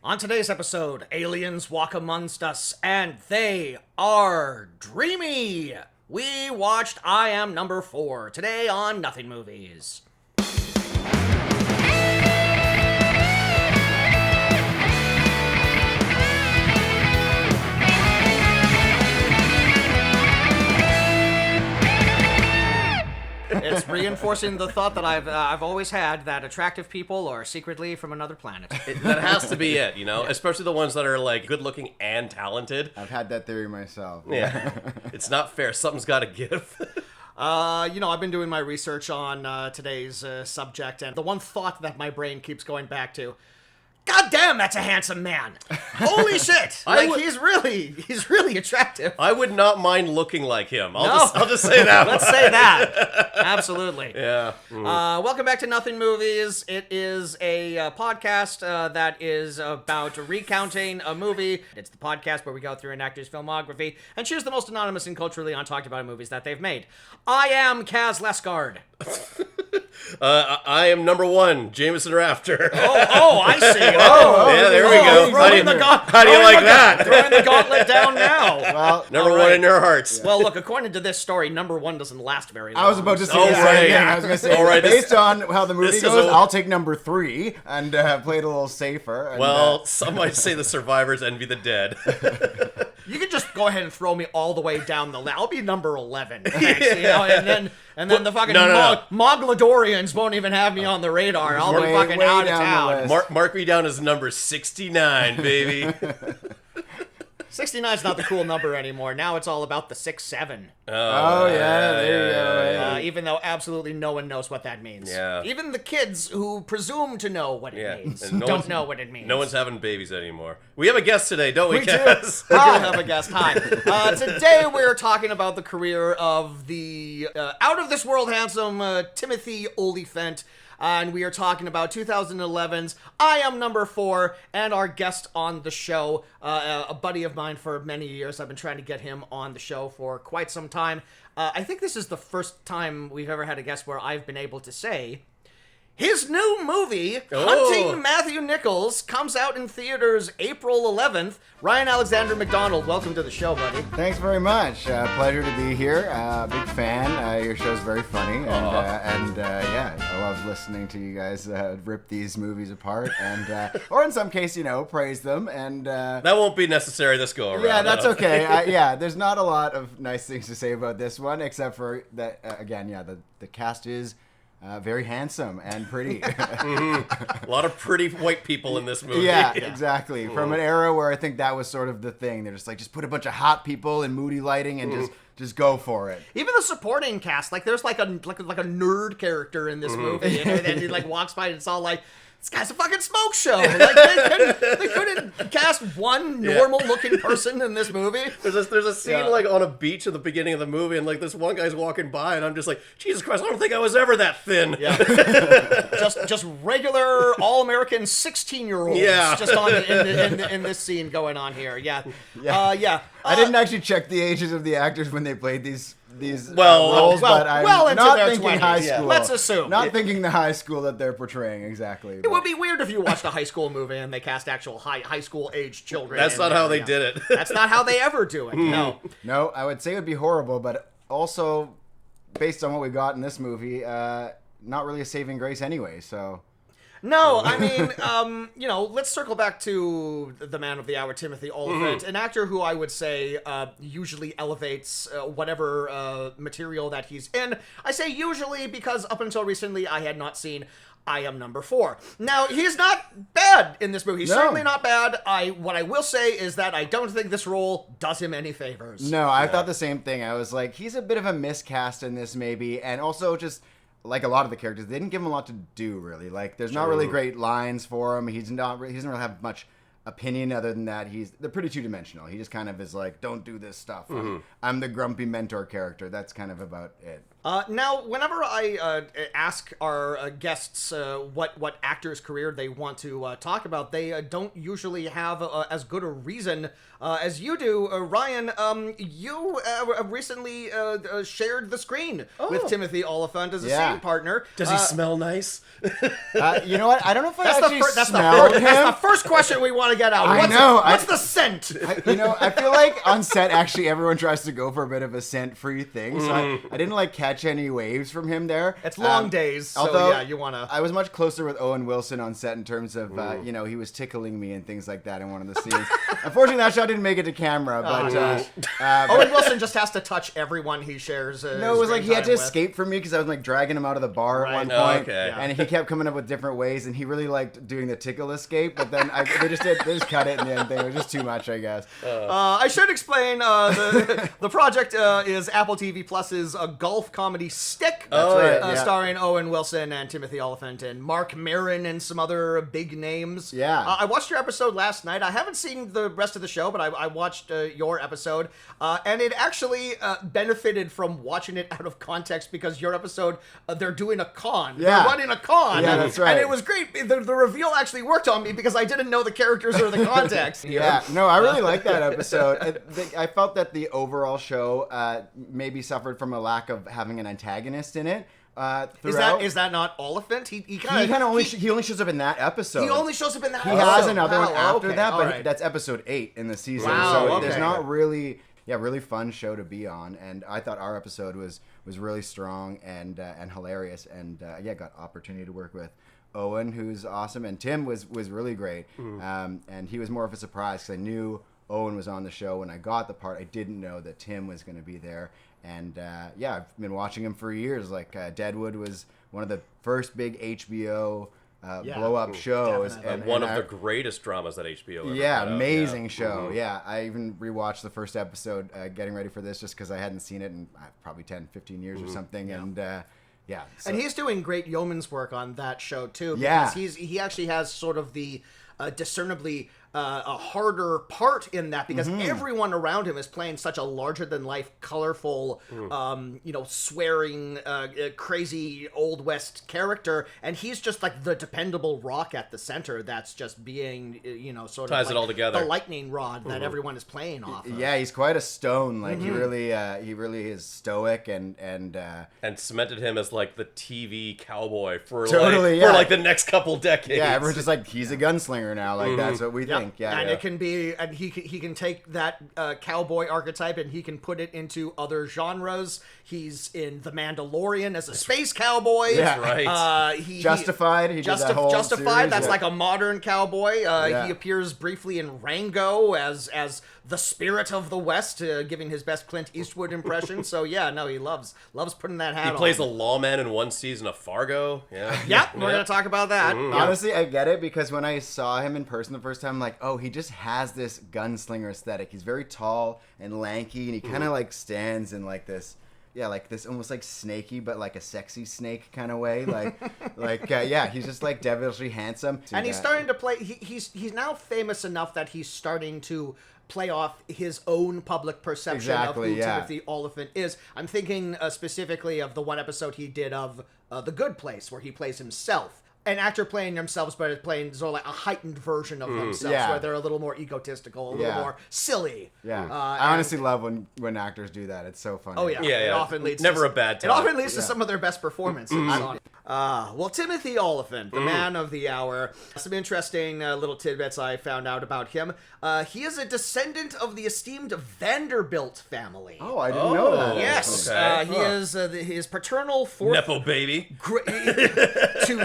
On today's episode, aliens walk amongst us, and they are dreamy. We watched I Am Number 4 today on Nothing Movies. It's reinforcing the thought that I've always had that attractive people are secretly from another planet. That has to be it, you know? Yeah. Especially the ones that are, like, good-looking and talented. I've had that theory myself. Yeah. It's not fair. Something's got to give. I've been doing my research on today's subject, and the one thought that my brain keeps going back to, God damn, that's a handsome man. Holy shit. He's really attractive. I would not mind looking like him. I'll just say that. Let's say that. Absolutely. Yeah. Welcome back to Nothing Movies. It is a podcast that is about recounting a movie. It's the podcast where we go through an actor's filmography and choose the most anonymous and culturally untalked about movies that they've made. I am Kaz Lesgard. I am number 1, Jameson Rafter. Oh, I see. Yeah, there we go. How do you like that? Throwing the gauntlet down now. Well, number 1 in your hearts. Yeah. Well, look, according to this story, number 1 doesn't last very long. I was about to say the same thing. I was going to say, based on how the movie goes, I'll take number 3 and play it a little safer. And, some might say the survivors envy the dead. You can just go ahead and throw me all the way down the list. I'll be number 11. Thanks, you know, and then the fucking Mogladorians won't even have me on the radar. I'll be fucking out of town. Mark me down as number 69, baby. 69's not the cool number anymore. Now it's all about the 6-7. Oh, yeah, there you go. Even though absolutely no one knows what that means. Yeah. Even the kids who presume to know what it means don't know what it means. No one's having babies anymore. We have a guest today, don't we, We Kaz? do have a guest. Hi. Today we're talking about the career of the out-of-this-world handsome Timothy Olyphant. And we are talking about 2011's I Am Number 4, and our guest on the show, a buddy of mine for many years. I've been trying to get him on the show for quite some time. I think this is the first time we've ever had a guest where I've been able to say, his new movie, Hunting Matthew Nichols, comes out in theaters April 11th. Ryan Alexander McDonald, welcome to the show, buddy. Thanks very much. Pleasure to be here. Big fan. Your show's very funny. And I love listening to you guys rip these movies apart. And or in some case, praise them. And that won't be necessary this go around. Yeah, that's okay. There's not a lot of nice things to say about this one, except for that, the cast is... very handsome and pretty. A lot of pretty white people in this movie. Yeah, exactly. From an era where I think that was sort of the thing. They're just like, just put a bunch of hot people in moody lighting and just go for it. Even the supporting cast, like there's like a nerd character in this movie, and he like walks by and it's all like, this guy's a fucking smoke show. Like they couldn't cast one normal-looking person in this movie. There's a scene like on a beach at the beginning of the movie, and like this one guy's walking by, and I'm just like, Jesus Christ, I don't think I was ever that thin. Yeah. just regular all-American 16-year-olds. Yeah. Just on in this scene going on here. Yeah. I didn't actually check the ages of the actors when they played these roles, but I'm into not their thinking 20s. high school. Let's assume. Not thinking the high school that they're portraying, exactly. It would be weird if you watched a high school movie and they cast actual high school age children. That's not how they did it. That's not how they ever do it. No, I would say it would be horrible, but also, based on what we got in this movie, not really a saving grace anyway, so... No, I mean, let's circle back to the man of the hour, Timothy Olyphant, an actor who I would say usually elevates whatever material that he's in. I say usually because up until recently I had not seen I Am Number 4. Now, he's not bad in this movie. He's certainly not bad. What I will say is that I don't think this role does him any favors. No, I thought the same thing. I was like, he's a bit of a miscast in this maybe, and also just... like a lot of the characters, they didn't give him a lot to do, really. Like, there's not really great lines for him. He doesn't really have much opinion other than that. They're pretty two-dimensional. He just kind of is like, don't do this stuff. I'm the grumpy mentor character. That's kind of about it. Now, whenever I ask our guests what actor's career they want to talk about, they don't usually have as good a reason as you do. Ryan, you recently shared the screen with Timothy Olyphant as a scene partner. Does he smell nice? You know what? I don't know if I That's actually the smelled him. That's the first question we want to get out. What's the scent? I feel like on set, actually, everyone tries to go for a bit of a scent-free thing, so I didn't like catch any waves from him there. It's long days, so although yeah, you want to... I was much closer with Owen Wilson on set in terms of, he was tickling me and things like that in one of the scenes. Unfortunately, that shot didn't make it to camera, but... Owen Wilson just has to touch everyone he shares. No, it was like he had to escape from me because I was like dragging him out of the bar at one point, and he kept coming up with different ways, and he really liked doing the tickle escape. But then they just cut it in the end thing. It was just too much, I guess. I should explain the project is Apple TV Plus's golf comedy Stick, starring Owen Wilson and Timothy Olyphant and Mark Maron and some other big names. Yeah, I watched your episode last night. I haven't seen the rest of the show, but I watched your episode, and it actually benefited from watching it out of context because your episode, they're doing a con. Yeah. They're running a con. Yeah, that's right. And it was great. The reveal actually worked on me because I didn't know the characters or the context. Yeah, no, I really liked that episode. I felt that the overall show maybe suffered from a lack of having an antagonist in it. Is that not Olyphant? He only shows up in that episode. He only shows up in that He episode. has another one after okay, that, but right. that's episode 8 in the season. Wow, so okay. there's not really really fun show to be on, and I thought our episode was really strong and hilarious, and got opportunity to work with Owen, who's awesome, and Tim was really great. And he was more of a surprise because I knew Owen was on the show when I got the part. I didn't know that Tim was going to be there. And I've been watching him for years. Like Deadwood was one of the first big HBO blow-up shows, and one of the greatest dramas that HBO ever yeah, put out. amazing show. Yeah, I even rewatched the first episode getting ready for this just because I hadn't seen it in probably 10, 15 years or something. And so. And he's doing great yeoman's work on that show too. Yeah, because he actually has sort of the discernibly a harder part in that because everyone around him is playing such a larger-than-life, colorful, swearing, crazy Old West character, and he's just like the dependable rock at the center that's just being, sort of ties like it all together. The lightning rod that everyone is playing off of. Yeah, he's quite a stone. Like he really is stoic and cemented him as like the TV cowboy for totally, for like the next couple decades. Yeah, everyone's just like he's a gunslinger now. Like that's what we think. Yeah, and it can be, and he can take that cowboy archetype and he can put it into other genres. He's in The Mandalorian as a space cowboy. Yeah, right. Justified. He did that whole Justified. series, That's like a modern cowboy. He appears briefly in Rango as the spirit of the West, giving his best Clint Eastwood impression. So he loves putting that hat on. He plays a lawman in one season of Fargo. Yeah. We're gonna talk about that. Honestly, I get it because when I saw him in person the first time, I'm like, oh, he just has this gunslinger aesthetic. He's very tall and lanky, and he kind of like stands in like this. Yeah, like this almost like snaky, but like a sexy snake kind of way. He's just like devilishly handsome. And he's starting to play. He's now famous enough that he's starting to play off his own public perception of who Timothy Olyphant is. I'm thinking specifically of the one episode he did of The Good Place, where he plays himself. An actor playing themselves, but it's playing sort of like a heightened version of themselves, where they're a little more egotistical, a little more silly. Yeah, I honestly love when actors do that. It's so funny. Oh yeah, It often leads never a bad time. It often leads to some of their best performances. Well, Timothy Olyphant, the man of the hour. Some interesting little tidbits I found out about him. He is a descendant of the esteemed Vanderbilt family. Oh, I didn't know that. Yes, okay. He is his paternal fourth Nepo baby.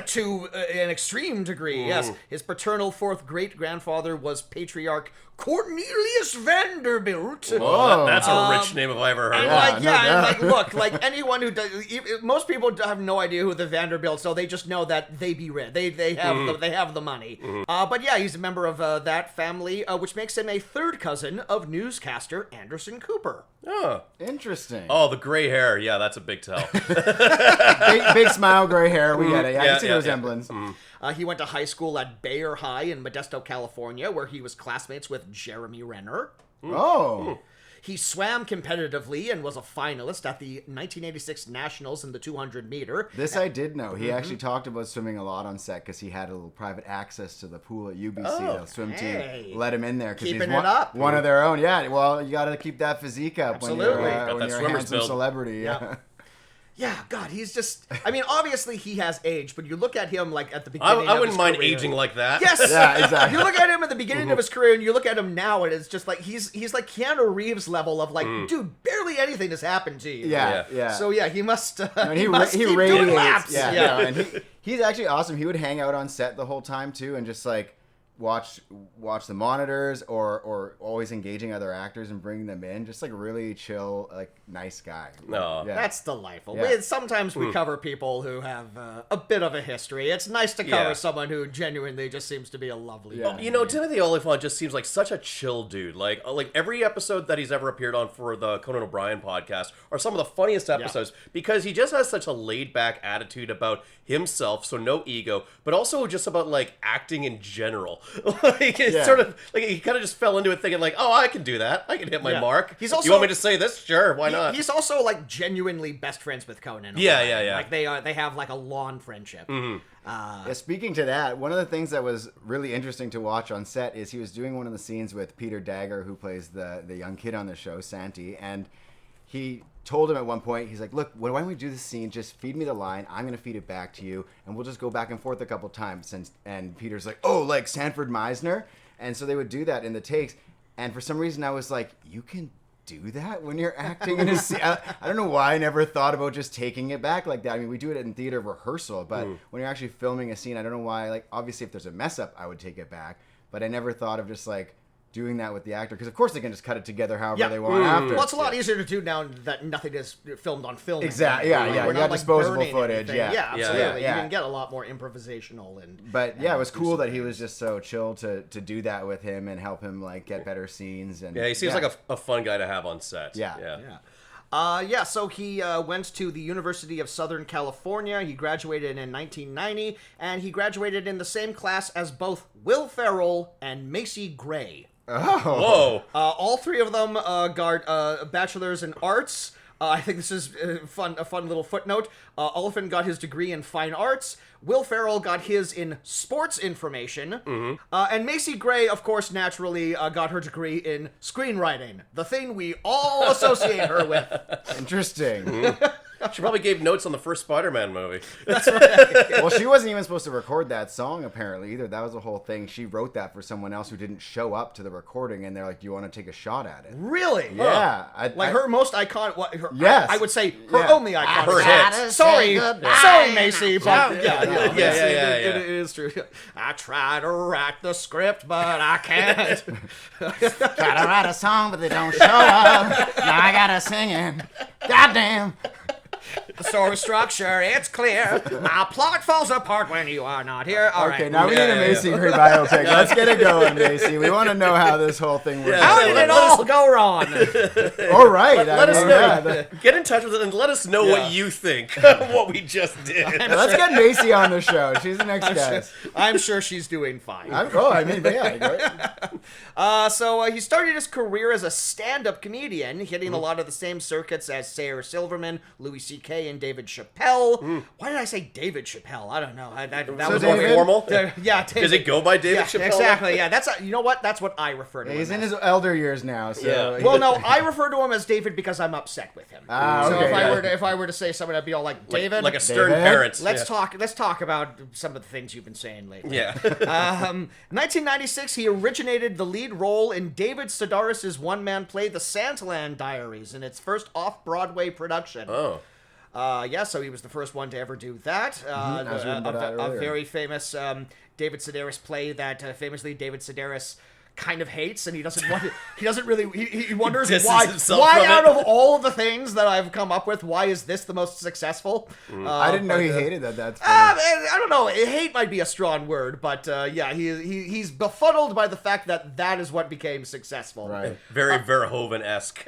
to an extreme degree. Yes, his paternal fourth great-grandfather was patriarch Cornelius Vanderbilt. Oh, that's a rich name if I ever heard. Look, anyone who does, most people have no idea who the Vanderbilts, so they just know that they be rich. They have the money. But yeah, he's a member of that family, which makes him a third cousin of newscaster Anderson Cooper. Oh, interesting. Oh, the gray hair. Yeah, that's a big tell. big smile, gray hair. We get it. Yeah, I can see the resemblance. He went to high school at Bayer High in Modesto, California, where he was classmates with Jeremy Renner. Oh. He swam competitively and was a finalist at the 1986 Nationals in the 200 meter. This I did know. He actually talked about swimming a lot on set because he had a little private access to the pool at UBC. The swim team let him in there because he's one of their own. Yeah, well, you got to keep that physique up when you're a handsome celebrity. Yeah. Yeah, God, he's just... I mean, obviously he has aged, but you look at him, like, at the beginning of his career. I wouldn't mind aging like that. Yes! Yeah, exactly. You look at him at the beginning of his career, and you look at him now, and it's just like, he's like Keanu Reeves level of, like, dude, barely anything has happened to you. Yeah. So, yeah, he must, he must keep doing laps. Yeah. And he's actually awesome. He would hang out on set the whole time, too, and just, like, watch the monitors or always engaging other actors and bringing them in. Just like really chill, like nice guy. No, that's delightful. Yeah. Sometimes we cover people who have a bit of a history. It's nice to cover someone who genuinely just seems to be a lovely guy. You know, Timothy Olyphant just seems like such a chill dude. Like every episode that he's ever appeared on for the Conan O'Brien podcast are some of the funniest episodes because he just has such a laid back attitude about himself, so no ego, but also just about like acting in general. Like it's sort of like he kind of just fell into it thinking like, oh, I can do that. I can hit my mark. He's also, you want me to say this? Sure, why not? He's also like genuinely best friends with Conan. Yeah. Like they have like a long friendship. Speaking to that, one of the things that was really interesting to watch on set is he was doing one of the scenes with Peter Dagger, who plays the young kid on the show, Santi, and he told him at one point, he's like, look, why don't we do this scene? Just feed me the line. I'm going to feed it back to you. And we'll just go back and forth a couple times. And Peter's like, oh, like Sanford Meisner? And so they would do that in the takes. And for some reason, I was like, you can do that when you're acting in a scene? I don't know why I never thought about just taking it back like that. I mean, we do it in theater rehearsal. But when you're actually filming a scene, I don't know why. Like, obviously, if there's a mess up, I would take it back. But I never thought of just like doing that with the actor, because of course they can just cut it together however they want after. Well, it's a lot easier to do now that nothing is filmed on film. Exactly. Yeah. You got disposable footage. Yeah, absolutely. You can get a lot more improvisational But yeah, it was cool that he was just so chill to do that with him and help him like get better scenes. And he seems like a fun guy to have on set. So he went to the University of Southern California. He graduated in 1990, and he graduated in the same class as both Will Ferrell and Macy Gray. Oh. Whoa. All three of them got bachelors in arts. I think this is a fun little footnote. Olyphant got his degree in fine arts. Will Ferrell got his in sports information. And Macy Gray, of course, naturally got her degree in screenwriting, the thing we all associate her with. Interesting. She probably gave notes on the first Spider-Man movie. That's right. Well, she wasn't even supposed to record that song, apparently, either. That was the whole thing. She wrote that for someone else who didn't show up to the recording, and they're like, do you want to take a shot at it? Really? Yeah. Her most iconic... Yes. I would say her only iconic... Her hit. Sorry, Macy, but it is true. I try to write the script, but I can't. Try to write a song, but they don't show up. Now I gotta sing it. Goddamn. The story structure, it's clear. My plot falls apart when you are not here. All right. Now we need a Macy Gray biopic. Let's get it going, Macy. We want to know how this whole thing works. How did it all go wrong? All right. Let us know. Get in touch with us and let us know what you think of what we just did. Let's get Macy on the show. She's the next guest. I'm sure she's doing fine. So he started his career as a stand-up comedian, hitting a lot of the same circuits as Sarah Silverman, Louis C.K., and David Chappelle. Why did I say David Chappelle? I don't know. That was more formal. David. Does it go by David Chappelle? Exactly. Yeah, you know what? That's what I refer to him. He's in his elder years now. So Well, no, I refer to him as David because I'm upset with him. So if I were to say something, I'd be all like, David, like a stern parent. Let's talk about some of the things you've been saying lately. 1996, he originated the lead role in David Sedaris' one-man play, The Sandland Diaries, in its first off-Broadway production. So he was the first one to ever do that. A very famous David Sedaris play that famously David Sedaris kind of hates, and he doesn't want to, he wonders why out of all of the things that I've come up with, why is this the most successful? I didn't know he hated that. That's funny. I don't know. Hate might be a strong word, but he's befuddled by the fact that is what became successful. Right. Very Verhoeven-esque.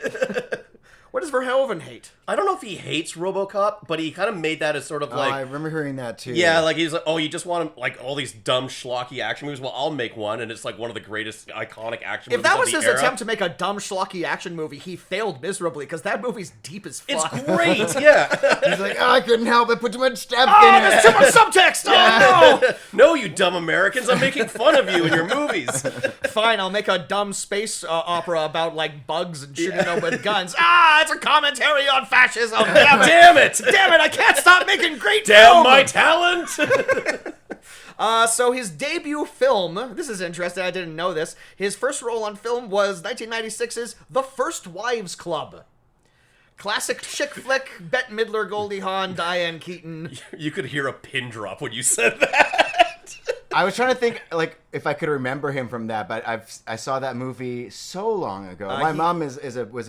What does Verhoeven hate? I don't know if he hates RoboCop, but he kind of made that as sort of like... I remember hearing that too. Yeah, like he's like, oh, you just want like all these dumb schlocky action movies? Well, I'll make one, and it's like one of the greatest iconic action movies If that of was the his era. attempt to make a dumb schlocky action movie, he failed miserably because that movie's deep as fuck. It's great, yeah. He's like, I couldn't help it. Put too much depth Oh, in there's it. too much subtext! Oh, no! No, you dumb Americans, I'm making fun of you in your movies. Fine, I'll make a dumb space opera about, like, bugs and shooting them with guns. Ah, it's a commentary on fascism! Damn it! Damn it, I can't stop making great Damn film! my talent! So his debut film, this is interesting, I didn't know this, his first role on film was 1996's The First Wives Club. Classic chick flick, Bette Midler, Goldie Hawn, Diane Keaton. You could hear a pin drop when you said that. I was trying to think, like, if I could remember him from that, but I saw that movie so long ago. My mom was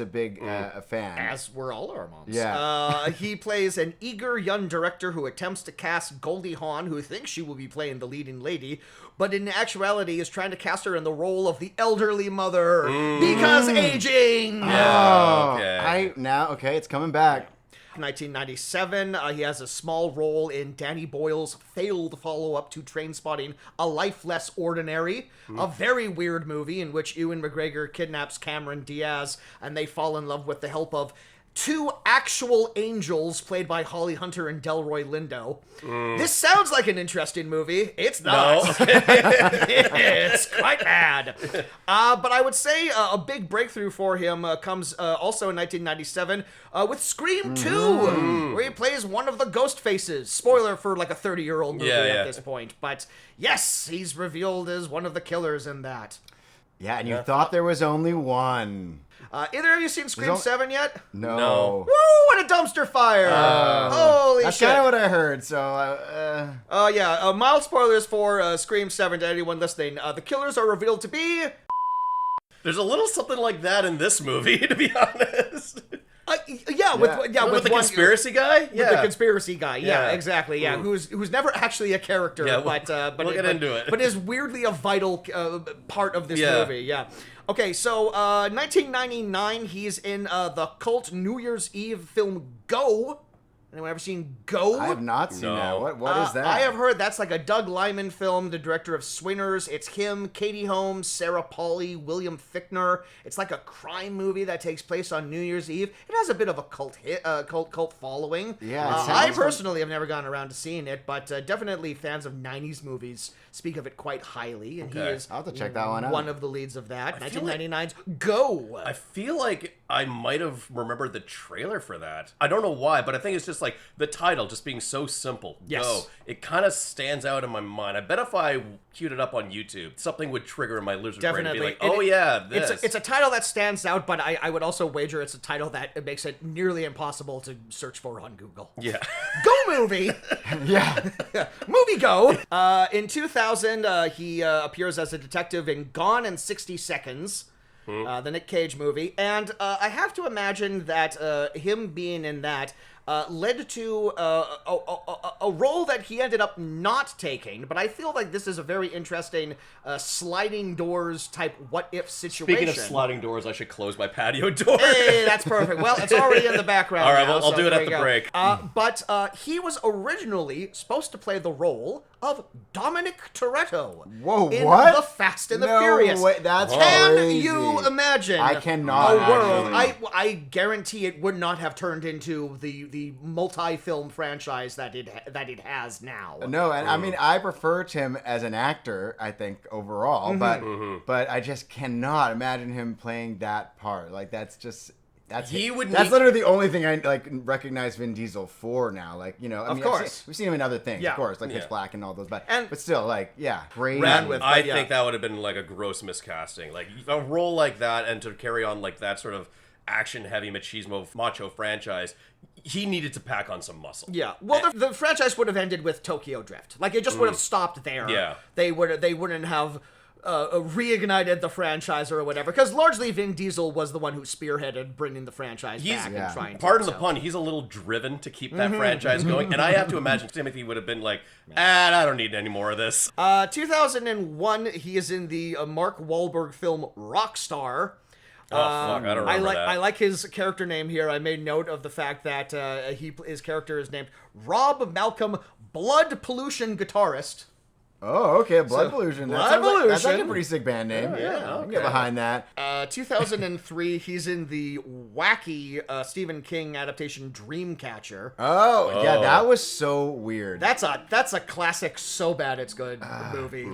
a big fan. As were all our moms. Yeah. He plays an eager young director who attempts to cast Goldie Hawn, who thinks she will be playing the leading lady, but in actuality is trying to cast her in the role of the elderly mother because aging. Oh, okay. Okay, it's coming back. 1997, he has a small role in Danny Boyle's failed follow-up to Trainspotting, A Life Less Ordinary, a very weird movie in which Ewan McGregor kidnaps Cameron Diaz, and they fall in love with the help of two actual angels played by Holly Hunter and Delroy Lindo. This sounds like an interesting movie. It's not. It's quite bad. But I would say a big breakthrough for him comes also in 1997 with Scream 2, where he plays one of the ghost faces. Spoiler for like a 30-year-old movie at this point. But yes, he's revealed as one of the killers in that. Yeah, and you thought there was only one. Either of you seen Scream 7 yet? No. Woo, what a dumpster fire! Holy That's shit. kind of what I heard, so... Yeah, mild spoilers for Scream 7 to anyone listening. The killers are revealed to be... There's a little something like that in this movie, to be honest. With the conspiracy guy? With the conspiracy guy, Yeah. Exactly, yeah. Who's never actually a character, but we'll get into it. But is weirdly a vital part of this movie, yeah. Okay, so 1999, he's in the cult New Year's Eve film Go. Anyone ever seen Go? I have not seen that. What is that? I have heard that's like a Doug Liman film, the director of Swingers. It's him, Katie Holmes, Sarah Polley, William Fichtner. It's like a crime movie that takes place on New Year's Eve. It has a bit of a cult following. Yeah, I personally have never gotten around to seeing it, but definitely fans of 90s movies speak of it quite highly, and he is I'll have to check that one out. one of the leads of that. 1999's Go. I feel like I might have remembered the trailer for that. I don't know why, but I think it's just like the title just being so simple. Yes. Go. It kind of stands out in my mind. I bet if I queued it up on YouTube, something would trigger in my lizard brain and be like, oh yeah, this. It's a title that stands out, but I would also wager it's a title that it makes it nearly impossible to search for on Google. Yeah. Go movie! Yeah. Movie Go! In 2000, he appears as a detective in Gone in 60 Seconds. The Nick Cage movie. And I have to imagine that him being in that led to a role that he ended up not taking, but I feel like this is a very interesting sliding doors type what-if situation. Speaking of sliding doors, I should close my patio door. Hey, that's perfect. Well, it's already in the background. All right, now, I'll do it there at you the go. break. But he was originally supposed to play the role of Dominic Toretto Whoa, in what? The Fast and the No Furious. way, that's Can crazy. you imagine I cannot, a world? actually. I guarantee it would not have turned into the multi-film franchise that it has now. No, and I mean, I prefer him as an actor, I think, overall, but I just cannot imagine him playing that part. Like, that's literally the only thing I like recognize Vin Diesel for now. Like, you know, I mean, course. we've seen him in other things, Yeah. of course, like Yeah. Pitch Black and all those, but And- still, like, yeah, great. I think that would have been like a gross miscasting. Like a role like that, and to carry on like that sort of action-heavy macho franchise, he needed to pack on some muscle. Yeah, well, the franchise would have ended with Tokyo Drift. Like, it just would have stopped there. Yeah. They wouldn't have reignited the franchise or whatever, because largely Vin Diesel was the one who spearheaded bringing the franchise back and trying to. Pardon the pun, he's a little driven to keep that franchise going, and I have to imagine Timothy would have been like, I don't need any more of this. 2001, he is in the Mark Wahlberg film Rockstar. Oh, fuck, I don't remember that. I like his character name here. I made note of the fact that his character is named Rob Malcolm Blood Pollution Guitarist. Oh, okay, Blood Pollution. That's like a pretty sick band name. Yeah, I can get behind that. 2003, he's in the wacky Stephen King adaptation Dreamcatcher. Oh, yeah, that was so weird. That's a classic, so bad it's good movie.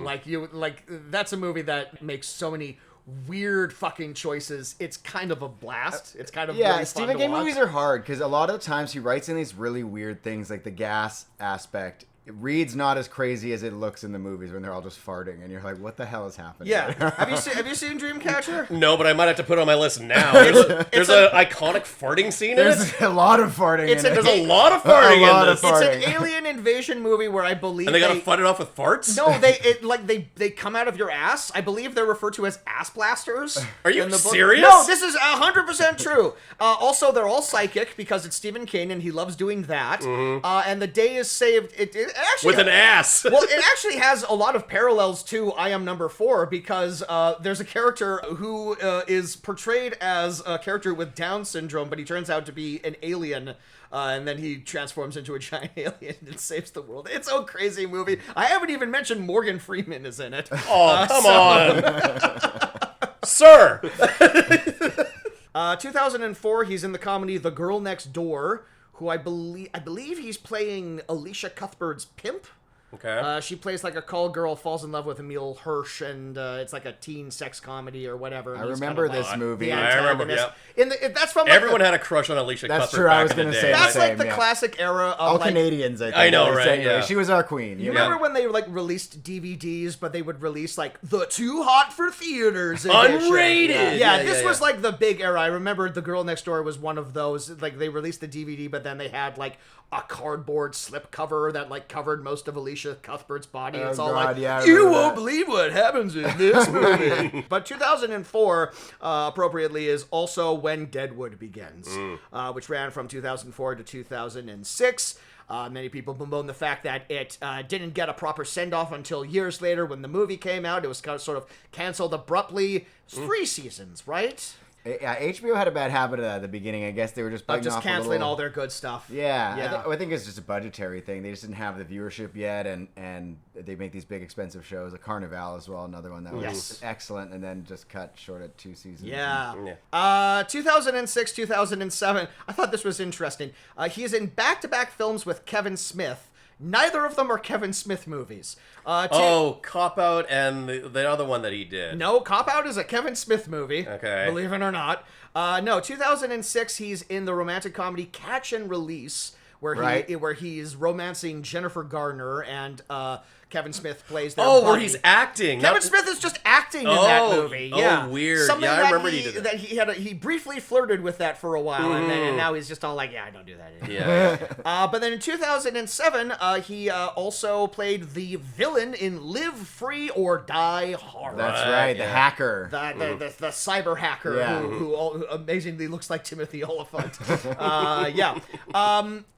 That's a movie that makes so many weird fucking choices. It's kind of a blast. It's kind of really fun Stephen to King watch. movies are hard because a lot of the times he writes in these really weird things, like the gas aspect. It reads not as crazy as it looks in the movies when they're all just farting, and you're like, "What the hell is happening?" Yeah, have you seen Dreamcatcher? No, but I might have to put it on my list now. There's an iconic farting scene in it. There's a lot of farting. There's a lot of farting in this. It's an alien invasion movie where I believe and they gotta fight it off with farts. No, they come out of your ass. I believe they're referred to as ass blasters. Are you serious? No, this is 100% true. Also, they're all psychic because it's Stephen King and he loves doing that. And the day is saved. It actually with an ass. Well, it actually has a lot of parallels to I Am Number 4 because there's a character who is portrayed as a character with Down syndrome, but he turns out to be an alien. And then he transforms into a giant alien and saves the world. It's a crazy movie. I haven't even mentioned Morgan Freeman is in it. Oh, come on. Sir! 2004, he's in the comedy The Girl Next Door, who I believe he's playing Alicia Cuthbert's pimp. Okay. She plays like a call girl, falls in love with Emil Hirsch, and it's like a teen sex comedy or whatever. I remember this movie. I remember, yeah. That's from like everyone had a crush on Alicia Cuthbert. That's true. I was going to say that's the like the classic era of all Canadians. I think. I know, right? Anyway, yeah. She was our queen. You remember when they like released DVDs, but they would release like the Too Hot for Theaters edition? Unrated. Yeah, this was like the big era. I remember The Girl Next Door was one of those. Like they released the DVD, but then they had like a cardboard slip cover that like covered most of Alicia Cuthbert's body. It's all like, you won't believe what happens in this movie. But 2004, appropriately, is also when Deadwood begins, which ran from 2004 to 2006. Many people bemoan the fact that it didn't get a proper send-off until years later when the movie came out. It was kind of sort of canceled abruptly. 3 seasons, right? Yeah, HBO had a bad habit at the beginning. I guess they were just biting just off canceling all their good stuff. Yeah. I think it's just a budgetary thing. They just didn't have the viewership yet, and they make these big expensive shows. Like Carnival as well, another one that was excellent, and then just cut short at 2 seasons. Yeah. 2006, 2007. I thought this was interesting. He is in back-to-back films with Kevin Smith. Neither of them are Kevin Smith movies. Cop Out and the other one that he did. No, Cop Out is a Kevin Smith movie. Okay. Believe it or not. No, 2006, he's in the romantic comedy Catch and Release, where he's romancing Jennifer Garner, and Kevin Smith plays their buddy. Where he's acting. Kevin Smith is just acting in that movie. Yeah. Oh, weird. Something I that remember he did that. He briefly flirted with that for a while, and now he's just all like, yeah, I don't do that anymore. Yeah. But then in 2007, he also played the villain in Live Free or Die Hard. That's right, the hacker. The cyber hacker who amazingly looks like Timothy Olyphant.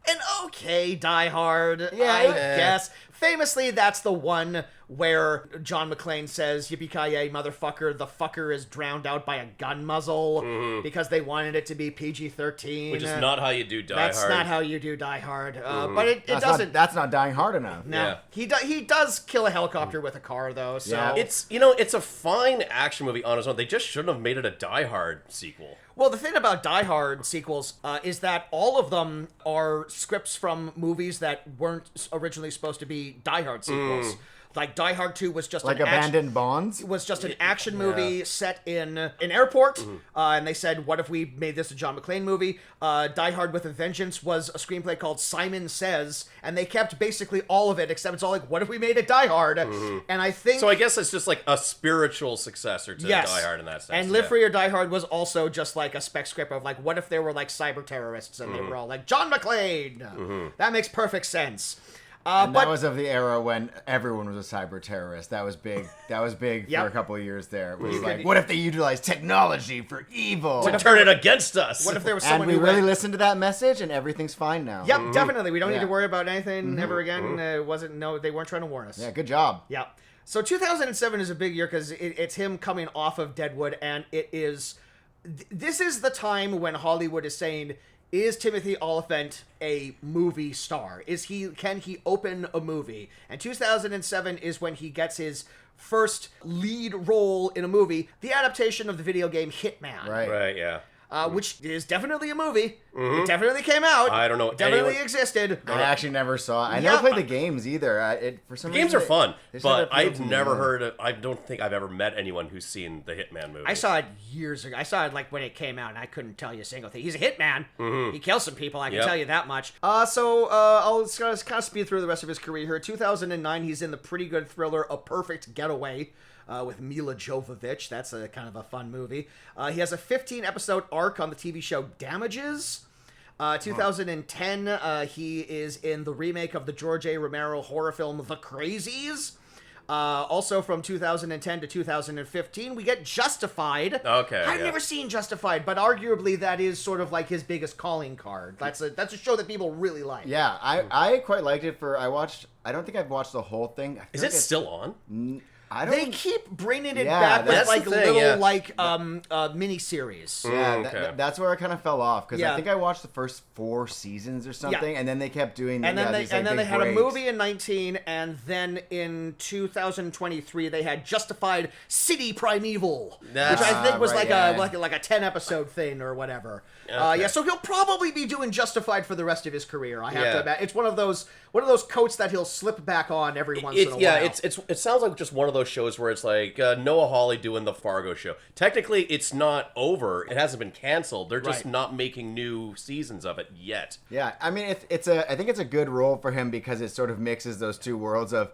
And okay, Die Hard, I guess. Famously, that's the one where John McClane says, "Yippee-ki-yay, motherfucker, the fucker is drowned out by a gun muzzle," because they wanted it to be PG-13. Which is not how you do Die Hard. That's not how you do Die Hard. But it doesn't... That's not dying hard enough. No. Yeah. He does kill a helicopter with a car, though, so... Yeah. It's a fine action movie on its own. They just shouldn't have made it a Die Hard sequel. Well, the thing about Die Hard sequels is that all of them are scripts from movies that weren't originally supposed to be Die Hard sequels. Like Die Hard 2 was just like Abandoned Bonds. Was just an action movie set in an airport, and they said, "What if we made this a John McClane movie?" Die Hard with a Vengeance was a screenplay called Simon Says, and they kept basically all of it, except it's all like, "What if we made it Die Hard?" And I think so. I guess it's just like a spiritual successor to Die Hard in that sense. And Live Free or Die Hard was also just like a spec script of like, what if there were like cyber terrorists and they were all like John McClane? That makes perfect sense. And that was of the era when everyone was a cyber terrorist. That was big. That was big for a couple of years there. It was like, what if they utilized technology for evil? To turn it against us. What if there was and someone we really listened to that message, and everything's fine now. Yep, definitely. We don't need to worry about anything ever again. They weren't trying to warn us. Yeah, good job. Yeah. So 2007 is a big year because it's him coming off of Deadwood, and it is this is the time when Hollywood is saying, is Timothy Olyphant a movie star? Can he open a movie? And 2007 is when he gets his first lead role in a movie, the adaptation of the video game Hitman. Right, yeah. Which is definitely a movie. It definitely came out. I don't know. It definitely existed. I actually never saw. I never played the games either. For some Games reason, are fun, they just but never appealed I've to me never more. heard of. I don't think I've ever met anyone who's seen the Hitman movie. I saw it years ago. I saw it like when it came out, and I couldn't tell you a single thing. He's a hitman. He kills some people. I can tell you that much. So I'll just kind of speed through the rest of his career here. 2009, he's in the pretty good thriller A Perfect Getaway. With Mila Jovovich. That's a kind of a fun movie. He has a 15-episode arc on the TV show Damages. 2010, he is in the remake of the George A. Romero horror film The Crazies. Also from 2010 to 2015, we get Justified. Okay, I've never seen Justified, but arguably that is sort of like his biggest calling card. That's a show that people really like. Yeah, I quite liked it. I don't think I've watched the whole thing. Is it still on? I don't. They keep bringing it Yeah, back with that's like the thing, little yeah. mini-series. Yeah, okay. that's where I kind of fell off because Yeah. I think I watched the first 4 seasons or something, and then they kept doing. And then these, like, they big had breaks. a movie in 19, and then in 2023 they had Justified City Primeval, That's- which I think was right, like yeah. a 10-episode thing or whatever. Okay. Yeah, so he'll probably be doing Justified for the rest of his career. I have to Yeah. imagine. It's one of those coats that he'll slip back on every once in a while. It sounds like just one of those shows where it's like Noah Hawley doing the Fargo show. Technically, it's not over. It hasn't been canceled. They're just Right. not making new seasons of it yet. Yeah, I mean, I think it's a good role for him because it sort of mixes those two worlds of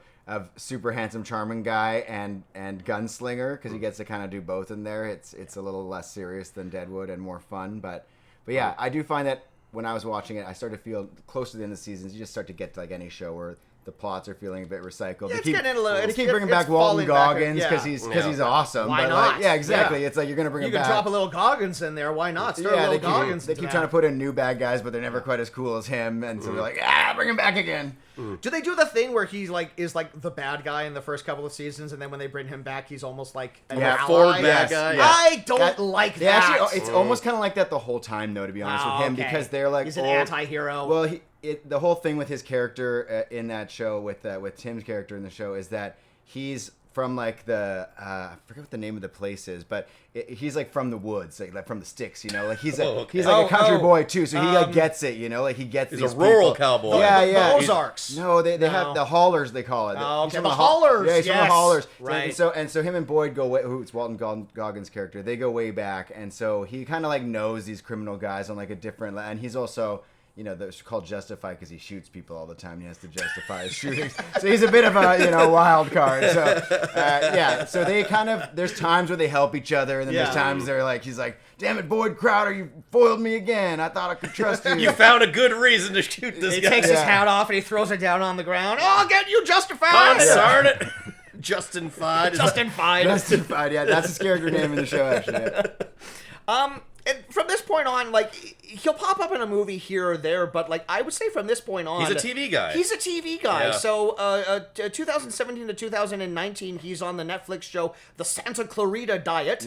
super handsome, charming guy and gunslinger because he gets to kind of do both in there. It's a little less serious than Deadwood and more fun, but yeah, I do find that when I was watching it, I started to feel close to the end of the seasons. You just start to get to like any show where the plots are feeling a bit recycled. Yeah, They it's getting a little- they it's- keep bringing it's back Walton falling back, Goggins yeah. because he's awesome. Why but not? Like, yeah, exactly. Yeah. It's like you're gonna bring You him can back. drop a little Goggins in there. Why not? Throw a Yeah, little they Goggins. keep into trying to that. put in new bad guys, but they're never quite as cool as him, and so they're like, bring him back again. Do they do the thing where he's like is like the bad guy in the first couple of seasons, and then when they bring him back, he's almost like an ally? Ford bad Yes, guy. yeah. I don't That- like They that. actually, it's almost kind of like that the whole time, though, to be honest with him, okay. because they're like He's an old- anti-hero. Well, the whole thing with his character in that show, with Tim's character in the show, is that he's from like the I forget what the name of the place is, but he's like from the woods, like from the sticks, you know, like he's he's like a country boy too, so he like gets it, you know, like he gets. He's these a rural people. cowboy. Yeah, the yeah. Ozarks. No, they have the haulers, they call it. Oh, He's okay, from the Haul- haulers, Yeah, he's from the yes. haulers. Right. And so him and Boyd go way. It's Walton Goggins' character. They go way back, and so he kind of like knows these criminal guys on like a different. And he's also. You know, that's called Justify because he shoots people all the time. He has to justify his shootings. So he's a bit of a, wild card. So, yeah. So they kind of, there's times where they help each other. And then there's times they're like, he's like, damn it, Boyd Crowder, you foiled me again. I thought I could trust you. You found a good reason to shoot this He guy. takes his Yeah. hat off and he throws it down on the ground. Oh, I'll get you Justified! Darn it. Justin Fide. Justified. Justified, yeah. That's his character name in the show, actually. Yeah. And from this point on, like, he'll pop up in a movie here or there, but, like, I would say from this point on... He's a TV guy. He's a TV guy. Yeah. So, 2017 to 2019, he's on the Netflix show The Santa Clarita Diet.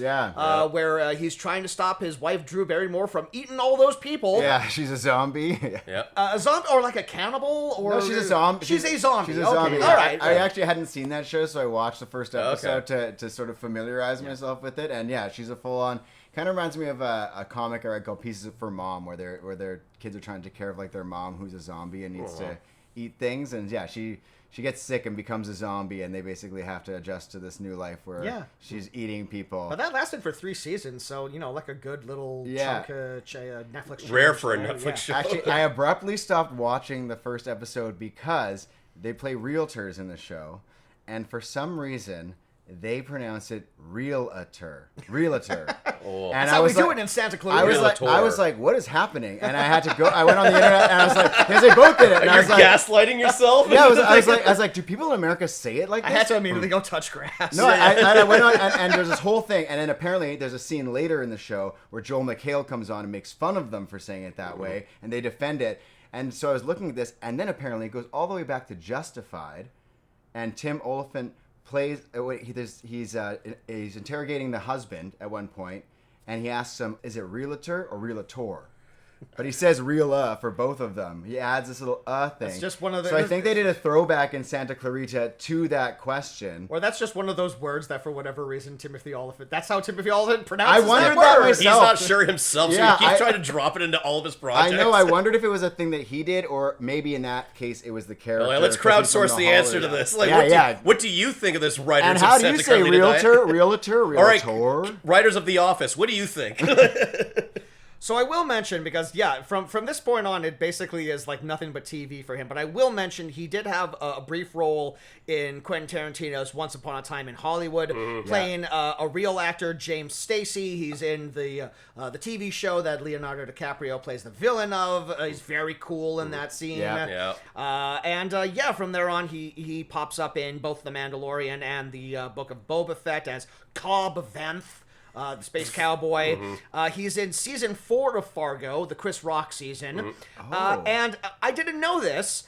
Where he's trying to stop his wife, Drew Barrymore, from eating all those people. Yeah, she's a zombie. Yeah. A zombie, or like a cannibal, or... No, she's a zombie. She's a zombie. She's a Okay, zombie. all right. I actually hadn't seen that show, so I watched the first episode to sort of familiarize myself with it. And yeah, she's a full-on... Kind of reminds me of a comic I read called Pieces for Mom, where their kids are trying to take care of like their mom who's a zombie and needs to eat things, and yeah, she gets sick and becomes a zombie, and they basically have to adjust to this new life where she's eating people. But that lasted for 3 seasons, so, like a good little chunk of Netflix show. Rare for a Netflix show. Actually, I abruptly stopped watching the first episode because they play realtors in the show, and for some reason they pronounce it realtor. Oh. And That's how we do it in Santa Clarita. I was like, what is happening? And I had to go. I went on the internet and I was like, because they both did it. And I was like, gaslighting yourself. yeah, I was like, do people in America say it like this? I had to immediately go touch grass. No, I went on, and there's this whole thing, and then apparently there's a scene later in the show where Joel McHale comes on and makes fun of them for saying it that way, and they defend it. And so I was looking at this, and then apparently it goes all the way back to Justified, and Tim Olyphant plays. He's interrogating the husband at one point, and he asks him, is it realtor or realtor? But he says real for both of them. He adds this little thing. It's just one of the. So I think they did a throwback in Santa Clarita to that question. Or that's just one of those words that, for whatever reason, Timothy Olyphant. That's how Timothy Olyphant pronounces I wondered that that word. myself. He's not sure himself, so Yeah, he keeps trying to drop it into all of his projects. I know. I wondered if it was a thing that he did, or maybe in that case it was the character. Like, let's 'cause he's from crowdsource the answer to Hollywood. this. Like, Yeah, what do you think of this writers And of how do Santa you say Clarita Diet? realtor, All right, realtor? writers of The Office, what do you think? So I will mention, because from this point on, it basically is like nothing but TV for him. But I will mention he did have a brief role in Quentin Tarantino's Once Upon a Time in Hollywood, playing a real actor, James Stacey. He's in the TV show that Leonardo DiCaprio plays the villain of. He's very cool in that scene. From there on, he pops up in both The Mandalorian and the Book of Boba Fett as Cobb Vanth. The Space Cowboy. He's in season 4 of Fargo, the Chris Rock season. And I didn't know this.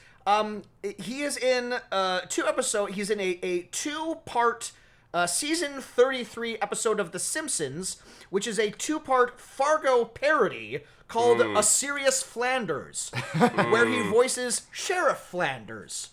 He is in 2 episodes. He's in a 2-part season 33 episode of The Simpsons, which is a 2-part Fargo parody called A Serious Flanders, where he voices Sheriff Flanders,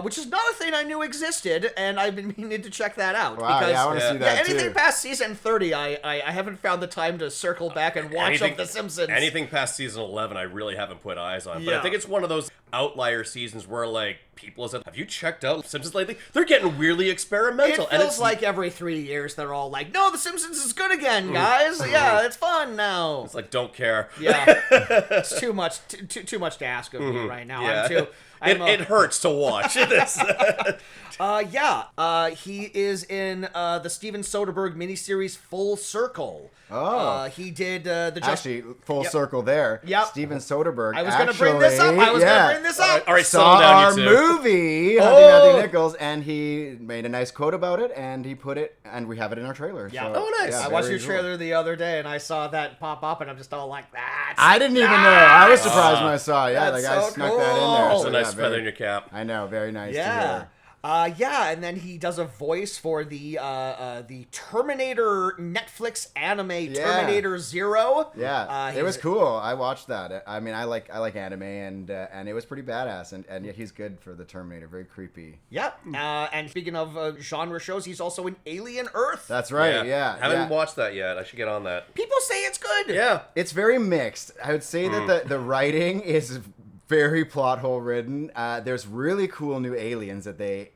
which is not a thing I knew existed, and I've been meaning to check that out. Wow, because, I want to see that anything too. past season 30, I haven't found the time to circle back and watch The Simpsons. Anything past season 11, I really haven't put eyes on. But Yeah. I think it's one of those outlier seasons where, like, people said, have you checked out Simpsons lately? They're getting weirdly experimental. It and feels it's like every 3 years they're all like, no, The Simpsons is good again, guys. Yeah, it's fun now. It's like, don't care. Yeah, it's too much to ask of me right now. Yeah. It It hurts to watch this. He is in the Steven Soderbergh miniseries Full Circle. He did the Actually, full circle there. Yep. Steven Soderbergh. I was going to bring this up. All right, Saw settle down, our you two. movie, Hunting Matthew Nichols, and he made a nice quote about it, and he put it, and we have it in our trailer. Yeah. So, Oh, nice. I watched very your cool. trailer the other day, and I saw that pop up, and I'm just all like, that. I didn't even know. I was surprised when I saw it. Yeah, the That's guy so snuck that in there. cool. It's a nice feather in your cap. I know, very nice to Yeah. hear. And then he does a voice for the Terminator Netflix anime Terminator Zero. Yeah, it was cool. I watched that. I mean, I like anime, and it was pretty badass. And yeah, he's good for the Terminator. Very creepy. Yep. And speaking of genre shows, he's also in Alien Earth. That's right. Yeah, Haven't watched that yet. I should get on that. People say it's good. Yeah. It's very mixed. I would say that the writing is very plot hole ridden. There's really cool new aliens that they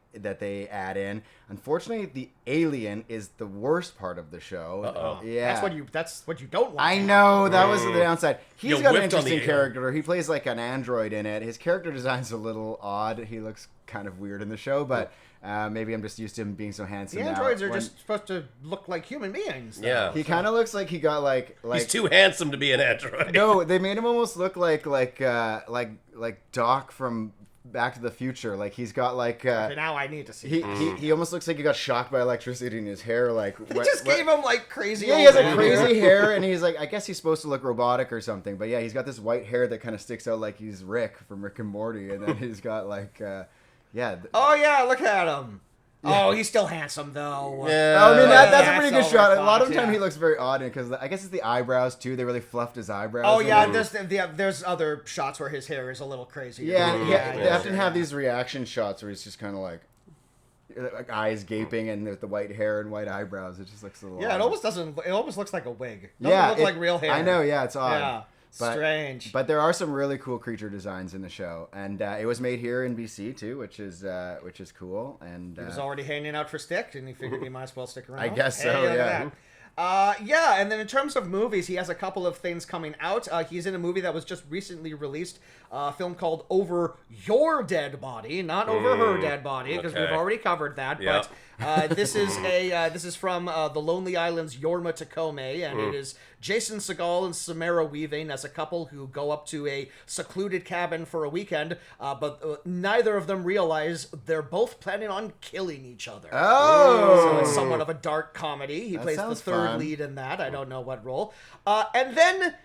add in. Unfortunately, the alien is the worst part of the show. Uh-oh. Yeah, That's what you don't want. I know, that was the downside. He's You got an whiffed on the interesting alien. character. He plays like an android in it. His character design's a little odd. He looks kind of weird in the show, but maybe I'm just used to him being so handsome. The now. androids are When- just supposed to look like human beings. though. Yeah. He kind of looks like he got like He's too handsome to be an android. no, they made him almost look like Doc from Back to the Future. Like he's got like Okay, now I need to see. he almost looks like he got shocked by electricity in his hair. Like They just gave him like crazy. Yeah, he old has a man crazy hair. hair, and he's like, I guess he's supposed to look robotic or something. But yeah, he's got this white hair that kind of sticks out like he's Rick from Rick and Morty, and then he's got like, Oh yeah, look at him. Oh, he's still handsome though. Yeah. I mean, that's Yeah, a pretty it's good shot. A lot of overclocked, the time yeah. he looks very odd because I guess it's the eyebrows too. They really fluffed his eyebrows. Oh a yeah, little. there's other shots where his hair is a little crazy. Yeah, they yeah. often have these reaction shots where he's just kind of like eyes gaping and with the white hair and white eyebrows. It just looks a little. Yeah, it odd. almost doesn't. It almost looks like a wig. Doesn't look like real hair. I know. Yeah, it's odd. Yeah, strange. But there are some really cool creature designs in the show, and it was made here in BC too, which is cool. And He was already hanging out for stick, and he figured he might as well stick around. I guess so, Hey, look at yeah. that. And then in terms of movies, he has a couple of things coming out. He's in a movie that was just recently released, a film called Over Your Dead Body, not Over Her Dead Body, because we've okay. already covered that. Yeah. But this is from the Lonely Island's Yorma Tacome, and it is Jason Segel and Samara Weaving as a couple who go up to a secluded cabin for a weekend, but neither of them realize they're both planning on killing each other. Oh! So it's somewhat of a dark comedy. He That plays the sounds third fun. lead in that. I don't know what role. And then,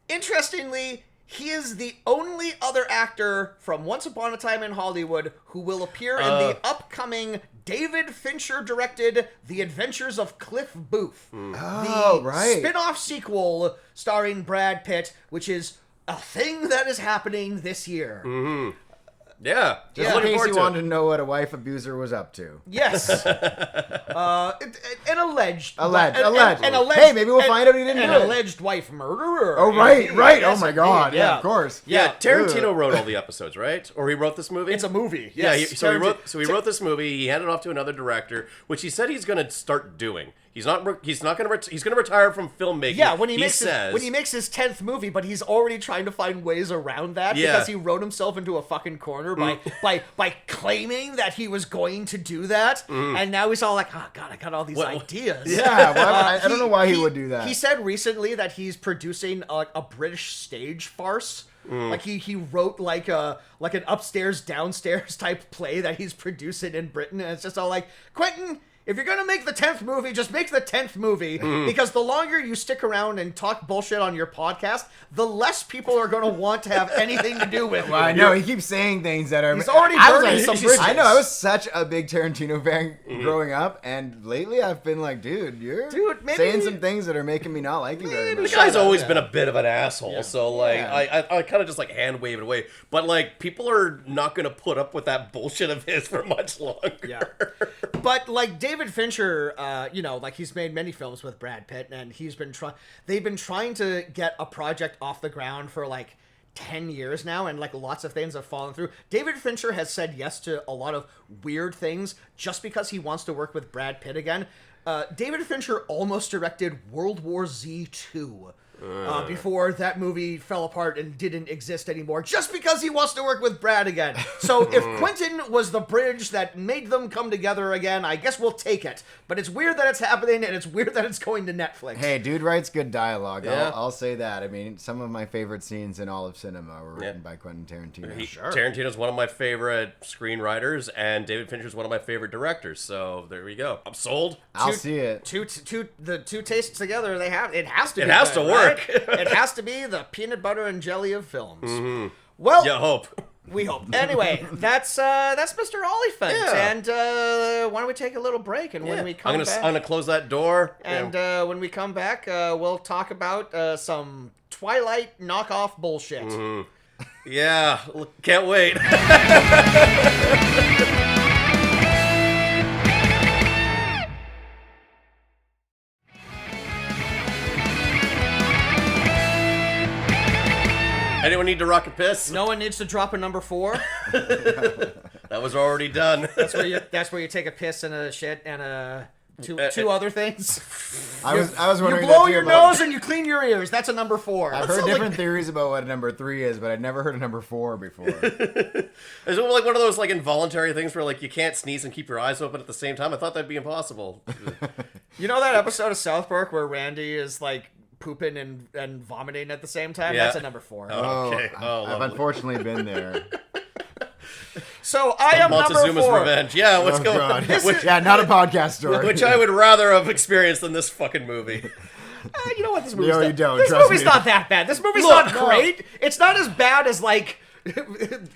interestingly, He is the only other actor from Once Upon a Time in Hollywood who will appear in the upcoming David Fincher-directed The Adventures of Cliff Booth. The spin-off sequel starring Brad Pitt, which is a thing that is happening this year. Mm-hmm. Yeah. Just in case you wanted to know what a wife abuser was up to. Yes. An alleged. Alleged. Hey, maybe we'll find out he didn't do it. An alleged wife murderer. Oh, right. Yes, oh, my God. Indeed. Yeah, of course. Yeah, Tarantino wrote all the episodes, right? Or he wrote this movie? It's a movie. Yes. Yeah, he wrote this movie. He handed it off to another director, which he said he's going to start doing. He's going to retire from filmmaking. Yeah, when he makes his 10th movie, but he's already trying to find ways around that because he wrote himself into a fucking corner by claiming that he was going to do that, and now he's all like, "Oh God, I got all these ideas." Yeah, I don't know why he would do that. He said recently that he's producing a British stage farce. Like he wrote like an upstairs downstairs type play that he's producing in Britain, and it's just all like, Quentin, if you're going to make the 10th movie, just make the 10th movie, because the longer you stick around and talk bullshit on your podcast, the less people are going to want to have anything to do with you. Well, I know, he keeps saying things that are... He's already burning some bridges. I know, I was such a big Tarantino fan growing up, and lately I've been like, dude, you're saying some things that are making me not like you very much. The guy's always been a bit of an asshole, so, like, I kind of just, like, hand wave it away. But, like, people are not going to put up with that bullshit of his for much longer. Yeah. But, like, David Fincher, he's made many films with Brad Pitt, and they've been trying to get a project off the ground for like 10 years now, and like lots of things have fallen through. David Fincher has said yes to a lot of weird things just because he wants to work with Brad Pitt again. David Fincher almost directed World War Z 2. Before that movie fell apart and didn't exist anymore, just because he wants to work with Brad again. So if Quentin was the bridge that made them come together again, I guess we'll take it. But it's weird that it's happening, and it's weird that it's going to Netflix. Hey, dude writes good dialogue. Yeah. I'll say that. I mean, some of my favorite scenes in all of cinema were written by Quentin Tarantino. Tarantino's one of my favorite screenwriters, and David Fincher's one of my favorite directors. So there we go. I'm sold. I'll see it. The two tastes together, it has to. It has to work. It has to be the peanut butter and jelly of films. Mm-hmm. Well, we hope. Anyway, that's Mr. Olyphant, and why don't we take a little break? And when we come back, I'm gonna close that door. And when we come back, we'll talk about some Twilight knockoff bullshit. Mm-hmm. Yeah, can't wait. Anyone need to rock a piss? No one needs to drop a number 4. That was already done. That's where you take a piss and a shit and two other things. I was wondering. You blow your nose and you clean your ears. That's a number 4. I've heard different theories about what a number 3 is, but I'd never heard a number 4 before. Is it like one of those like involuntary things where like you can't sneeze and keep your eyes open at the same time? I thought that'd be impossible. You know that episode of South Park where Randy is like pooping and vomiting at the same time? Yeah. That's a number 4. Okay. I've unfortunately been there. So I am Montezuma's number 4. Revenge. Yeah, what's going on? Yeah, not a podcast story. Which I would rather have experienced than this fucking movie. You know what? This movie's No, you don't. This Trust movie's me. not that bad. This movie's not great. It's not as bad as like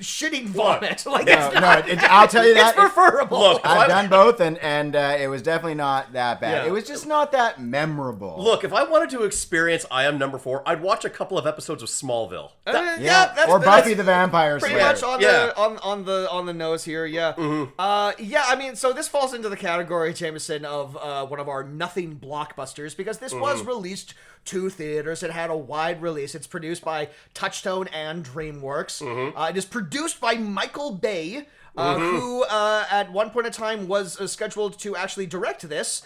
shitting vomit. Like I'll tell you that. It's preferable. Look, I've done both, and it was definitely not that bad. Yeah. It was just not that memorable. Look, if I wanted to experience I Am Number 4, I'd watch a couple of episodes of Smallville. Or Buffy the Vampire Slayer. Pretty much on the nose here, yeah. Mm-hmm. I mean, so this falls into the category, Jameson, of one of our nothing blockbusters, because this was released to theaters. It had a wide release. It's produced by Touchstone and DreamWorks. It is produced by Michael Bay, who at one point in time was scheduled to actually direct this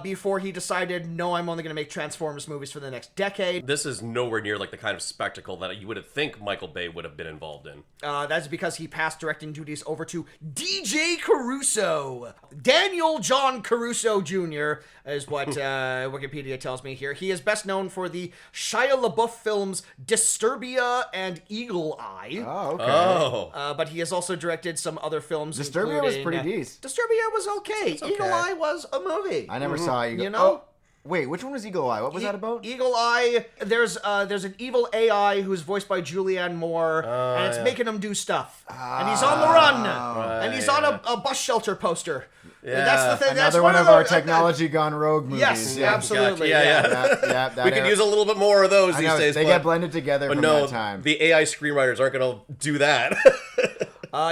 before he decided, no, I'm only going to make Transformers movies for the next decade. This is nowhere near like the kind of spectacle that you would think Michael Bay would have been involved in. That's because he passed directing duties over to DJ Caruso. Daniel John Caruso Jr. is what Wikipedia tells me here. He is best known for the Shia LaBeouf films Disturbia and Eagle Eye. Oh, okay. But he has also directed some other films. Disturbia was pretty decent. Disturbia was okay. okay. Eagle Eye was a movie. I never saw Eagle. You know? Wait, which one was Eagle Eye? What was that about? Eagle Eye, there's an evil AI who's voiced by Julianne Moore, and it's making him do stuff. And he's on the run, and he's on a bus shelter poster. Yeah. That's the thing. Another one of our technology gone rogue movies. Yes, yeah. absolutely. Yeah. We could use a little bit more of those these days. They get blended together from that time. The AI screenwriters aren't going to do that.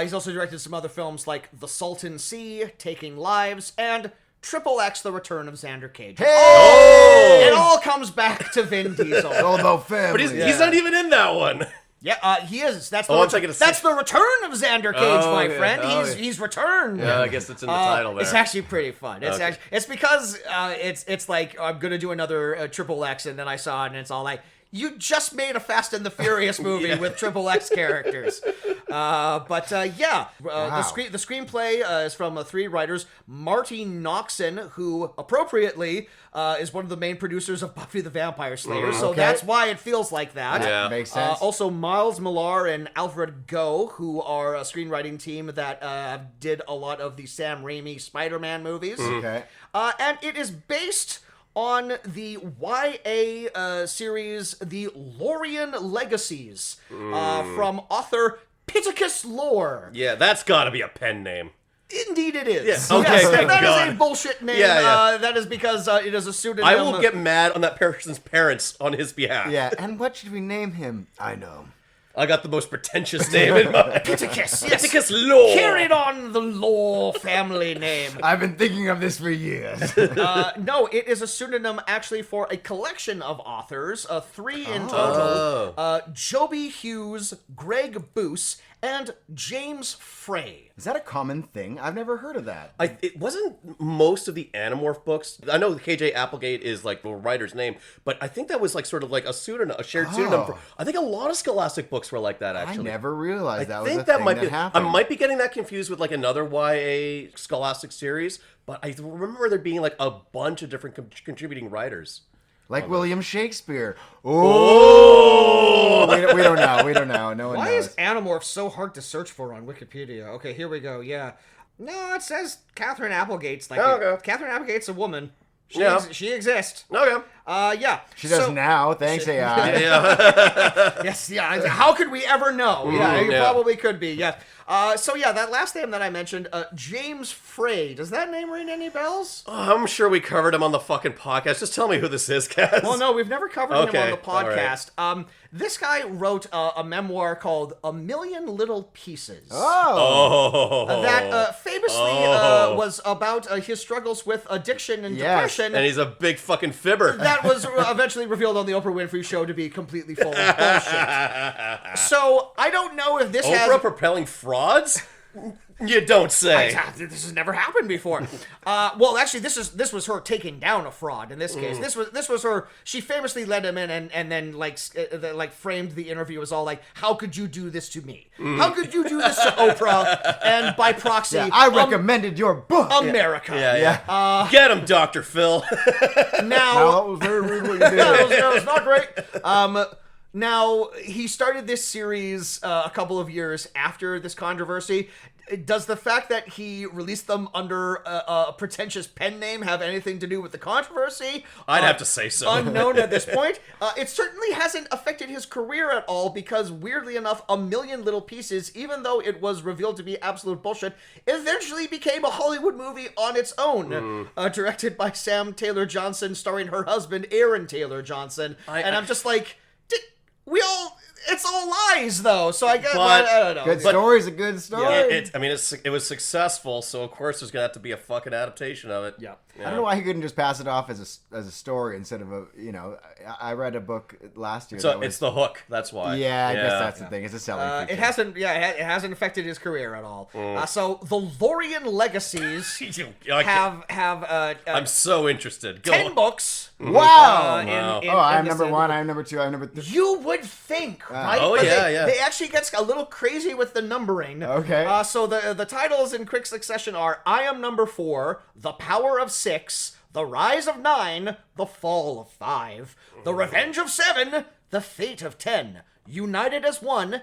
He's also directed some other films like The Salton Sea, Taking Lives, and XXX, The Return of Xander Cage. Hey! It all comes back to Vin Diesel. It's all about family. But he's not even in that one. Yeah, he is. That's the that's the return of Xander Cage, my friend. He's returned. Yeah, I guess it's in the title there. It's actually pretty fun. It's because it's like I'm gonna do another XXX, and then I saw it, and it's all like, you just made a Fast and the Furious movie with XXX characters. The screenplay is from 3 writers. Marty Noxon, who appropriately is one of the main producers of Buffy the Vampire Slayer, so that's why it feels like that. Yeah. Makes sense. Also, Miles Millar and Alfred Goh, who are a screenwriting team that did a lot of the Sam Raimi Spider-Man movies. Okay. And it is based on the YA series, The Lorien Legacies, from author Pittacus Lore. Yeah, that's got to be a pen name. Indeed it is. Yes. Okay, thank that God. is a bullshit name. Yeah. That is because it is a pseudonym. I will get mad on that person's parents on his behalf. Yeah, and what should we name him? I know. I got the most pretentious name in mind. Pittacus, yes. Pittacus Lore. Carried on the Lore family name. I've been thinking of this for years. No, it is a pseudonym actually for a collection of authors, 3 in total. Joby Hughes, Greg Boos, and James Frey. Is that a common thing? I've never heard of that. It wasn't most of the Animorph books. I know KJ Applegate is like the writer's name, but I think that was like sort of like a pseudonym, a shared pseudonym. I think a lot of Scholastic books were like that, actually. I never realized that was a think thing that might be. happened. I might be getting that confused with like another YA Scholastic series, but I remember there being like a bunch of different contributing writers. Like William Shakespeare. Oh! We don't know. We don't know. No one knows. Why is Animorph so hard to search for on Wikipedia? Okay, here we go. Yeah. No, it says Catherine Applegate's like Catherine Applegate's a woman. She exists. Okay. Yeah. She does now. Thanks, AI. Yes, yeah. How could we ever know? You probably could be. Yeah. That last name that I mentioned, James Frey. Does that name ring any bells? I'm sure we covered him on the fucking podcast. Just tell me who this is, Kaz. Well, no, we've never covered him on the podcast. Right. This guy wrote a memoir called A Million Little Pieces. That famously was about his struggles with addiction and depression. And he's a big fucking fibber. That was eventually revealed on the Oprah Winfrey Show to be completely full of bullshit. So I don't know if this Oprah propelling frauds? You don't say. This has never happened before. Well, actually, this was her taking down a fraud in this case. This was her. She famously let him in and then framed the interview as all like, "How could you do this to me? How could you do this to Oprah?" And by proxy, I recommended your book, America. Yeah. Get him, Dr. Phil. Now that was very rude what you did. that was not great. Now, he started this series a couple of years after this controversy. Does the fact that he released them under a pretentious pen name have anything to do with the controversy? I'd have to say so. Unknown at this point. It certainly hasn't affected his career at all because, weirdly enough, A Million Little Pieces, even though it was revealed to be absolute bullshit, eventually became a Hollywood movie on its own. Directed by Sam Taylor Johnson, starring her husband, Aaron Taylor Johnson. I'm just like... It's all lies, though. So I don't know. Good story's a good story. It was successful, so of course there's gonna have to be a fucking adaptation of it. Yeah. I don't know why he couldn't just pass it off as a story instead of I read a book last year. So it's The Hook. That's why. Yeah, I guess that's the thing. It's a selling feature. It hasn't affected his career at all. So the Lorien Legacies have I'm so interested. Go 10 on. books. Wow! I'm number 1. I'm number 2. I'm number 3. You would think, right? Oh, but yeah. They actually get a little crazy with the numbering. Okay. So the titles in quick succession are I Am Number 4, The Power of 6, The Rise of 9, The Fall of 5, The Revenge of 7, The Fate of 10, United as 1,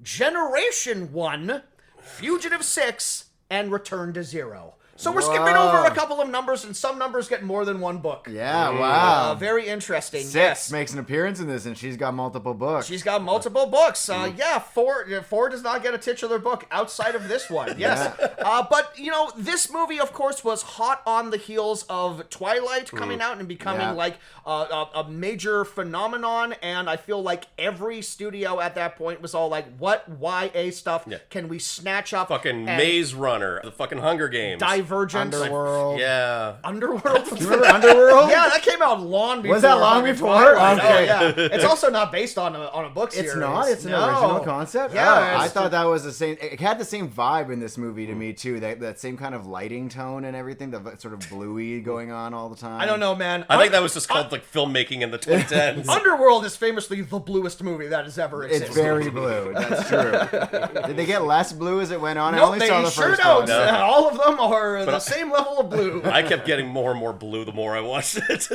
Generation 1, Fugitive 6, and Return to 0. So we're skipping over a couple of numbers, and some numbers get more than one book. Yeah, wow. Very interesting. Six makes an appearance in this, and she's got multiple books. She's got multiple books. Yeah, four does not get a titular book outside of this one. Yes. But, this movie, of course, was hot on the heels of Twilight coming out and becoming like a major phenomenon, and I feel like every studio at that point was all like, what YA stuff can we snatch up? Fucking Maze Runner, the fucking Hunger Games. Divergent. Underworld. Yeah. Underworld? You remember Underworld? Yeah, that came out long before. Was that long before? Twilight. Okay. Oh, yeah. It's also not based on a book series. It's not? It's an original concept? Yeah. I thought that was the same. It had the same vibe in this movie to me, too. That same kind of lighting tone and everything. The sort of bluey going on all the time. I don't know, man. I think that was just called like filmmaking in the 2010s. Underworld is famously the bluest movie that has ever existed. It's very blue. That's true. Did they get less blue as it went on? No, I only they saw the sure first don't. one. No. All of them are the same level of blue. I kept getting more and more blue the more I watched it.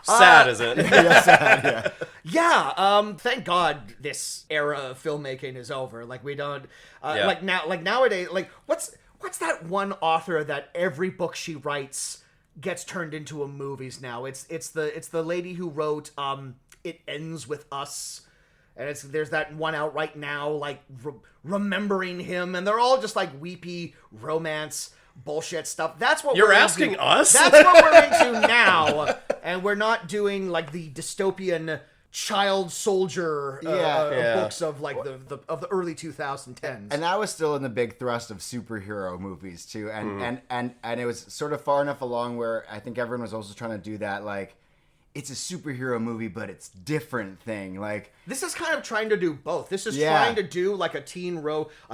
Sad, isn't it? Yeah, sad, Yeah, thank God this era of filmmaking is over. Like we don't like nowadays, like what's that one author that every book she writes gets turned into a movies now? It's the lady who wrote It Ends With Us. And there's that one out right now, like remembering him, and they're all just like weepy romance bullshit stuff. That's what You're asking us. That's what we're into now, and we're not doing like the dystopian child soldier books of like the early 2010s. And that was still in the big thrust of superhero movies too, and it was sort of far enough along where I think everyone was also trying to do that like. It's a superhero movie, but it's different thing. Like this is kind of trying to do both. This is trying to do like a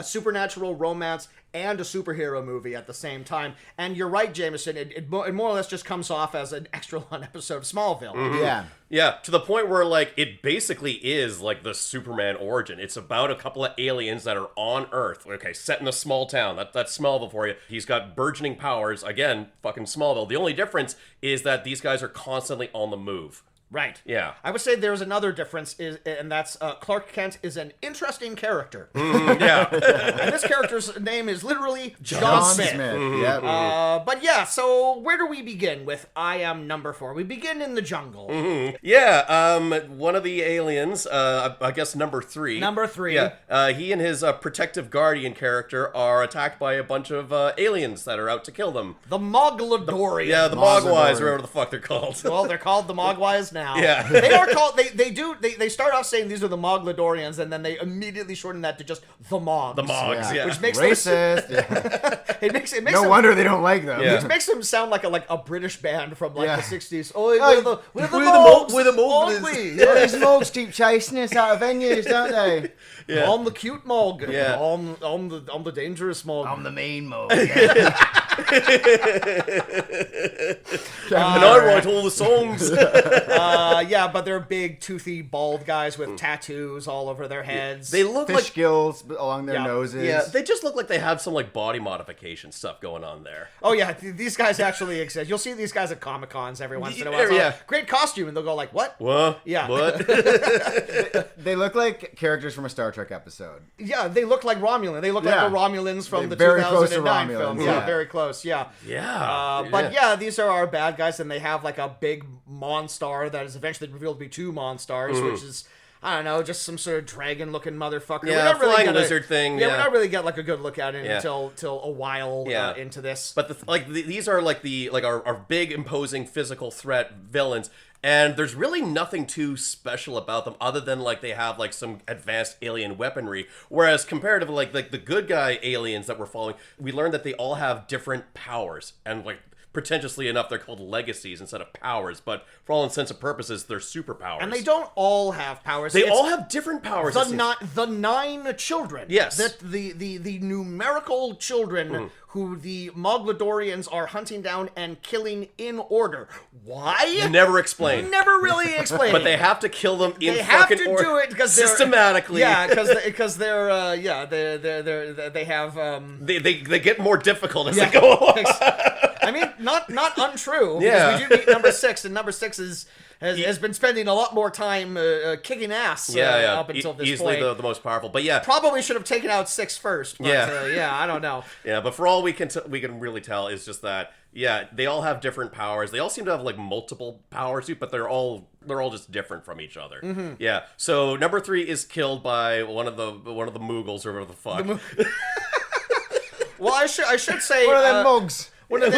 supernatural romance and a superhero movie at the same time. And you're right, Jameson. It more or less just comes off as an extra long episode of Smallville. Yeah. Yeah, to the point where, like, it basically is, like, the Superman origin. It's about a couple of aliens that are on Earth. Okay, set in a small town. That's Smallville for you. He's got burgeoning powers. Again, fucking Smallville. The only difference is that these guys are constantly on the move. Right. Yeah. I would say there's another difference, and that's Clark Kent is an interesting character. Yeah. And this character's name is literally John Smith. Yep. But yeah, so where do we begin with I Am Number 4? We begin in the jungle. Yeah, one of the aliens, I guess number 3. Number 3. Yeah, he and his protective guardian character are attacked by a bunch of aliens that are out to kill them. The Mogladorians. Yeah, the Mogwais, or whatever the fuck they're called. Well, they're called the Mogwais now. Yeah. They are called, they start off saying these are the Mogladorians, and then they immediately shorten that to just the Mogs. The Mogs, yeah. Which makes racist. it makes no them, wonder they don't like them. Yeah. Which makes them sound like a British band from like the 60s. Oh, we're the Mogs. Mogs. We're the Mogs. aren't we? Yeah, these Mogs keep chasing us out of venues, don't they? Yeah. I'm the cute Mog. Yeah. I'm the dangerous Mog. I'm the main Mog. And I write all the songs. Yeah, but they're big, toothy, bald guys with tattoos all over their heads. They look Fish like... gills along their noses. Yeah, they just look like they have some like body modification stuff going on there. Oh yeah, these guys actually exist. You'll see these guys at Comic Cons every once in a while. It's like, great costume, and they'll go like, "What? What? Yeah. What? They look like characters from a Star Trek episode. Yeah, they look like Romulan. They look like the Romulans from the very close to 2009 Romulans, film. yeah. Very close. Yeah. Yeah. But yeah, these are our bad guys, and they have like a big Monstar that is eventually revealed to be 2 Monstars, which is, I don't know, just some sort of dragon-looking motherfucker. Yeah, flying lizard thing. Yeah, we don't really get like a good look at it Yeah. until a while into this. But these are like our big imposing physical threat villains, and there's really nothing too special about them other than like they have like some advanced alien weaponry. Whereas comparatively, like the good guy aliens that we're following, we learned that they all have different powers, and like pretentiously enough, they're called legacies instead of powers. But for all intents and purposes, they're superpowers. And they don't all have powers. They all have different powers. The 9 children. Yes. The numerical children who the Mogladorians are hunting down and killing in order. Why? Never explained. Never really explained. But they have to kill them in they have fucking to do it because systematically. Yeah, because they're they have they get more difficult as they go along. I mean, not untrue. Yeah. Because we do meet number 6, and number 6 is has been spending a lot more time kicking ass up until this easily point. the most powerful. But yeah, probably should have taken out 6 first. But, I don't know. Yeah, but for all we can really tell is just that they all have different powers. They all seem to have like multiple powers, but they're all just different from each other. Mm-hmm. Yeah. So number 3 is killed by one of the Moogles or whatever the fuck. Well, I should say One of them mugs. One of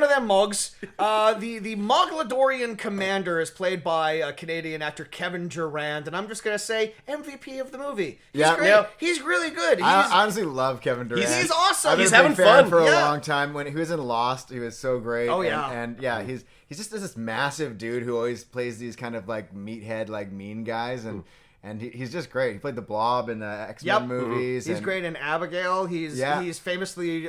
them mugs. The Mogladorian commander is played by Canadian actor Kevin Durand, and I'm just gonna say MVP of the movie. He's great. Yeah. He's really good. I honestly love Kevin Durand. He's awesome. He's having fun for a long time. When he was in Lost, he was so great. Oh yeah, and he's just this massive dude who always plays these kind of like meathead, like mean guys, and he's just great. He played the Blob in the X-Men movies. He's great in Abigail. He's famously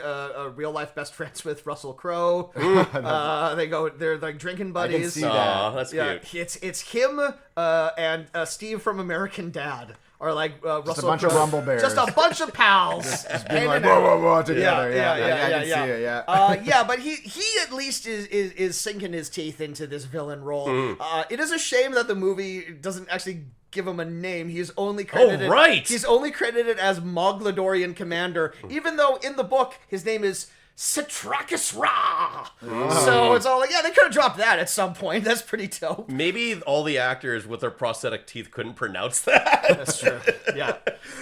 real life best friends with Russell Crowe. They're like drinking buddies. I can see that. That's cute. It's him and Steve from American Dad. Or like Russell just a bunch Crowe. of rumble bears. Just a bunch of pals. just being like, whoa, together. I can see it, but he at least is sinking his teeth into this villain role. It is a shame that the movie doesn't actually give him a name. He's only credited. Oh, right. He's only credited as Mogladorian Commander, even though in the book his name is Citrakis Ra. So it's all like, they could have dropped that at some point. That's pretty dope. Maybe all the actors with their prosthetic teeth couldn't pronounce that. That's true. Yeah.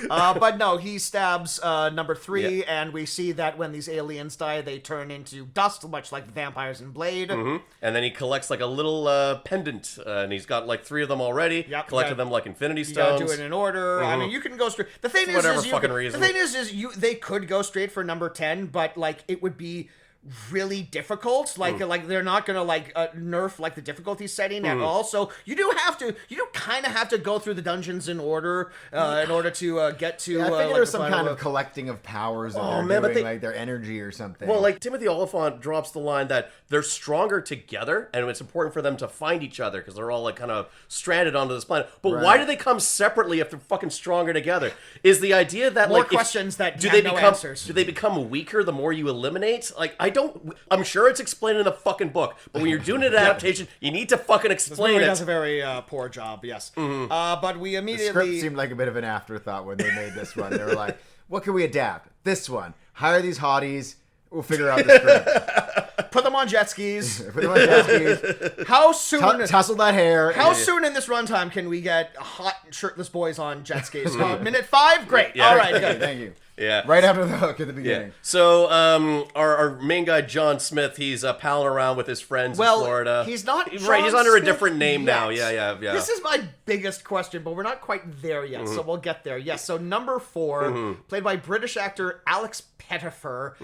But no, he stabs number 3, and we see that when these aliens die, they turn into dust, much like the vampires in Blade. And then he collects like a little pendant, and he's got like 3 of them already. Collected them like Infinity Stones. You gotta do it in order. I mean, you can go straight. The thing is, they could go straight for number 10, but like it would be really difficult. Like they're not gonna nerf like the difficulty setting at all. So you do kind of have to go through the dungeons in order to get to. I think there's some kind of collecting of powers. But like their energy or something. Well, like Timothy Olyphant drops the line that they're stronger together, and it's important for them to find each other because they're all like kind of stranded onto this planet. But why do they come separately if they're fucking stronger together? Is the idea that more questions that do they become answers. Do they become weaker the more you eliminate? Like I'm sure it's explained in the fucking book, but when you're doing an adaptation, you need to fucking explain it. This movie does a very poor job, yes. But we immediately... The script seemed like a bit of an afterthought when they made this one. They were like, what can we adapt? This one. Hire these hotties. We'll figure out the script. Put them on jet skis. How soon... Tussle that hair. How soon in this runtime can we get hot shirtless boys on jet skis? Minute 5? Great. All right, good. Thank you. Yeah. Right after the hook at the beginning. Yeah. So, our main guy, John Smith, he's palling around with his friends in Florida. He's not John right, he's under Smith a different name yet. now. Yeah. This is my biggest question, but we're not quite there yet, so we'll get there. Yes, so number 4, played by British actor Alex Pettifer.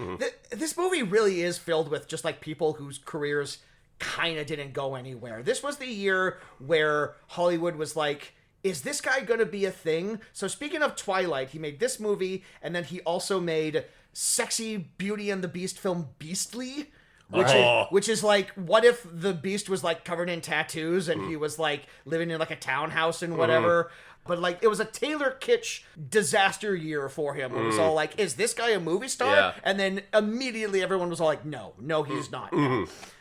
This movie really is filled with just like people whose careers kind of didn't go anywhere. This was the year where Hollywood was like, is this guy going to be a thing? So speaking of Twilight, he made this movie, and then he also made sexy Beauty and the Beast film Beastly, which is like, what if the Beast was like covered in tattoos and he was like living in like a townhouse and whatever. But like, it was a Taylor Kitsch disaster year for him. It was all like, is this guy a movie star? Yeah. And then immediately everyone was all like, no, he's not.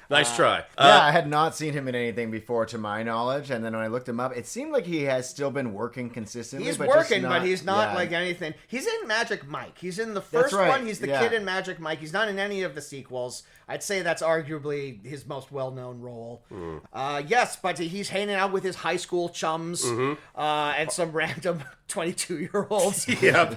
Nice try. I had not seen him in anything before, to my knowledge, and then when I looked him up, it seemed like he has still been working consistently. He's working, but he's not like anything. He's in Magic Mike. He's in the first one. He's the kid in Magic Mike. He's not in any of the sequels. I'd say that's arguably his most well-known role. Yes, but he's hanging out with his high school chums and some random 22-year-olds.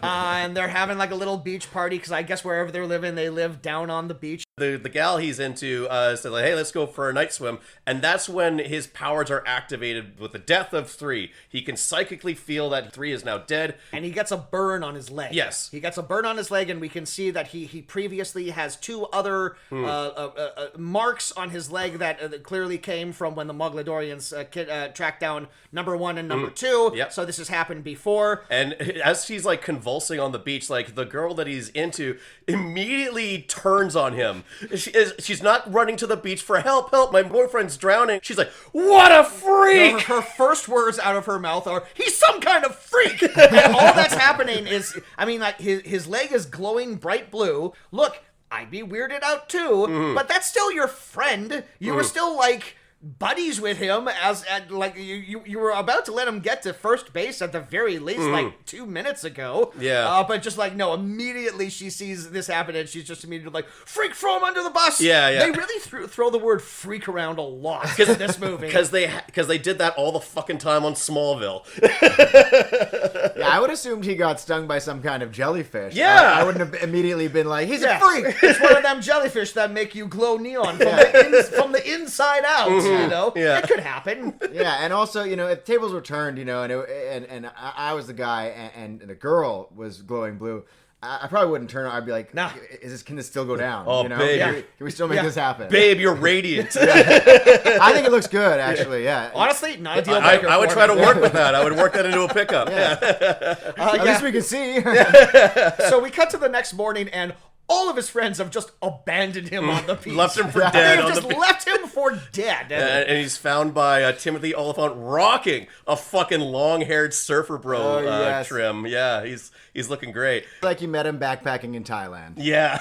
And they're having like a little beach party because I guess wherever they're living, they live down on the beach. The gal he's into said, like, hey, let's go for a night swim. And that's when his powers are activated with the death of 3. He can psychically feel that 3 is now dead. And he gets a burn on his leg. Yes. He gets a burn on his leg, and we can see that he previously has 2 other marks on his leg that clearly came from when the Mogladorians tracked down number 1 and number 2. Yep. So this has happened before. And as he's like convulsing on the beach, like the girl that he's into immediately turns on him. She's not running to the beach for help, my boyfriend's drowning. She's like, what a freak! Her first words out of her mouth are, he's some kind of freak! And all that's happening is, I mean, like, his leg is glowing bright blue. Look, I'd be weirded out too, but that's still your friend. You were still like buddies with him like you were about to let him get to first base at the very least like 2 minutes ago. Yeah. But just like, no, immediately she sees this happen and she's just immediately like, freak, throw him under the bus. Yeah. They really throw the word freak around a lot in this movie. Because they did that all the fucking time on Smallville. Yeah, I would have assumed he got stung by some kind of jellyfish. Yeah. I wouldn't have immediately been like, he's a freak. It's one of them jellyfish that make you glow neon from the inside out. You know, Yeah. it could happen. Yeah, and also, if tables were turned, and I was the guy, and the girl was glowing blue, I probably wouldn't turn. I'd be like, Nah. Can this still go down? Oh, babe. Can we still make this happen? Babe, you're radiant. I think it looks good, actually. Yeah. Honestly, not a deal breaker. I would for try to me. work with that. I would work that into a pickup. At least we can see. So we cut to the next morning, and all of his friends have just abandoned him on the beach. Left him for They dead have on just the beach. left him for dead. And he's found by Timothy Olyphant rocking a fucking long-haired surfer bro yes. trim. Yeah, he's looking great. Like you met him backpacking in Thailand. Yeah.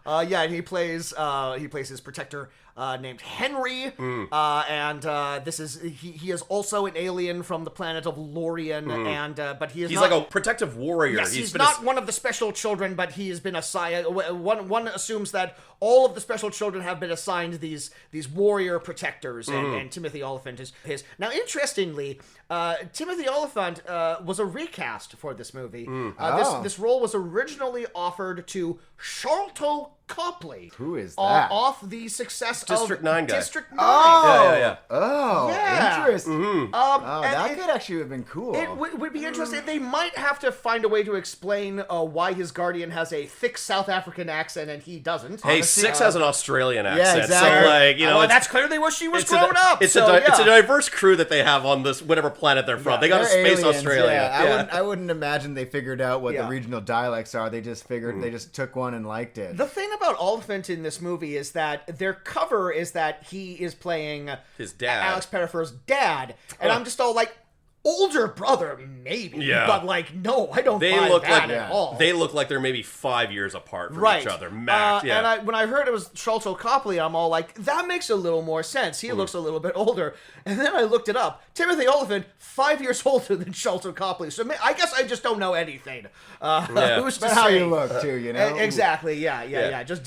And he plays his protector named Henry, and this is he is also an alien from the planet of Lorien, and but he's He's not, like a protective warrior. Yes, he's been not one of the special children, but he has been assigned. One assumes that all of the special children have been assigned these warrior protectors, and Timothy Olyphant is his. Now, interestingly, Timothy Olyphant was a recast for this movie. This role was originally offered to Sharlto Copley. Who is that? Off the success District of 9 guy. District 9. Yeah. Oh, Yeah. interesting. That and could actually have been cool. It would be interesting. They might have to find a way to explain why his guardian has a thick South African accent and he doesn't. Hey, Six has an Australian accent. exactly. So, well, that's clearly where she was it's growing up. It's so, it's a diverse crew that they have on this whatever planet they're from. They got a They're space aliens, Australia. Yeah. I wouldn't imagine they figured out what the Yeah. regional dialects are. They just figured they just took one and liked it. The thing about Olyphant in this movie is that their cover is that he is playing His dad. Alex Pettifer's dad, and I'm just all like, older brother, maybe, Yeah. but like, no, I don't They buy look that like at all. they look like they're maybe 5 years apart from Right. each other, max. Yeah. And when I heard it was Sharlto Copley, I'm all like, that makes a little more sense. He looks a little bit older. And then I looked it up. Timothy Olyphant, 5 years older than Sharlto Copley. So I guess I just don't know anything. Who's to But how say? you look too, Exactly. Yeah. Just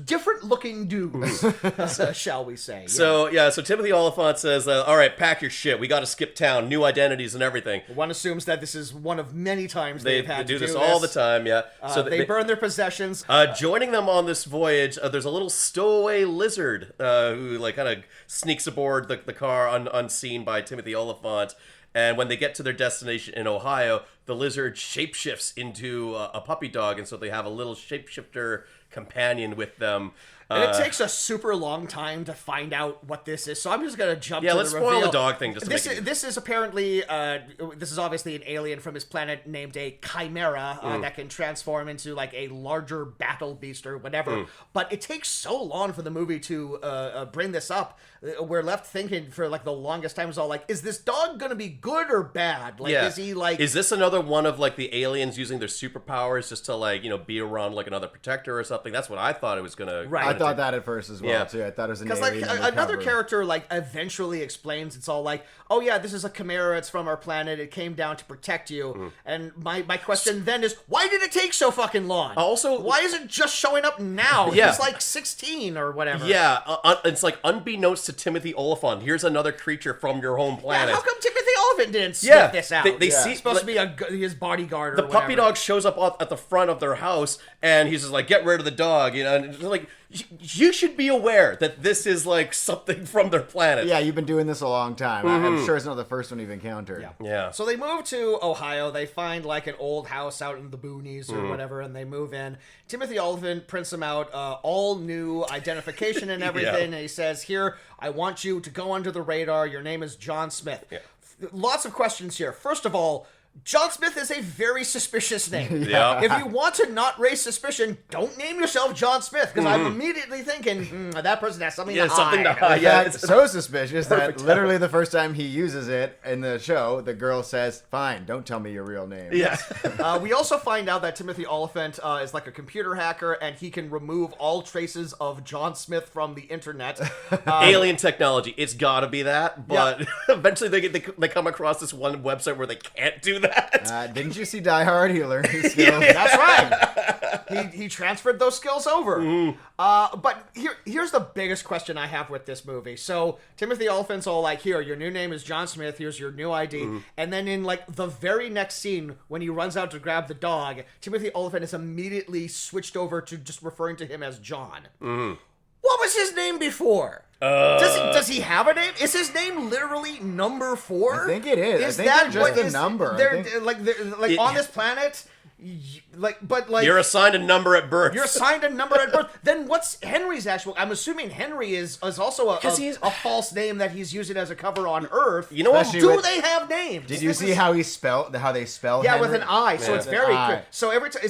different looking dudes, shall we say? Yeah. So Timothy Olyphant says, all right, pack your shit. We got to skip town. New identities and everything. One assumes that this is one of many times They they've had do to this all the time, yeah. So they burn their possessions. Joining them on this voyage, there's a little stowaway lizard who like kind of sneaks aboard the car unseen by Timothy Olyphant. And when they get to their destination in Ohio, the lizard shapeshifts into a puppy dog, and so they have a little shapeshifter companion with them. And it takes a super long time to find out what this is, so I'm just gonna jump to let's the spoil reveal. the dog thing just to this make is, it... This is apparently this is obviously an alien from his planet named a chimera that can transform into like a larger battle beast or whatever. But it takes so long for the movie to bring this up. We're left thinking for like the longest time is all like, is this dog gonna be good or bad? Like, is he like? Is this another one of like the aliens using their superpowers just to like be around like another protector or something? That's what I thought it was gonna. Right. I thought that at first as well too. I thought it was an Because alien like undercover. another character like eventually explains, it's all like, oh yeah, this is a chimera, it's from our planet, it came down to protect you. And my question then is, why did it take so fucking long? Also, why is it just showing up now? Yeah. He's like 16 or whatever. Yeah, it's like unbeknownst to Timothy Olyphant, here's another creature from your home Yeah, planet. how come Timothy Olyphant didn't sniff this out? They see He's supposed to be his bodyguard or the whatever. puppy dog shows up at the front of their house, and he's just like, "Get rid of the dog," and it's like, you should be aware that this is like something from their planet. Yeah, you've been doing this a long time. I'm sure it's not the first one you've encountered. Yeah. So they move to Ohio. They find like an old house out in the boonies or whatever, and they move in. Timothy Olyphant prints them out all new identification and everything, and he says, "Here, I want you to go under the radar. Your name is John Smith." Yeah. Lots of questions here. First of all, John Smith is a very suspicious name. Yeah. If you want to not raise suspicion, don't name yourself John Smith, because I'm immediately thinking, that person has something to hide. something to hide. In Yeah, fact, it's so suspicious that perfect literally the first time he uses it in the show, the girl says, "Fine, don't tell me your real name." Yeah. We also find out that Timothy Olyphant is like a computer hacker, and he can remove all traces of John Smith from the internet. Alien technology. It's got to be that. But eventually they come across this one website where they can't do that. Didn't you see Die Hard? He learned his skills. That's right. He transferred those skills over. But here's the biggest question I have with this movie. So Timothy Olyphant's all like, "Here, your new name is John Smith. Here's your new ID." And then in like the very next scene, when he runs out to grab the dog, Timothy Olyphant is immediately switched over to just referring to him as John. What was his name before? Does he have a name? Is his name literally number 4? I think it is. I think that they're just what a is- number. I They're, think- like on this planet, but You're assigned a number at birth. you're assigned a number at birth. Then what's Henry's actual? I'm assuming Henry is also a false name that he's using as a cover on Earth. You know what? Especially Do with- they have names? Did you see how they spell Yeah, Henry? with an I, so Yeah. it's With an very I. good. So every time,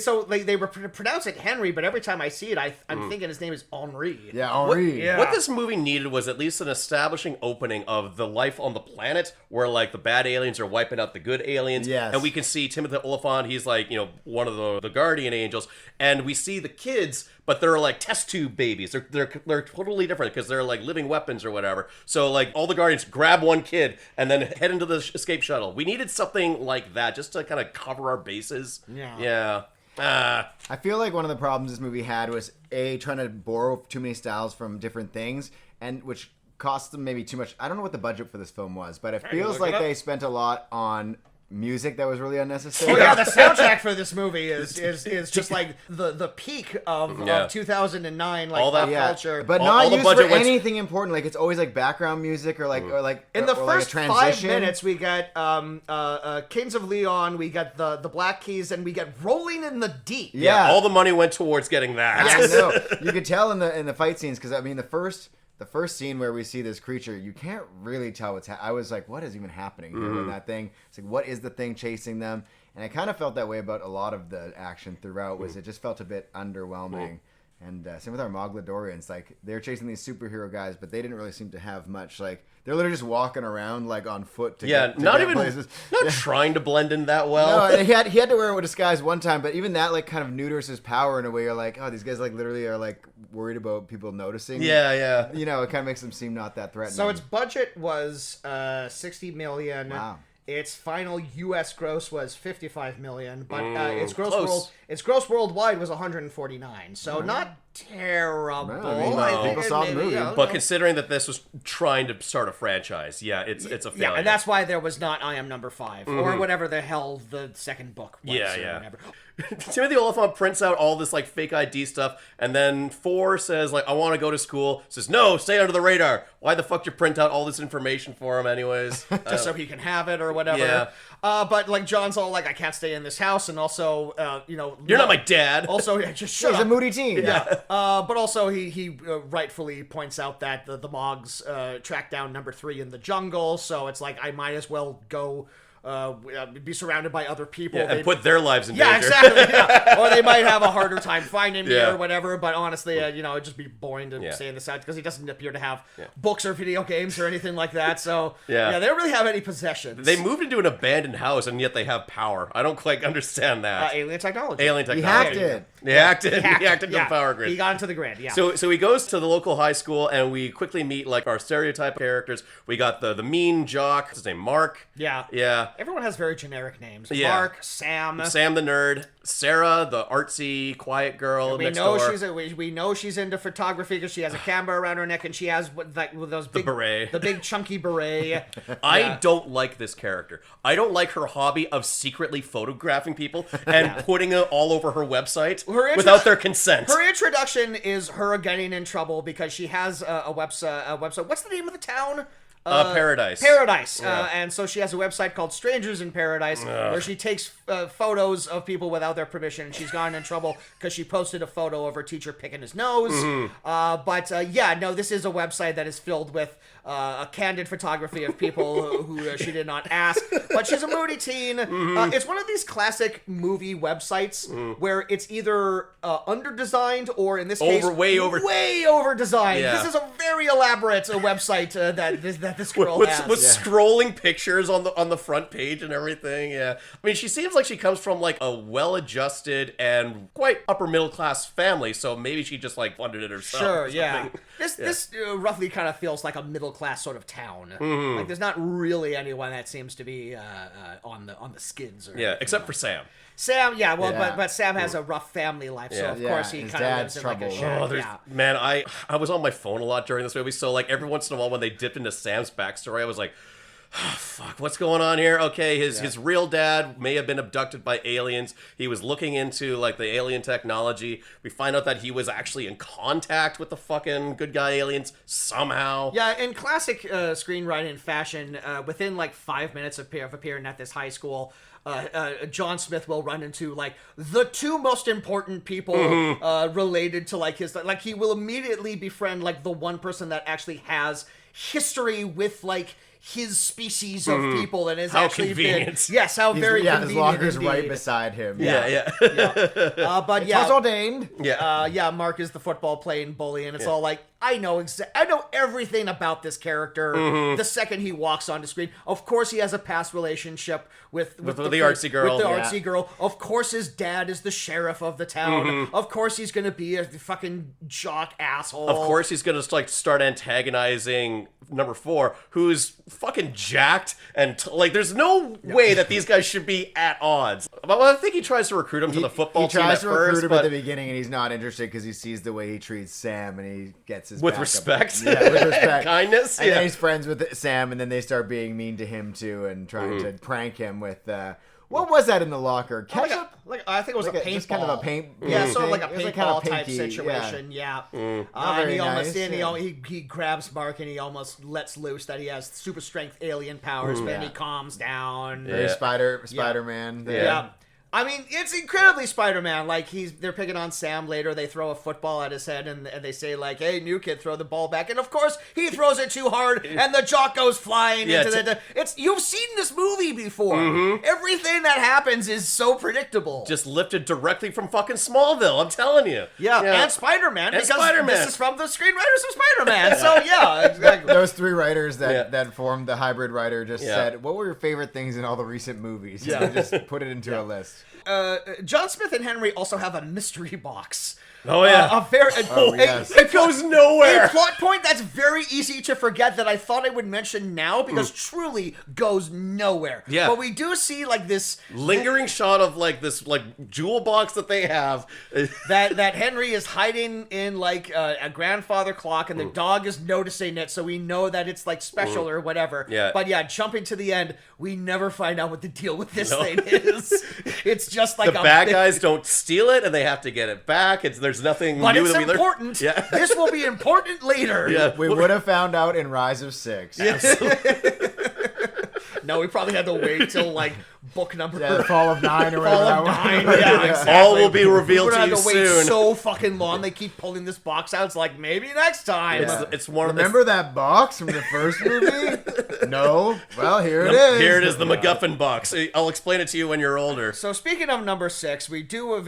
they pronounce it Henry, but every time I see it, I'm thinking his name is Henri. Yeah, Henri. Yeah. What this movie needed was at least an establishing opening of the life on the planet where, like, the bad aliens are wiping out the good aliens. Yes. And we can see Timothy Olyphant, he's, like, one of the guardian angels. And we see the kids, but they're, like, test tube babies. They're totally different because they're, like, living weapons or whatever. So, like, all the guardians grab one kid and then head into the escape shuttle. We needed something like that just to kind of cover our bases. Yeah. I feel like one of the problems this movie had was trying to borrow too many styles from different things, and which cost them maybe too much. I don't know what the budget for this film was, but it feels look like it up. they spent a lot on music that was really unnecessary. Oh yeah, the soundtrack for this movie is just like the peak of 2009 like All that- pop Yeah, culture. but All not the used for budget went- anything important. Like it's always like background music or like in the or like a first 5 transition. minutes, we get Kings of Leon, we get the Black Keys, and we get Rolling in the Deep. Yeah. All the money went towards getting that. I know. You could tell in the fight scenes because I mean the first scene where we see this creature, you can't really tell what's I was like, what is even happening here with that thing? It's like, what is the thing chasing them? And I kind of felt that way about a lot of the action throughout. Was it just felt a bit underwhelming? And same with our Moglidorians. Like they're chasing these superhero guys, but they didn't really seem to have much. Like they're literally just walking around like on foot. To get places. Not trying to blend in that well. No, he had to wear it with disguise one time, but even that like kind of neuters his power in a way. You're like, oh, these guys like literally are like worried about people noticing. Yeah. You know, it kind of makes them seem not that threatening. So its budget was $60 million. Wow. Its final U.S. gross was $55 million, but its close. gross worldwide was 149. So not terrible. No, I think people saw the maybe, movie. But considering that this was trying to start a franchise, it's a failure. yeah, and that's why there was not I Am Number 5 or whatever the hell the second book was. Yeah, or yeah. whatever. Timothy Olyphant prints out all this like fake ID stuff, and then 4 says like, I want to go to school. Says, no, stay under the radar. Why the fuck you print out all this information for him anyways? Just so he can have it or whatever. Yeah. But like John's all like, I can't stay in this house, and also, You're not my dad. Also, just shut he's up. a moody teen. Yeah. But also he rightfully points out that the Mogs track down number 3 in the jungle, so it's like I might as well go be surrounded by other people. And put their lives in yeah, danger. exactly. Yeah. Or they might have a harder time finding me Yeah. or whatever. But honestly, it'd just be boring to stay in the South because he doesn't appear to have Yeah. books or video games or anything like that. So Yeah. they don't really have any possessions. They moved into an abandoned house, and yet they have power. I don't quite understand that. Alien technology. Alien He technology. hacked it. He hacked it. He hacked into yeah. the power grid. He got into the grid. Yeah. So he goes to the local high school, and we quickly meet like our stereotype characters. We got the mean jock. What's his name? Mark. Yeah. Everyone has very generic names. Yeah. Mark, Sam. Sam the nerd. Sarah, the artsy, quiet girl We next know door. we know she's into photography because she has a camera around her neck and she has with those big beret. the big chunky beret. I don't like this character. I don't like her hobby of secretly photographing people and putting it all over her website without their consent. Her introduction is her getting in trouble because she has a website. What's the name of the town? Paradise. Paradise. Yeah. And so she has a website called Strangers in Paradise where she takes photos of people without their permission. And she's gotten in trouble because she posted a photo of her teacher picking his nose. This is a website that is filled with a candid photography of people who she did not ask. But she's a moody teen. It's one of these classic movie websites where it's either under-designed or, in this case, way over-designed. Yeah. This is a very elaborate website that this girl has. With scrolling pictures on the front page and everything. Yeah, I mean, she seems like she comes from like a well-adjusted and quite upper middle class family, so maybe she just like funded it herself. Sure, yeah. This roughly kind of feels like a middle class sort of town. Like there's not really anyone that seems to be on the skids. Except for Sam. Sam, but Sam has a rough family life, so of course he kind of lives in like a shack. Man, I was on my phone a lot during this movie, so like every once in a while when they dipped into Sam's backstory, I was like, oh, fuck, what's going on here? Okay, his real dad may have been abducted by aliens. He was looking into like the alien technology. We find out that he was actually in contact with the fucking good guy aliens somehow. Yeah, in classic screenwriting fashion, within like 5 minutes of appearing at this high school, John Smith will run into like the two most important people related to like his, like he will immediately befriend like the one person that actually has history with like his species of people and has how actually convenient. been very convenient. His logger's indeed. right beside him. But it was ordained. Mark is the football playing bully, and it's all like, I know everything about this character the second he walks onto screen. Of course, he has a past relationship with the artsy girl. With the artsy girl. Of course, his dad is the sheriff of the town. Of course, he's gonna be a fucking jock asshole. Of course, he's gonna like start antagonizing number 4, who's fucking jacked and like there's no way that these guys should be at odds. But I think he tries to recruit him to the football team at first. He tries to recruit him at the beginning, and he's not interested because he sees the way he treats Sam, and he gets his with respect. Yeah, with respect, kindness. And then he's friends with Sam, and then they start being mean to him too, and trying to prank him with. What was that in the locker? Ketchup? I think it was like a paintball. Just kind of a paint. Yeah, sort of like a paintball kind of type situation. Yeah. Very he almost nice, he grabs Mark and he almost lets loose that he has super strength alien powers, but then he calms down. Very Spider-Man. Yeah. I mean, it's incredibly Spider-Man. Like, they're picking on Sam later. They throw a football at his head, and they say, like, hey, new kid, throw the ball back. And, of course, he throws it too hard, and the jock goes flying into the... You've seen this movie before. Everything that happens is so predictable. Just lifted directly from fucking Smallville, I'm telling you. Yeah. And Spider-Man, and because Spider-Man. This is from the screenwriters of Spider-Man. So, yeah, exactly. Those 3 writers that formed the hybrid writer just said, what were your favorite things in all the recent movies? Yeah. And they just put it into a list. John Smith and Henry also have a mystery box. Oh, yeah. It goes nowhere. A plot point that's very easy to forget that I thought I would mention now because truly goes nowhere. Yeah. But we do see like this lingering shot of like this like jewel box that they have. that Henry is hiding in like a grandfather clock and the dog is noticing it, so we know that it's like special or whatever. Yeah. But yeah, jumping to the end, we never find out what the deal with this thing is. It's just like the bad guys don't steal it and they have to get it back. There's nothing but new it's that we important. Yeah. This will be important later. Yeah. We would have found out in Rise of 6. No, we probably had to wait till like book number the Fall of 9 or whatever. Fall of 9. Yeah, exactly. All will be revealed to you soon. We're gonna have to wait soon. so fucking long. They keep pulling this box out. It's like maybe next time. It's one. Remember that box from the first movie? No. Well, here it is. Here it is, the MacGuffin box. I'll explain it to you when you're older. So speaking of number 6, we do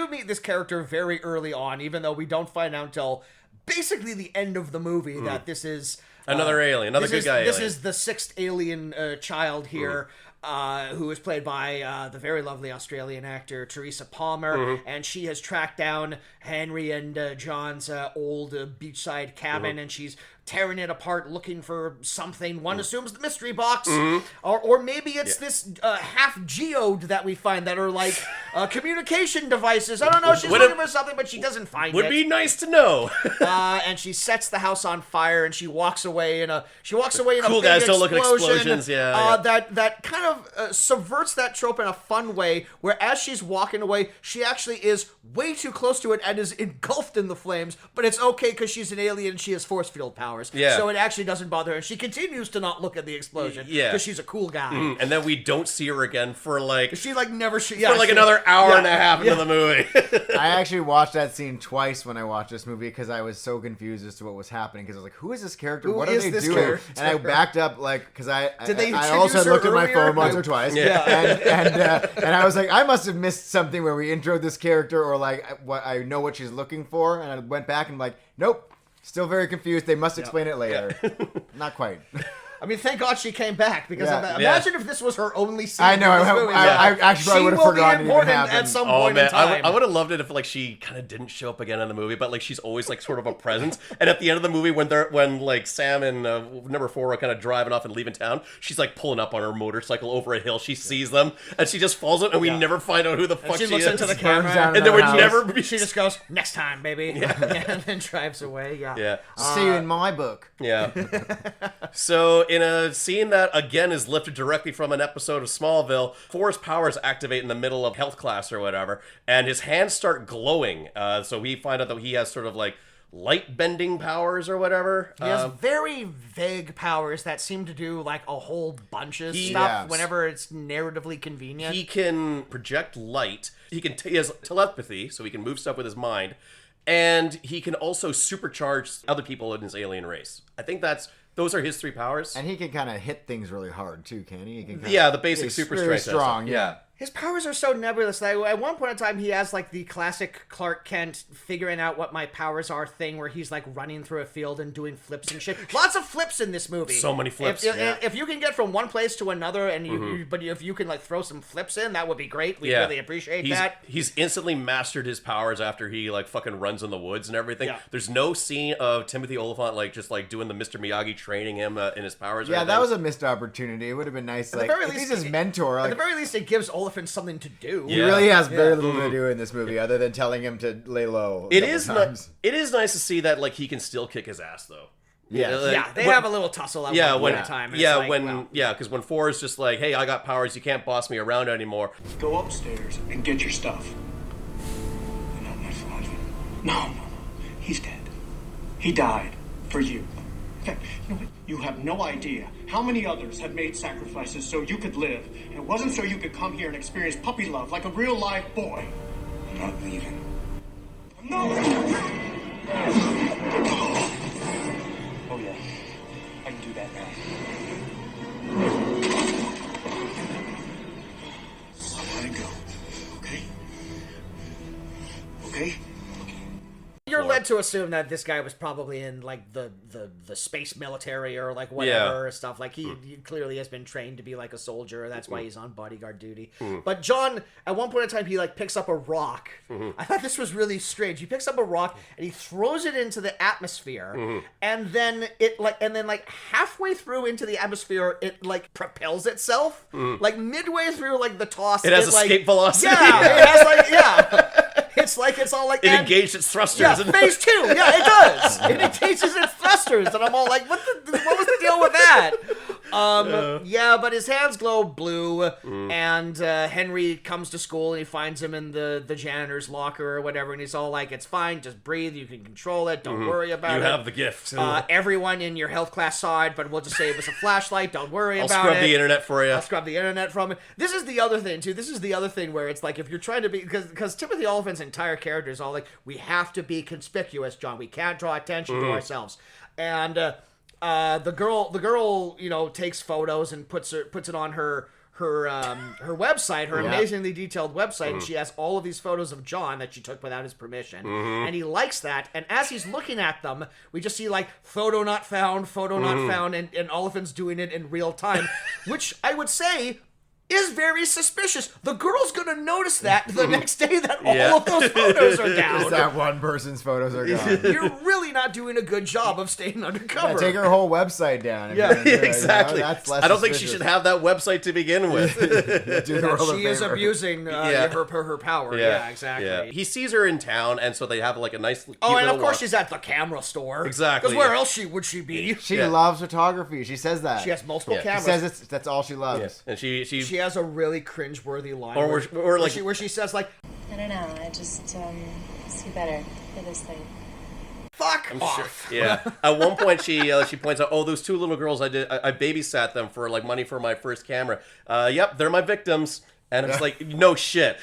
meet this character very early on, even though we don't find out until basically the end of the movie that this is another alien, another good guy. This alien. is the 6th alien child here. Who is played by the very lovely Australian actor Teresa Palmer, and she has tracked down Henry and John's old beachside cabin, and she's tearing it apart looking for something. One assumes the mystery box, or maybe it's this half geode that we find that are like communication devices. I don't know. She's looking for something, but she doesn't find it. Would be nice to know. And she sets the house on fire, and she walks away in a Cool big guys explosion. don't look at explosions. Yeah. That kind of of subverts that trope in a fun way, where as she's walking away, she actually is way too close to it and is engulfed in the flames, but it's okay because she's an alien and she has force field powers. Yeah. So it actually doesn't bother her, and she continues to not look at the explosion because she's a cool guy. And then we don't see her again for like... She like never... for like another hour and a half into the movie. I actually watched that scene twice when I watched this movie because I was so confused as to what was happening. Because I was like, "Who is this character? What are they doing?" Character? And I backed up like because I introduce also her looked at my earlier? phone once or twice. And I was like, I must have missed something where we introed this character, or like what I know what she's looking for. And I went back and like, nope, still very confused. They must explain it later. Not quite. I mean, thank God she came back, because imagine if this was her only scene. I know. I actually probably would have forgotten it even happened. At some point in time. I would have loved it if like she kind of didn't show up again in the movie, but like she's always like sort of a presence. And at the end of the movie, when like Sam and number 4 are kind of driving off and leaving town, she's like pulling up on her motorcycle over a hill. She sees them and she just falls out, and we never find out who the fuck she is. She looks into the camera, and there would never be. She just goes, "Next time, baby," and then drives away. Yeah. See you in my book. Yeah. So in a scene that again is lifted directly from an episode of Smallville, 4's powers activate in the middle of health class or whatever, and his hands start glowing. So we find out that he has sort of like light bending powers or whatever. He has very vague powers that seem to do like a whole bunch of stuff whenever it's narratively convenient. He can project light. He has telepathy, so he can move stuff with his mind, and he can also supercharge other people in his alien race. I think those are his 3 powers. And he can kind of hit things really hard too, can he? He can the basic super really strength. Strong. Yeah. His powers are so nebulous that at one point in time he has like the classic Clark Kent figuring out what my powers are thing, where he's like running through a field and doing flips and shit. Lots of flips in this movie. So many flips. If you can get from one place to another, and but if you can like throw some flips in, that would be great. We really appreciate that. He's instantly mastered his powers after he like fucking runs in the woods and everything. Yeah. There's no scene of Timothy Olyphant like just like doing the Mr. Miyagi training him in his powers. Yeah, that was a missed opportunity. It would have been nice. Like, if he's his mentor. At the very least, it gives Olyphant something to do. He really has very little to do in this movie, other than telling him to lay low. It is nice to see that like he can still kick his ass though. Yeah, they have a little tussle at one point in time. Because when 4 is just like, "Hey, I got powers, you can't boss me around anymore." Go upstairs and get your stuff. Not my father. No. He's dead. He died for you. In fact, you know what? You have no idea how many others have made sacrifices so you could live. And it wasn't so you could come here and experience puppy love like a real live boy. I'm not leaving. I'm not leaving. Oh yeah, I can do that now. I'm letting go. Okay? Okay? You're led to assume that this guy was probably in like the space military or like whatever stuff. Like he clearly has been trained to be like a soldier. That's why he's on bodyguard duty. But John, at one point in time, he like picks up a rock. I thought this was really strange. He picks up a rock and he throws it into the atmosphere, and then like halfway through into the atmosphere, it like propels itself. Like midway through like the toss, it has escape velocity. Yeah, it has like It's like it's all like it engaged its thrusters. Yeah, phase 2. Yeah, it does. It engages its thrusters, and I'm all like, what was the deal with that? Yeah, but his hands glow blue, and Henry comes to school and he finds him in the janitor's locker or whatever, and he's all like, "It's fine, just breathe. You can control it. Don't worry about it. You have the gift. Everyone in your health class saw it, but we'll just say it was a flashlight. Don't worry about it. I'll scrub the internet for you. I'll scrub the internet from it." This is the other thing too. This is the other thing where it's like if you're trying to be because Timothy Olyphant's entire character is all like, we have to be conspicuous, John. We can't draw attention to ourselves. And the girl, you know, takes photos and puts it on her website, her amazingly detailed website, and she has all of these photos of John that she took without his permission. And he likes that. And as he's looking at them, we just see like photo not found, and Olyphant's doing it in real time, which I would say is very suspicious. The girl's gonna notice that the next day that all of those photos are down. Just that one person's photos are gone. You're really not doing a good job of staying undercover. Yeah, take her whole website down. if Yeah, you're gonna do it, Exactly. That's less I don't think she suspicious. should have that website to begin with. Do the world a She is favor. abusing her power. Yeah, exactly. Yeah. He sees her in town, and so they have like a nice. Cute Oh, and little of course walk. she's at the camera store. Exactly, Because where yeah. else would she be? She Yeah. loves photography. She says that. She has multiple Yeah. She cameras. says that's all she loves. And She has a really cringe-worthy line. Or like- where she says like, I don't know. I just see better for this thing. "Fuck off." Yeah. At one point, she points out, "Oh, those two little girls, I babysat them for like money for my first camera. Yep, they're my victims." And it's like, no shit.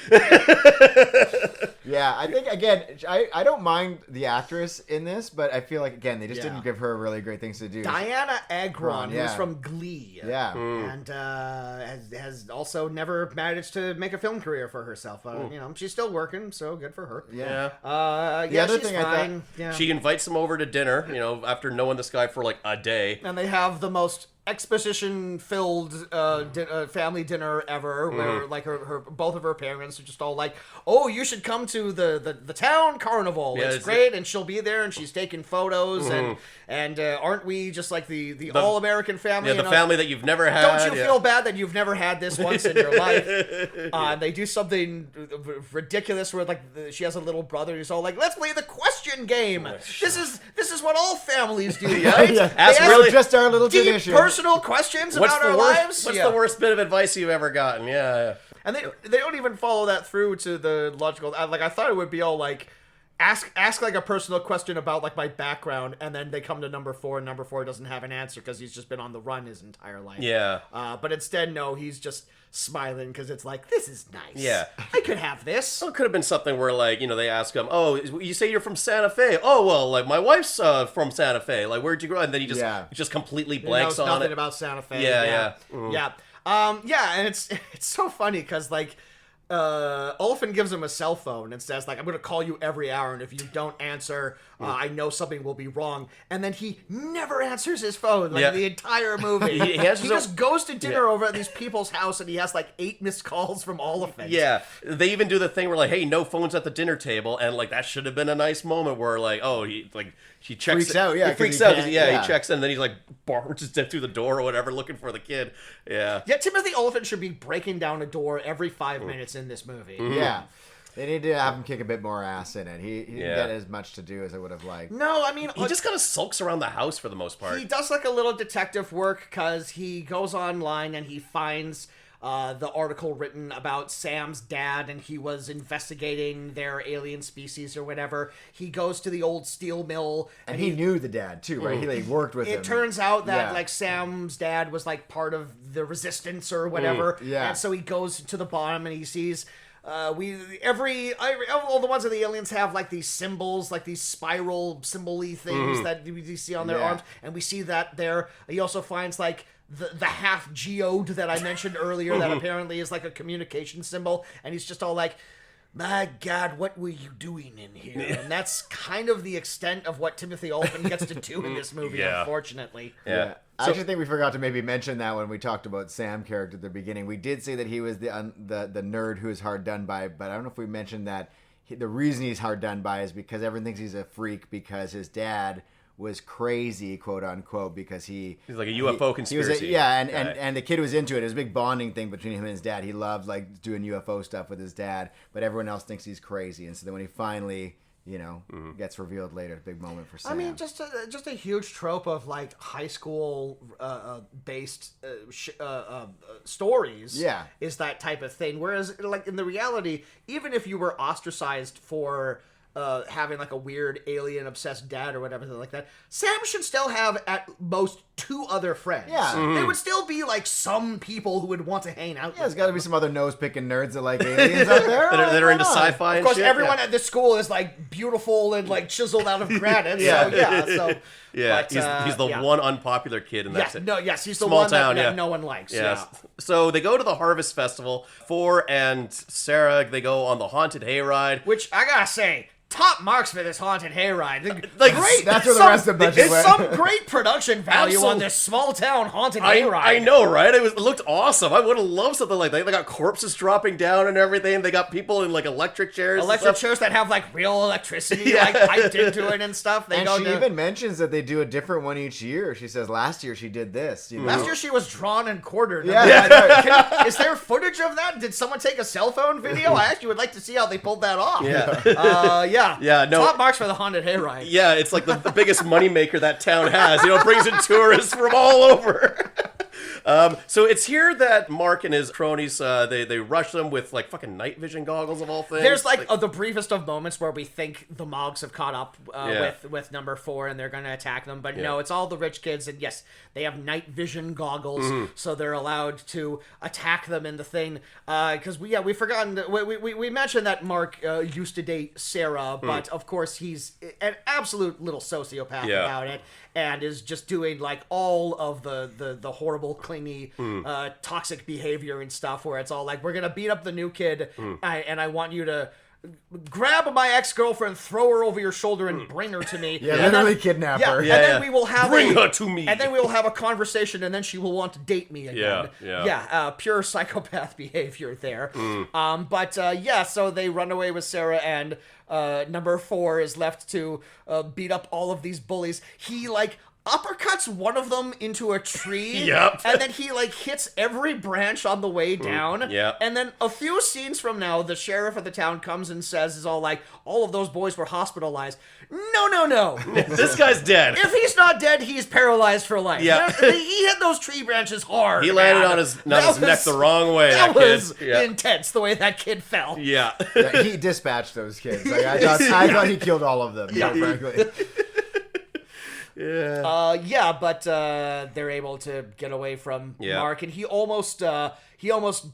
Yeah, I think again, I don't mind the actress in this, but I feel like again they just Yeah. didn't give her really great things to do. Diana Agron, Yeah. who's from Glee. Yeah. And has also never managed to make a film career for herself. You know, she's still working, so good for her. Yeah. The other she's thing I fine. thought- yeah. She invites them over to dinner, you know, after knowing this guy for like a day. And they have the most exposition-filled family dinner ever, where like her both of her parents are just all like, "Oh, you should come to the town carnival. Yeah, it's it's- great," and she'll be there, and she's taking photos, and aren't we just like the all-American family? Yeah, the you know? family that you've never had. Don't you yeah. feel bad that you've never had this once in your life? They do something ridiculous where like she has a little brother who's all like, "Let's play the question game. This is what all families do, right?" Yeah. They Ask ask really- just our little deep tradition. personal questions about our lives. What's Yeah. the worst bit of advice you've ever gotten? Yeah. And they don't even follow that through to the logical. Like I thought it would be all like. Ask like a personal question about like my background, and then they come to number 4, and number 4 doesn't have an answer because he's just been on the run his entire life. Yeah. But instead, no, he's just smiling because it's like, this is nice. Yeah. I could have this. So it could have been something where, like, you know, they ask him, "Oh, you say you're from Santa Fe? Oh, well, like my wife's from Santa Fe. Like, where'd you grow?" And then he just completely He blanks knows on nothing it. about Santa Fe. Yeah. Yeah, and it's so funny because like. Olyphant gives him a cell phone and says like, "I'm going to call you every hour, and if you don't answer, I know something will be wrong." And then he never answers his phone like the entire movie. He answers just goes to dinner over at these people's house, and he has like 8 missed calls from Olyphant. Yeah, they even do the thing where like, "Hey, no phones at the dinner table," and like that should have been a nice moment where like, oh, he checks Freaks out, yeah, he 'cause freaks he out, can't- he yeah. checks in, and then he's like barges through the door or whatever, looking for the kid. Yeah, Yeah, Timothy Olyphant should be breaking down a door every 5 minutes in this movie. Yeah. They need to have him kick a bit more ass in it. He didn't Yeah. get as much to do as I would have liked. No, I mean, he just kind of sulks around the house for the most part. he does like a little detective work because he goes online and he finds the article written about Sam's dad, and he was investigating their alien species or whatever. He goes to the old steel mill, And he knew the dad too, right? He like worked with him. It turns out that Yeah. like Sam's dad was like part of the resistance or whatever. yeah. And so he goes to the bottom and he sees all the ones of the aliens have like these symbols, like these spiral symbol-y things that you see on their Yeah. arms, and we see that there. He also finds like the half geode that I mentioned earlier that apparently is like a communication symbol, and he's just all like, "My God, what were you doing in here?" And that's kind of the extent of what Timothy Olyphant gets to do in this movie, Yeah. unfortunately. Yeah. I actually think we forgot to maybe mention that when we talked about Sam character at the beginning. We did say that he was the nerd who is hard done by, but I don't know if we mentioned that the reason he's hard done by is because everyone thinks he's a freak because his dad was crazy, quote unquote, because he's like a UFO conspiracy. and the kid was into it. It was a big bonding thing between him and his dad. He loved like doing UFO stuff with his dad, but everyone else thinks he's crazy. And so then when he finally, gets revealed later, big moment for Sam. I mean, just a huge trope of like high school based stories. Yeah. Is that type of thing. Whereas, like in the reality, even if you were ostracized for having like a weird alien obsessed dad or whatever like that, Sam should still have at most 2 other friends. Yeah. They would still be like some people who would want to hang out. yeah, there's with got to them. be some other nose picking nerds that like aliens out there that are into Why not? sci-fi. Of course, and shit. everyone Yeah. at this school is like beautiful and like chiseled out of granite. Yeah. So Yeah, but, he's the yeah. one unpopular kid in that. Yes, he's the Small one town, that yeah. no one likes. Yes. Yeah. So they go to the Harvest Festival. Thor and Sarah, they go on the haunted hayride. Which I gotta say, top marks for this haunted hayride. Like, Great. That's where the some- rest of the budget It's went. some great production value on Absolute- this small town haunted I hayride. know, right? It looked awesome. I would have loved something like that. They got corpses dropping down and everything. They got people in like electric chairs. and Electric stuff. chairs that have like real electricity Yeah. like piped into it and stuff. They And go she to- even mentions that they do a different one each year. She says last year she did this. You know? Last year she was drawn and quartered. Yeah. Is there footage of that? Did someone take a cell phone video? I actually would like to see how they pulled that off. Yeah. Yeah. Yeah, no. Top marks for the haunted hayride. Yeah, it's like the biggest moneymaker that town has. You know, it brings in tourists from all over. So it's here that Mark and his cronies, they rush them with like fucking night vision goggles of all things. There's like the briefest of moments where we think the Mogs have caught up Yeah. with number 4 and they're going to attack them, but Yeah. no, it's all the rich kids, and yes, they have night vision goggles, so they're allowed to attack them in the thing. Because we've forgotten that we mentioned that Mark used to date Sarah, but of course he's an absolute little sociopath Yeah. about it, and is just doing like all of the horrible, clingy, toxic behavior and stuff, where it's all like, we're gonna beat up the new kid, and I want you to grab my ex-girlfriend, throw her over your shoulder, and bring her to me. Yeah, And literally then- kidnap yeah, her. and Yeah, then yeah. we will have Bring her to me. and then we will have a conversation, and then she will want to date me again. Yeah. Pure psychopath behavior there. So they run away with Sarah, and number 4 is left to beat up all of these bullies. He like uppercuts one of them into a tree. Yep. And then he like hits every branch on the way down. Yep. And then a few scenes from now, the sheriff of the town comes and says, is all like, all of those boys were hospitalized. No. This guy's dead. If he's not dead, he's paralyzed for life. Yeah. He hit those tree branches hard. He landed man. on his That neck the wrong way. That That kid. was Yeah. intense, the way that kid fell. Yeah. Yeah, he dispatched those kids. Like, I thought he killed all of them. Yeah, frankly. But they're able to get away from Yeah. Mark, and he almost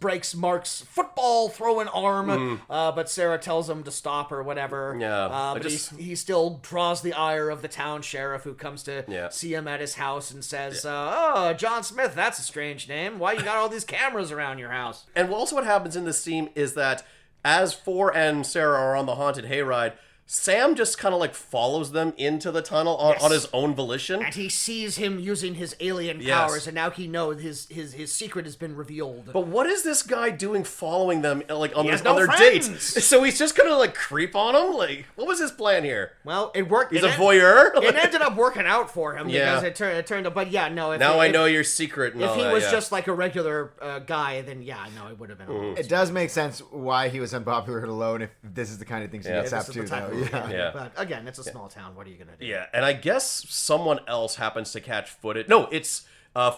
breaks Mark's football throwing arm, but Sarah tells him to stop or whatever. Yeah, But he still draws the ire of the town sheriff, who comes to Yeah. see him at his house and says, "Oh, John Smith, that's a strange name. Why you got all these cameras around your house?" And also what happens in this scene is that as 4 and Sarah are on the haunted hayride, Sam just kind of like follows them into the tunnel on his own volition. And he sees him using his alien Yes. powers, and now he knows his secret has been revealed. But what is this guy doing following them like on, He has on no their friends. dates? So he's just gonna like creep on them? Like, what was his plan here? Well, it worked. He's It a en- voyeur? It ended up working out for him Yeah. because it turned out. But yeah, no. If Now I if- know your secret. And If all he that, was yeah. just like a regular guy, then yeah, no, it would have been. A lot. It does make sense why he was unpopular alone if this is the kind of things he Yeah. gets This up is to, the type though. of- Yeah. Yeah. But again, it's a small town. What are you gonna do? Yeah, and I guess someone else happens to catch footage. No, it's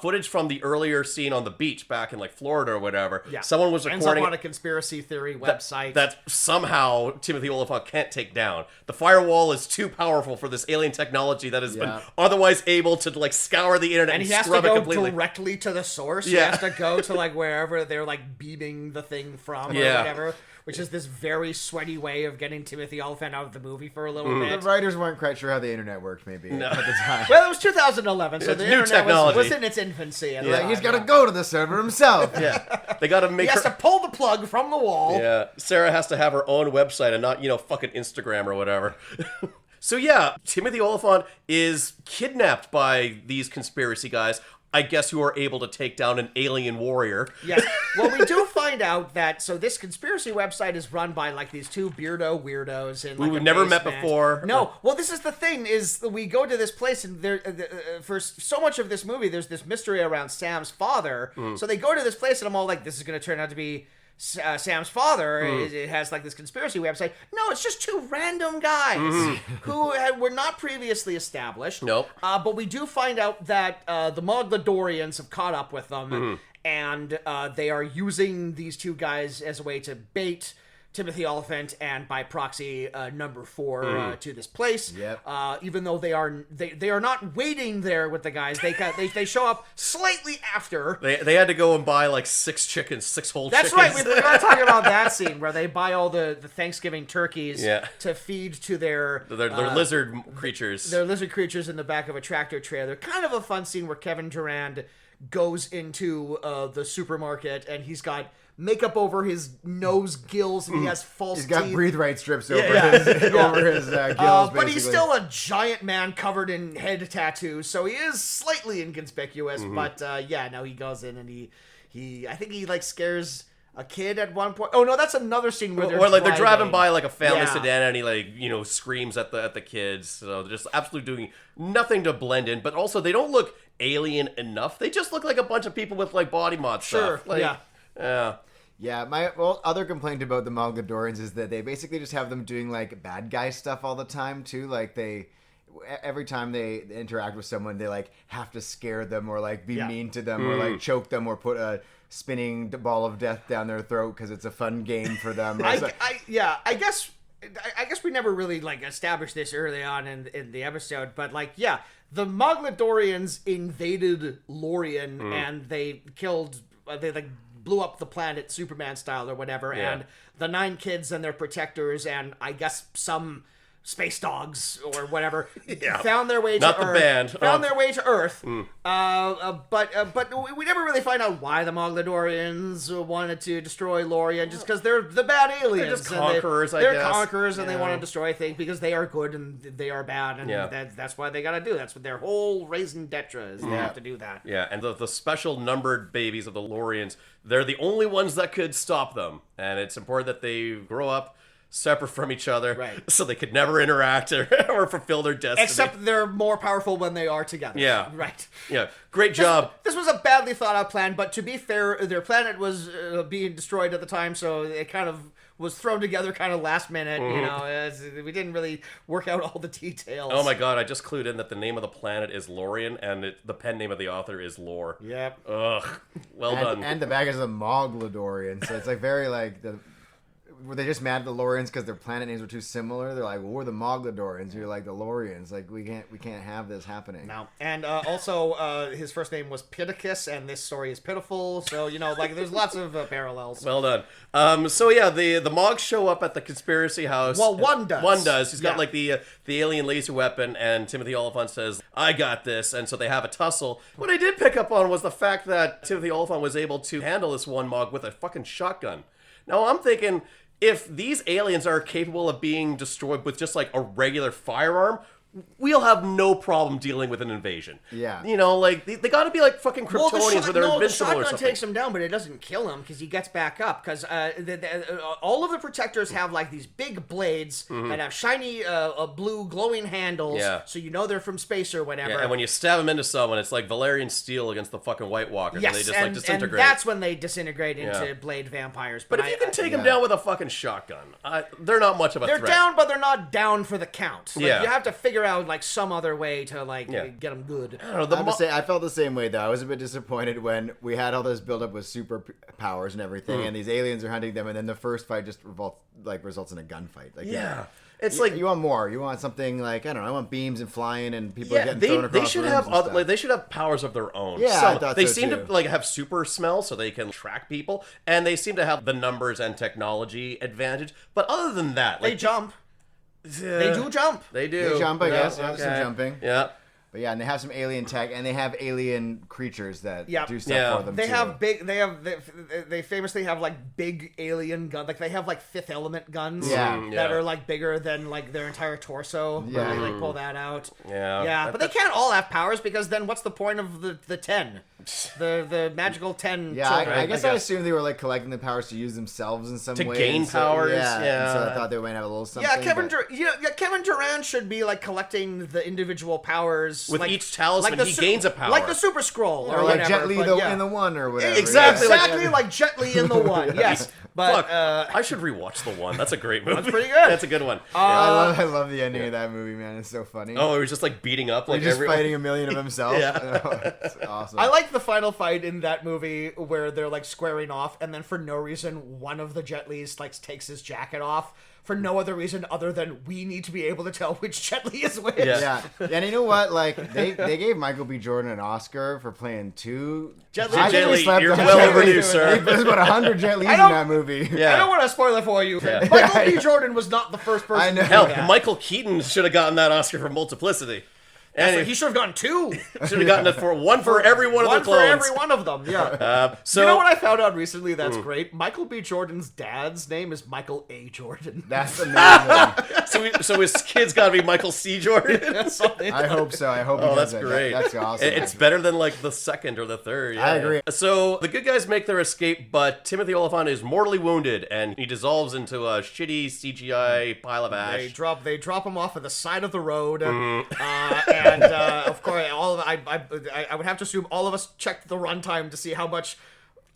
footage from the earlier scene on the beach back in like Florida or whatever. Yeah. Someone was Ends up recording on a conspiracy theory website. that somehow Timothy Olyphant can't take down. The firewall is too powerful for this alien technology that has been Yeah. otherwise able to like scour the internet and and, he has to scrub it go completely. directly to the source. Yeah. He has to go to like wherever they're like beaming the thing from or Yeah. whatever. Which is this very sweaty way of getting Timothy Olyphant out of the movie for a little The bit. writers weren't quite sure how the internet worked, maybe, at the time. Well, it was 2011, so It's the new internet technology. was in its infancy. And Like, he's got to go to the server himself. Yeah, they got to He make has her. to pull the plug from the wall. Yeah, Sarah has to have her own website and not, fucking Instagram or whatever. So yeah, Timothy Olyphant is kidnapped by these conspiracy guys, I guess, who are able to take down an alien warrior. Yes. Well, we do find out that this conspiracy website is run by like these two beardo weirdos in like We've a never met basement. before. No. Well, this is the thing: is we go to this place and there for so much of this movie, there's this mystery around Sam's father. So they go to this place and I'm all like, this is going to turn out to be Sam's father. It has like this conspiracy website. No, it's just two random guys who were not previously established. Nope. But we do find out that the Mogladorians have caught up with them, and they are using these two guys as a way to bait Timothy Olyphant and by proxy number 4 to this place. Yep. Even though they are not waiting there with the guys, they show up slightly after. They had to go and buy like 6 chickens, 6 whole That's chickens. right. We forgot to talk about that scene where they buy all the Thanksgiving turkeys Yeah. to feed to their They're lizard creatures. They're lizard creatures in the back of a tractor trailer. Kind of a fun scene where Kevin Durand goes into the supermarket, and he's got makeup over his nose gills, and he has false He's got teeth. breathe right strips over his gills, but he's basically. still a giant man covered in head tattoos, so he is slightly inconspicuous. But he goes in and he I think he like scares a kid at one point. Oh no, that's another scene where they're driving by like a family Yeah. sedan, and he like screams at the kids. So they're just absolutely doing nothing to blend in, but also they don't look alien enough. They just look like a bunch of people with like body mod stuff. Like, yeah. Yeah, my other complaint about the Mogadorians is that they basically just have them doing like bad guy stuff all the time too. Like every time they interact with someone, they like have to scare them or like be mean to them or like choke them or put a spinning ball of death down their throat because it's a fun game for them. I guess we never really like established this early on in the episode, but like the Mogadorians invaded Lorien and they killed they like blew up the planet Superman style or whatever, and the 9 kids and their protectors and I guess some space dogs or whatever found their way to Not the Earth. band. Found their way to Earth. But we never really find out why the Mogadorians wanted to destroy Lorien, just because they're the bad aliens. They're just conquerors, I They're guess. conquerors, and they want to destroy things because they are good and they are bad, and that's why they got to do. That's what their whole raison d'etre is. They have to do that. Yeah, and the special numbered babies of the Lorians, they're the only ones that could stop them. And it's important that they grow up separate from each other, Right. so they could never interact or fulfill their destiny. Except they're more powerful when they are together. Yeah. Right. Yeah, great job. This was a badly thought out plan, but to be fair, their planet was being destroyed at the time, so it kind of was thrown together kind of last minute. We didn't really work out all the details. Oh my god, I just clued in that the name of the planet is Lorien, and the pen name of the author is Lore. Yep. Ugh, well done. And the bag is a Mogadorian, so it's like very like were they just mad at the Lorians because their planet names were too similar? They're like, well, we're the Mogadorians. You're like the Lorians. Like we can't have this happening. No. And also, his first name was Pittacus, and this story is pitiful. So like there's lots of parallels. Well done. So yeah, the Mogs show up at the conspiracy house. Well, one does. One does. He's got like the alien laser weapon, and Timothy Olyphant says, "I got this," and so they have a tussle. What I did pick up on was the fact that Timothy Olyphant was able to handle this one Mog with a fucking shotgun. Now I'm thinking, if these aliens are capable of being destroyed with just like a regular firearm, we'll have no problem dealing with an invasion. Yeah. Like they got to be like fucking Kryptonians where they're invincible the or shotgun something. takes him down, but it doesn't kill him because he gets back up. Because all of the protectors have like these big blades that have shiny blue glowing handles, so they're from space or whatever. Yeah, and when you stab them into someone, it's like Valerian steel against the fucking White Walkers, and they just like disintegrate. And that's when they disintegrate into blade vampires. But if you can take them down with a fucking shotgun, they're not much of a threat. They're down, but they're not down for the count. Like, Yeah. you have to figure out like some other way to get them good. I don't know, I have to say, I felt the same way though. I was a bit disappointed when we had all this build up with superpowers and everything, and these aliens are hunting them, and then the first fight just results in a gunfight. Like, it's like you want more. You want something like I want beams and flying and people getting thrown across they should rooms have and other, stuff. like they should have powers of their own. Yeah, I thought they so, seem too. to like have super smell, so they can track people, and they seem to have the numbers and technology advantage. But other than that, They jump. They do jump. They do. They jump, I guess. Okay. Some jumping. Yeah. But yeah, and they have some alien tech, and they have alien creatures that do stuff Yeah. for them They too. have they famously have like big alien guns. Like they have like Fifth Element guns that are like bigger than like their entire torso. Yeah. They like pull that out. Yeah. But they can't all have powers because then what's the point of the 10? The magical 10 Yeah, children. I guess I assumed they were like collecting the powers to use themselves in some To way. gain and so, powers, Yeah. and so yeah. I thought they might have a little something. Yeah, Kevin but- Kevin Durant should be like collecting the individual powers With like, each talisman, the he gains a power. like the Super Scroll or or like whatever. Jet Li but in the one or whatever. Exactly, yeah. Exactly like Jet Li in the one. Yes, but Fuck, I should rewatch the one. That's a great movie. That's pretty good. That's a good one. I love the ending of that movie, man. It's so funny. Oh, he was just like beating up like He's just everyone. fighting a million of himself. It's awesome. I like the final fight in that movie where they're like squaring off, and then for no reason, one of the Jet Lis like takes his jacket off for no other reason other than we need to be able to tell which Jet Li is which. Yeah, and you know what? Like they gave Michael B. Jordan an Oscar for playing two. Jet Li. I think Jet we Li, slept you're on well Jet Li. overdue, sir. There's about 100 Jet Lis in don't- that movie. Yeah. I don't want to spoil it for you. Michael B. Jordan was not the first person I know. to do Hell, that. Michael Keaton should have gotten that Oscar for Multiplicity. And He should have gotten 2. should have gotten it for one for every one of the clones. for every one of them, yeah. So you know what I found out recently that's great? Michael B. Jordan's dad's name is Michael A. Jordan. That's amazing. so his kid's got to be Michael C. Jordan. I hope so. I hope he does that's it. great. That's awesome. It's better than like the second or the third. Yeah. I agree. So the good guys make their escape, but Timothy Olyphant is mortally wounded, and he dissolves into a shitty CGI pile of ash. They drop him off at the side of the road, and of course, I would have to assume all of us checked the runtime to see how much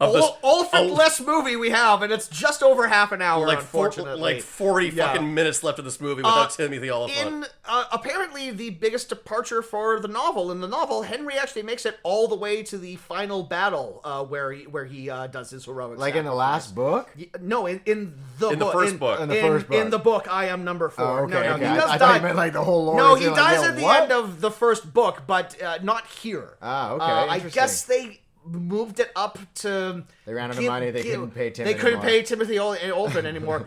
Olyphant-less movie we have, and it's just over half an hour, unfortunately. 40 fucking minutes left of this movie without Timothy Olyphant. Apparently, the biggest departure for the novel. In the novel, Henry actually makes it all the way to the final battle, where he does his heroic like in the last book? No, in the first book. In the first book. In the book, I Am Number 4. Oh, okay, No, okay. he does I die. thought you meant like the whole lore. No, he dies at the end of the first book, but not here. Ah, okay, I interesting. guess they moved it up to... They ran out of money. They couldn't pay Timothy They couldn't anymore. pay Timothy Olyphant anymore.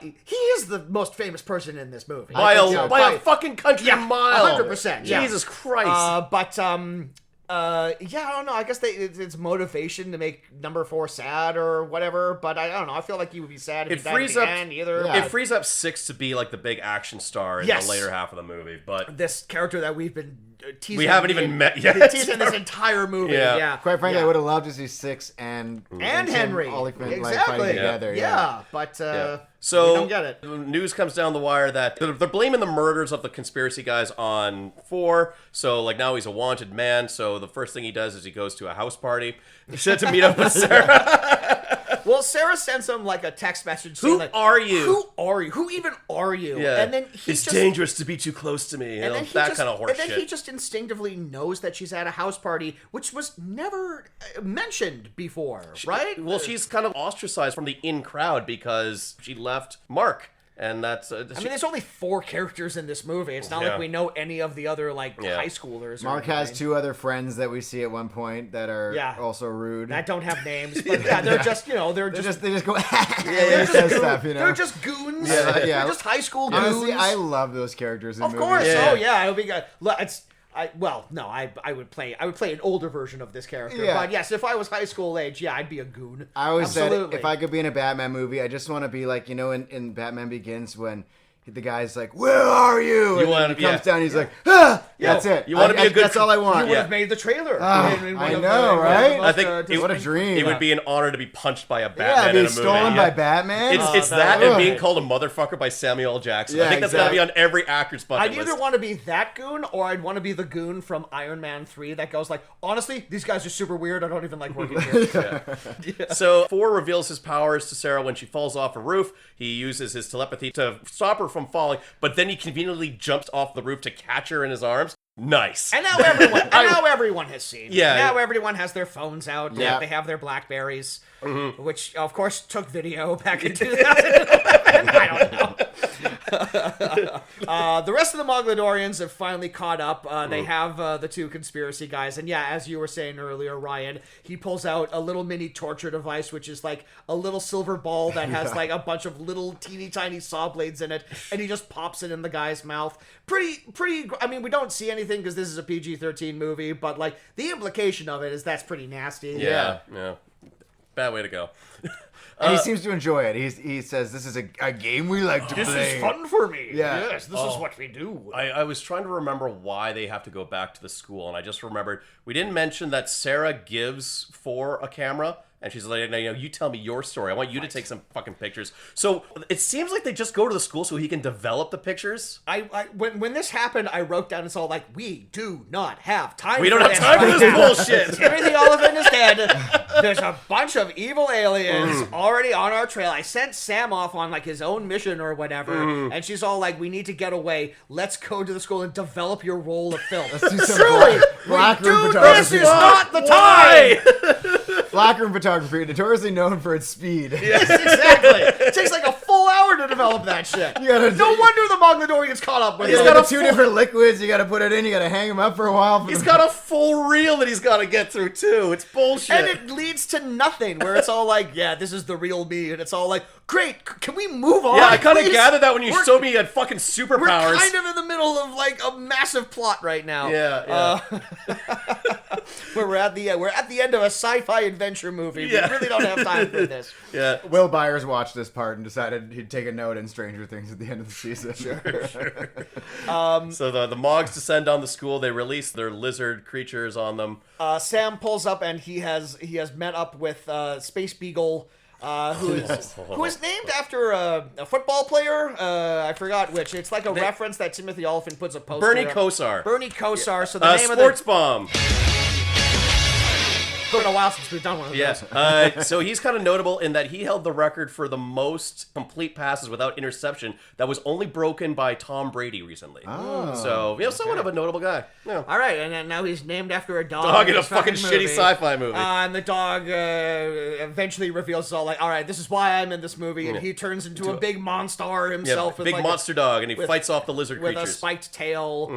He is the most famous person in this movie. By a fucking country mile. 100%. Yeah. Jesus Christ. I don't know. I guess it's motivation to make number 4 sad or whatever. But I don't know. I feel like he would be sad if he died at the end either. It frees up 6 to be like the big action star in the later half of the movie. But this character that we've been teasing, we haven't even met yet. Teasing this entire movie. Yeah. Yeah. Quite frankly, I would have loved to see 6 and Henry Olyphant like fighting together. Yeah. But so we don't get it. News comes down the wire that they're blaming the murders of the conspiracy guys on 4. So like now he's a wanted man. So the first thing he does is he goes to a house party. He said to meet up with Sarah. Well, Sarah sends him like a text message saying, Who are you? Who are you? Who even are you? Yeah. And then it's dangerous to be too close to me. And then that kind of horse And then shit. he just instinctively knows that she's at a house party, which was never mentioned before, right? Well, she's kind of ostracized from the in crowd because she left Mark. And that's... I mean, there's only 4 characters in this movie. It's not like we know any of the other, high schoolers. Mark has 2 other friends that we see at one point that are also rude. That don't have names, but they're just, they just go, they're just stuff, you know? They're just goons. Yeah. They're just high school goons. Honestly, I love those characters in Of movies. course. Yeah. Oh, yeah. It would be good. I would play an older version of this character. Yeah. But yes, if I was high school age, I'd be a goon. I always Absolutely. said if I could be in a Batman movie, I just want to be like, in Batman Begins when the guy's like, "Where are you?" And then he comes down, he's like, "Ah!" That's it. You want to be a good... That's all I want. You would have made the trailer. I know, right? I think what a dream. It would be an honor to be punched by a Batman in a movie. Stolen by Batman. It's that and being called a motherfucker by Samuel L. Jackson. I think that's gotta be on every actor's bucket list. I'd either want to be that goon or I'd want to be the goon from Iron Man 3 that goes like, honestly, these guys are super weird. I don't even like working here. So 4 reveals his powers to Sarah when she falls off a roof. He uses his telepathy to stop her from falling, but then he conveniently jumps off the roof to catch her in his arms. Nice. And now everyone has seen. Yeah. Now everyone has their phones out. Yeah. They have their Blackberries, which of course took video back in 2011. I don't know. The rest of the Mogadorians have finally caught up. They have the 2 conspiracy guys, and as you were saying earlier, Ryan, he pulls out a little mini torture device, which is like a little silver ball that has like a bunch of little teeny tiny saw blades in it, and he just pops it in the guy's mouth. Pretty. I mean, we don't see anything because this is a PG-13 movie, but like the implication of it is that's pretty nasty. Yeah. Bad way to go. And he seems to enjoy it. He says, "This is a game we like to play. This is fun for me. Yeah. Yes, this is what we do." I was trying to remember why they have to go back to the school, and I just remembered we didn't mention that Sarah gives 4 a camera. And she's like, "No, you tell me your story. I want you to take some fucking pictures." So it seems like they just go to the school so he can develop the pictures. When this happened, I wrote down, it's all like, we do not have time. We don't have time for this bullshit. Timothy Olyphant is dead. There's a bunch of evil aliens already on our trail. I sent Sam off on like his own mission or whatever, and she's all like, "We need to get away. Let's go to the school and develop your roll of film." Let's do some Truly, black room this photography. is not the time. Black room photography, notoriously known for its speed. Yes, exactly. It takes like a full hour to develop that shit. You gotta- no wonder the Moglidori gets caught up with He's it. got two different liquids. You got to put it in. You got to hang him up for a while. He's got a full reel that he's got to get through too. It's bullshit. And it leads to nothing, where it's all like, yeah, this is the real me, and it's all like, great, can we move on? yeah, I kind of please? gathered that when you We're- showed me he had fucking We're superpowers. kind of in the middle of like a massive plot right now. Yeah. Where we're at the end of a sci-fi adventure movie. Yeah. We really don't have time for this. Yeah. Will Byers watched this part and decided he'd take a note in Stranger Things at the end of the season. So the Mogs descend on the school. They release their lizard creatures on them. Sam pulls up and he has met up with Space Beagle, who is named after a football player. I forgot which. It's like a reference that Timothy Olyphant puts a poster. Bernie up. Kosar. Bernie Kosar. So the name Sports of Bomb. It's been a while since we've done one of those. Yes. So he's kind of notable in that he held the record for the most complete passes without interception that was only broken by Tom Brady recently. Oh, So, somewhat of a notable guy. Yeah. All right, and then now he's named after a dog. Dog in a this fucking movie. shitty sci-fi movie. And the dog eventually reveals all like, all right, this is why I'm in this movie, and he turns into a big monster himself. With big like monster dog, and he with- fights off the lizard with creatures. a spiked tail.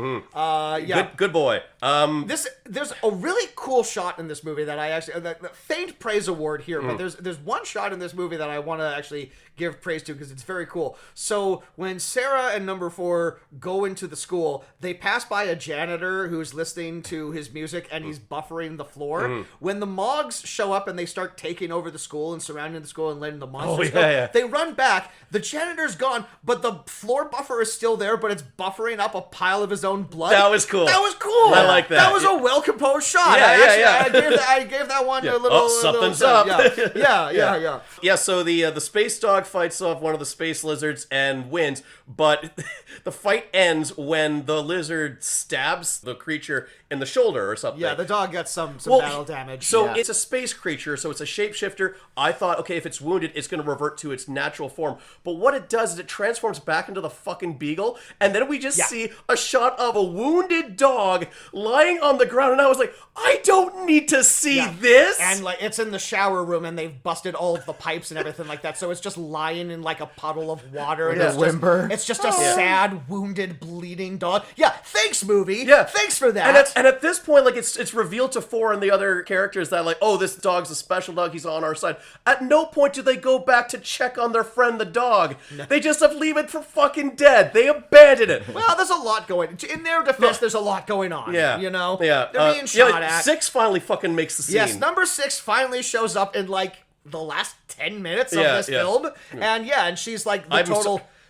Good boy. There's a really cool shot in this movie that I actually the faint praise award here, but there's one shot in this movie that I want to actually give praise to because it's very cool. So when Sarah and Number 4 go into the school, they pass by a janitor who's listening to his music and he's buffering the floor. When the Mogs show up and they start taking over the school and surrounding the school and letting the monsters go, they run back. The janitor's gone, but the floor buffer is still there, but it's buffering up a pile of his own blood. That was cool. That was cool. I like that. That was a well-composed shot. Yeah, I gave that one a little. Something's little, up. Yeah. Yeah, so the space dog fights off one of the space lizards and wins, but the fight ends when the lizard stabs the creature in the shoulder or something. Yeah, the dog got some battle damage. So it's a space creature, so it's a shapeshifter. I thought, okay, if it's wounded, it's going to revert to its natural form. But what it does is it transforms back into the fucking beagle, and then we just see a shot of a wounded dog lying on the ground, and I was like, I don't need to see this! And like it's in the shower room, and they've busted all of the pipes and everything like that. So it's just lying in like a puddle of water. And a whimper. It's just a sad, wounded, bleeding dog. Yeah, thanks, movie. Yeah. Thanks for that. And at this point, like, it's revealed to 4 and the other characters that, like, oh, this dog's a special dog, he's on our side. At no point do they go back to check on their friend, the dog. No. They just have leave it for fucking dead. They abandon it. Well, there's a lot going... In their defense, there's a lot going on. Yeah. You know? Yeah. They're being shot at. 6 finally fucking makes the scene. Yes, number 6 finally shows up in, like, the last 10 minutes of this film. And she's like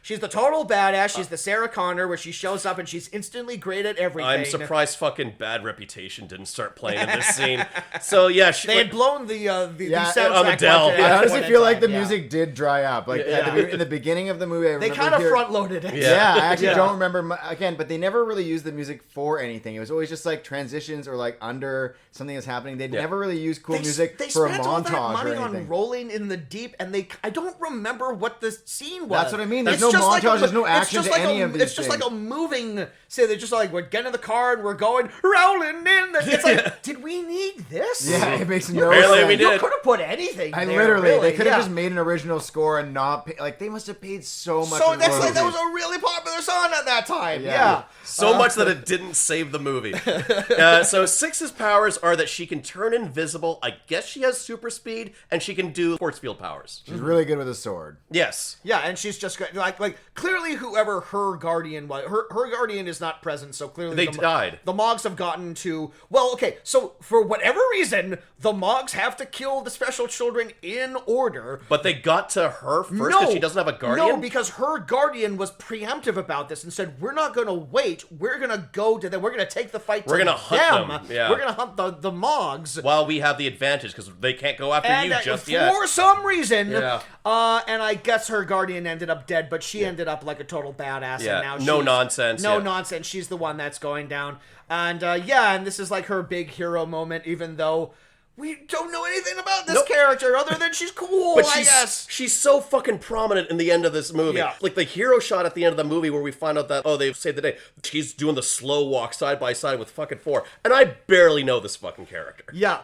she's the total badass. She's the Sarah Connor, where she shows up and she's instantly great at everything. I'm surprised fucking Bad Reputation didn't start playing in this scene. So yeah, they had blown the soundtrack on the Dell. I honestly feel like the Yeah. music did dry up. Like in the beginning of the movie, I They remember kind of hearing- front-loaded it. Yeah, I actually don't remember again, but they never really used the music for anything. It was always just like transitions or like under something that's happening. They never really used cool music for a They spent all that montage money or anything. on Rolling in the Deep, and I don't remember what the scene was. That's what I mean. There's It's no just like montage, a- there's no it's action just to like any a- of these It's just like things. a moving. Say they're just like we're getting in the car and we're going rolling in. It's like, did we need this? Yeah, it makes no Apparently sense. we You did. could have put anything. I there, literally, really. they could have Yeah. just made an original score and not pay, like they must have paid so much. So in that's like that royalties. was a really popular song at that time. Yeah. Yeah. So much that it didn't save the movie. So 6's powers are that she can turn invisible. I guess she has super speed, and she can do force field powers. She's really good with a sword. Yes. Yeah, and she's just like clearly whoever her guardian was, her guardian is not present, so clearly They died. The Mogs have gotten to okay. So for whatever reason, the Mogs have to kill the special children in order. But they got to her first because she doesn't have a guardian? No, because her guardian was preemptive about this and said, "We're not going to wait. We're going to go to them. We're going to take the fight. We're to gonna hunt them. Yeah. We're going to hunt the Mogs." While we have the advantage because they can't go after And you just for yet. some reason, Yeah. and I guess her guardian ended up dead, but she ended up like a total badass. Yeah, And now no she's- nonsense, No yeah. nonsense. She's the one that's going down. And and this is like her big hero moment, even though we don't know anything about this character other than she's cool, But I guess. she's so fucking prominent in the end of this movie. Yeah. Like the hero shot at the end of the movie where we find out that, they've saved the day. She's doing the slow walk side by side with fucking 4. And I barely know this fucking character. Yeah.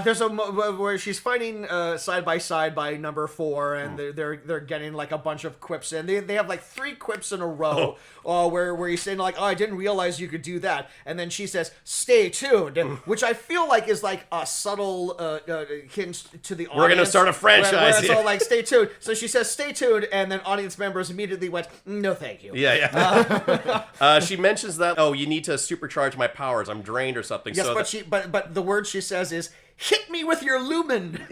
There's where she's fighting side by side by number 4, and they're getting like a bunch of quips in. They have like 3 quips in a row where he's saying like, I didn't realize you could do that. And then she says, stay tuned, which I feel like is like a subtle hint to the audience. We're going to start a franchise. Where it's all like, stay tuned. So she says, stay tuned, and then audience members immediately went, no thank you. Yeah. She mentions that, you need to supercharge my powers. I'm drained or something. Yes, so but the word she says is, hit me with your lumen.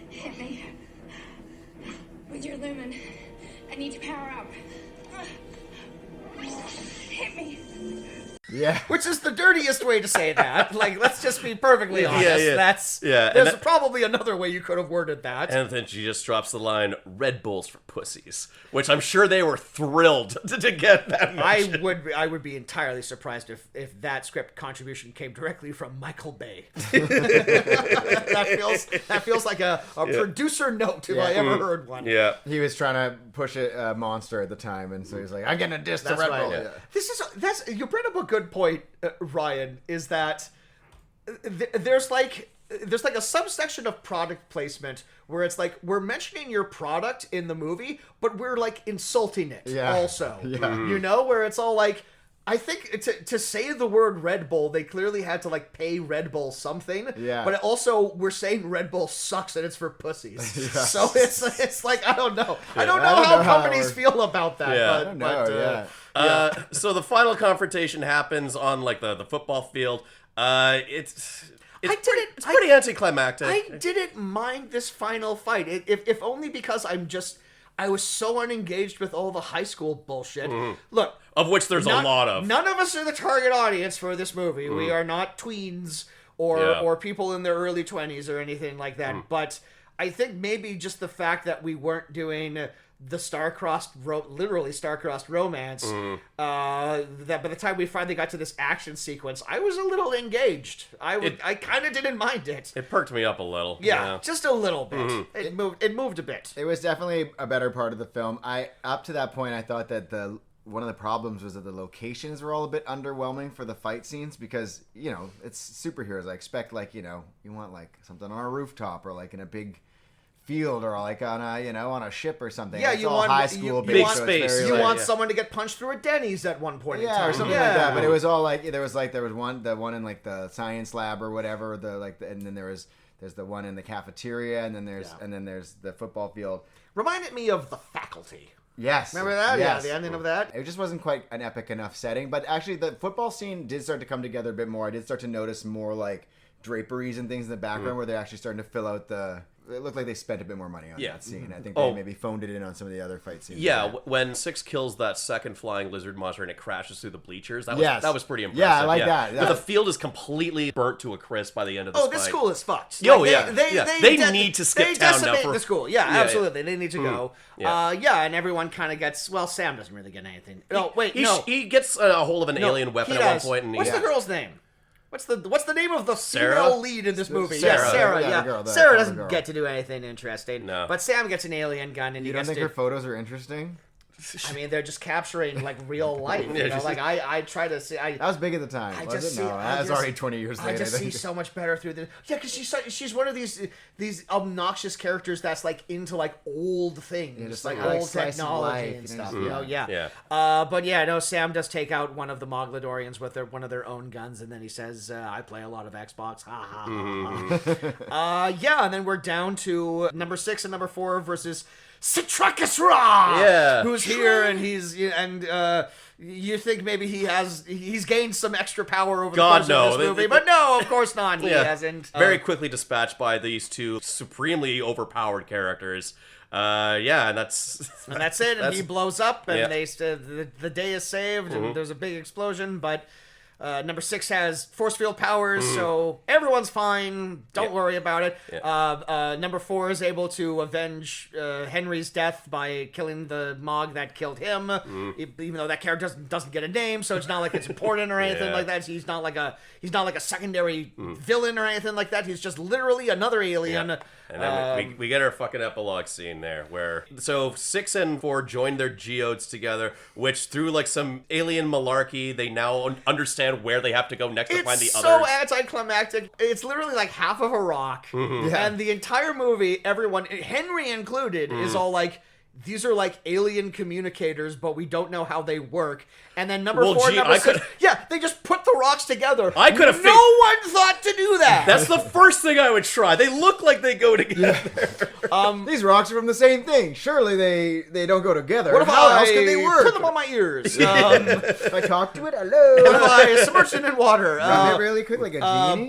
Hit me with your lumen. I need to power up. Hit me. Yeah. Which is the dirtiest way to say that. Like, let's just be perfectly honest. Yeah. There's probably another way you could have worded that. And then she just drops the line, Red Bulls for pussies, which I'm sure they were thrilled to get that mention. I would be entirely surprised if that script contribution came directly from Michael Bay. that feels like a producer note if I ever heard one. Yeah. He was trying to push a Monster at the time, and so he was like, I'm getting a diss to Red Bull. Yeah. You bring up a good point, Ryan, is that there's like a subsection of product placement where it's like we're mentioning your product in the movie, but we're like insulting it also. Yeah. You know, where it's all like, I think to say the word Red Bull, they clearly had to like pay Red Bull something. Yeah. But also we're saying Red Bull sucks and it's for pussies. So it's like, I don't know. I don't know how companies feel about that. Yeah. But, I don't know, So the final confrontation happens on like the football field. It's pretty anticlimactic. I didn't mind this final fight, if only because I was so unengaged with all the high school bullshit. Look, of which there's a lot of. None of us are the target audience for this movie. We are not tweens or people in their early 20s or anything like that. But I think maybe just the fact that we weren't doing the literally star-crossed romance, that by the time we finally got to this action sequence, I was a little engaged. I kind of didn't mind it. It perked me up a little. Yeah, just a little bit. It moved a bit. It was definitely a better part of the film. Up to that point, I thought that one of the problems was that the locations were all a bit underwhelming for the fight scenes because, it's superheroes. I expect, you want, something on a rooftop or, in a big field or, on a ship or something. Yeah, it's all high school big based, space. So You want someone to get punched through a Denny's at one point in time. or something like that. But it was all, there was one in, the science lab or whatever, and then there's the one in the cafeteria, and then there's the football field. Reminded me of The Faculty. Yes. Remember that? Yes. Yeah, the ending of that. It just wasn't quite an epic enough setting. But actually, the football scene did start to come together a bit more. I did start to notice more, draperies and things in the background where they're actually starting to fill out it looked like they spent a bit more money on that scene. I think they maybe phoned it in on some of the other fight scenes. Yeah, when Six kills that second flying lizard monster and it crashes through the bleachers, that was pretty impressive. Yeah, I like that. But the field is completely burnt to a crisp by the end of this fight. This school is fucked. They need to skip town now for the school. Yeah, absolutely. They need to go. Yeah. And everyone kind of gets. Well, Sam doesn't really get anything. No, wait, he gets a hold of an alien weapon at one point. And what's the girl's name? What's the name of the female lead in this movie? Sarah. Yes, Sarah. Yeah, Yeah, the girl, Sarah the doesn't girl. get to do anything interesting. No. But Sam gets an alien gun, and You he don't gets think to. her photos are interesting? I mean, they're just capturing real life. I try to see. That was big at the time. That was already 20 years later. I just see so much better through the. Yeah, because she's one of these obnoxious characters that's into old things, just old slice of technology life, and stuff. Yeah. But Sam does take out one of the Moglodorians with one of their own guns, and then he says, "I play a lot of Xbox." Ha ha ha. And then we're down to number 6 and number 4 versus Citracus Ra, who's here, and you think maybe he's gained some extra power over the course of this movie, but no, of course not. He hasn't. Very quickly dispatched by these two supremely overpowered characters. And that's it. And he blows up, and the day is saved, and there's a big explosion, but. Number 6 has force field powers, so everyone's fine. Don't worry about it. Yeah. Number 4 is able to avenge Henry's death by killing the Mog that killed him, even though that character doesn't get a name, so it's not like it's important or anything like that. He's not like a secondary villain or anything like that. He's just literally another alien. Yeah. And then we get our fucking epilogue scene there, where so 6 and 4 join their geodes together, which through like some alien malarkey, they now understand where they have to go next to find the others. It's so anticlimactic. It's literally like half of a rock, and the entire movie, everyone, Henry included, is all like, these are like alien communicators, but we don't know how they work. And then number 4, number 6, they just put the rocks together. I could have. No one thought to do that. That's the first thing I would try. They look like they go together. These rocks are from the same thing. Surely they don't go together. What if How I else can they work? put them on my ears? If I talk to it, hello. What if I submerge it in water? Run it really quick like a genie.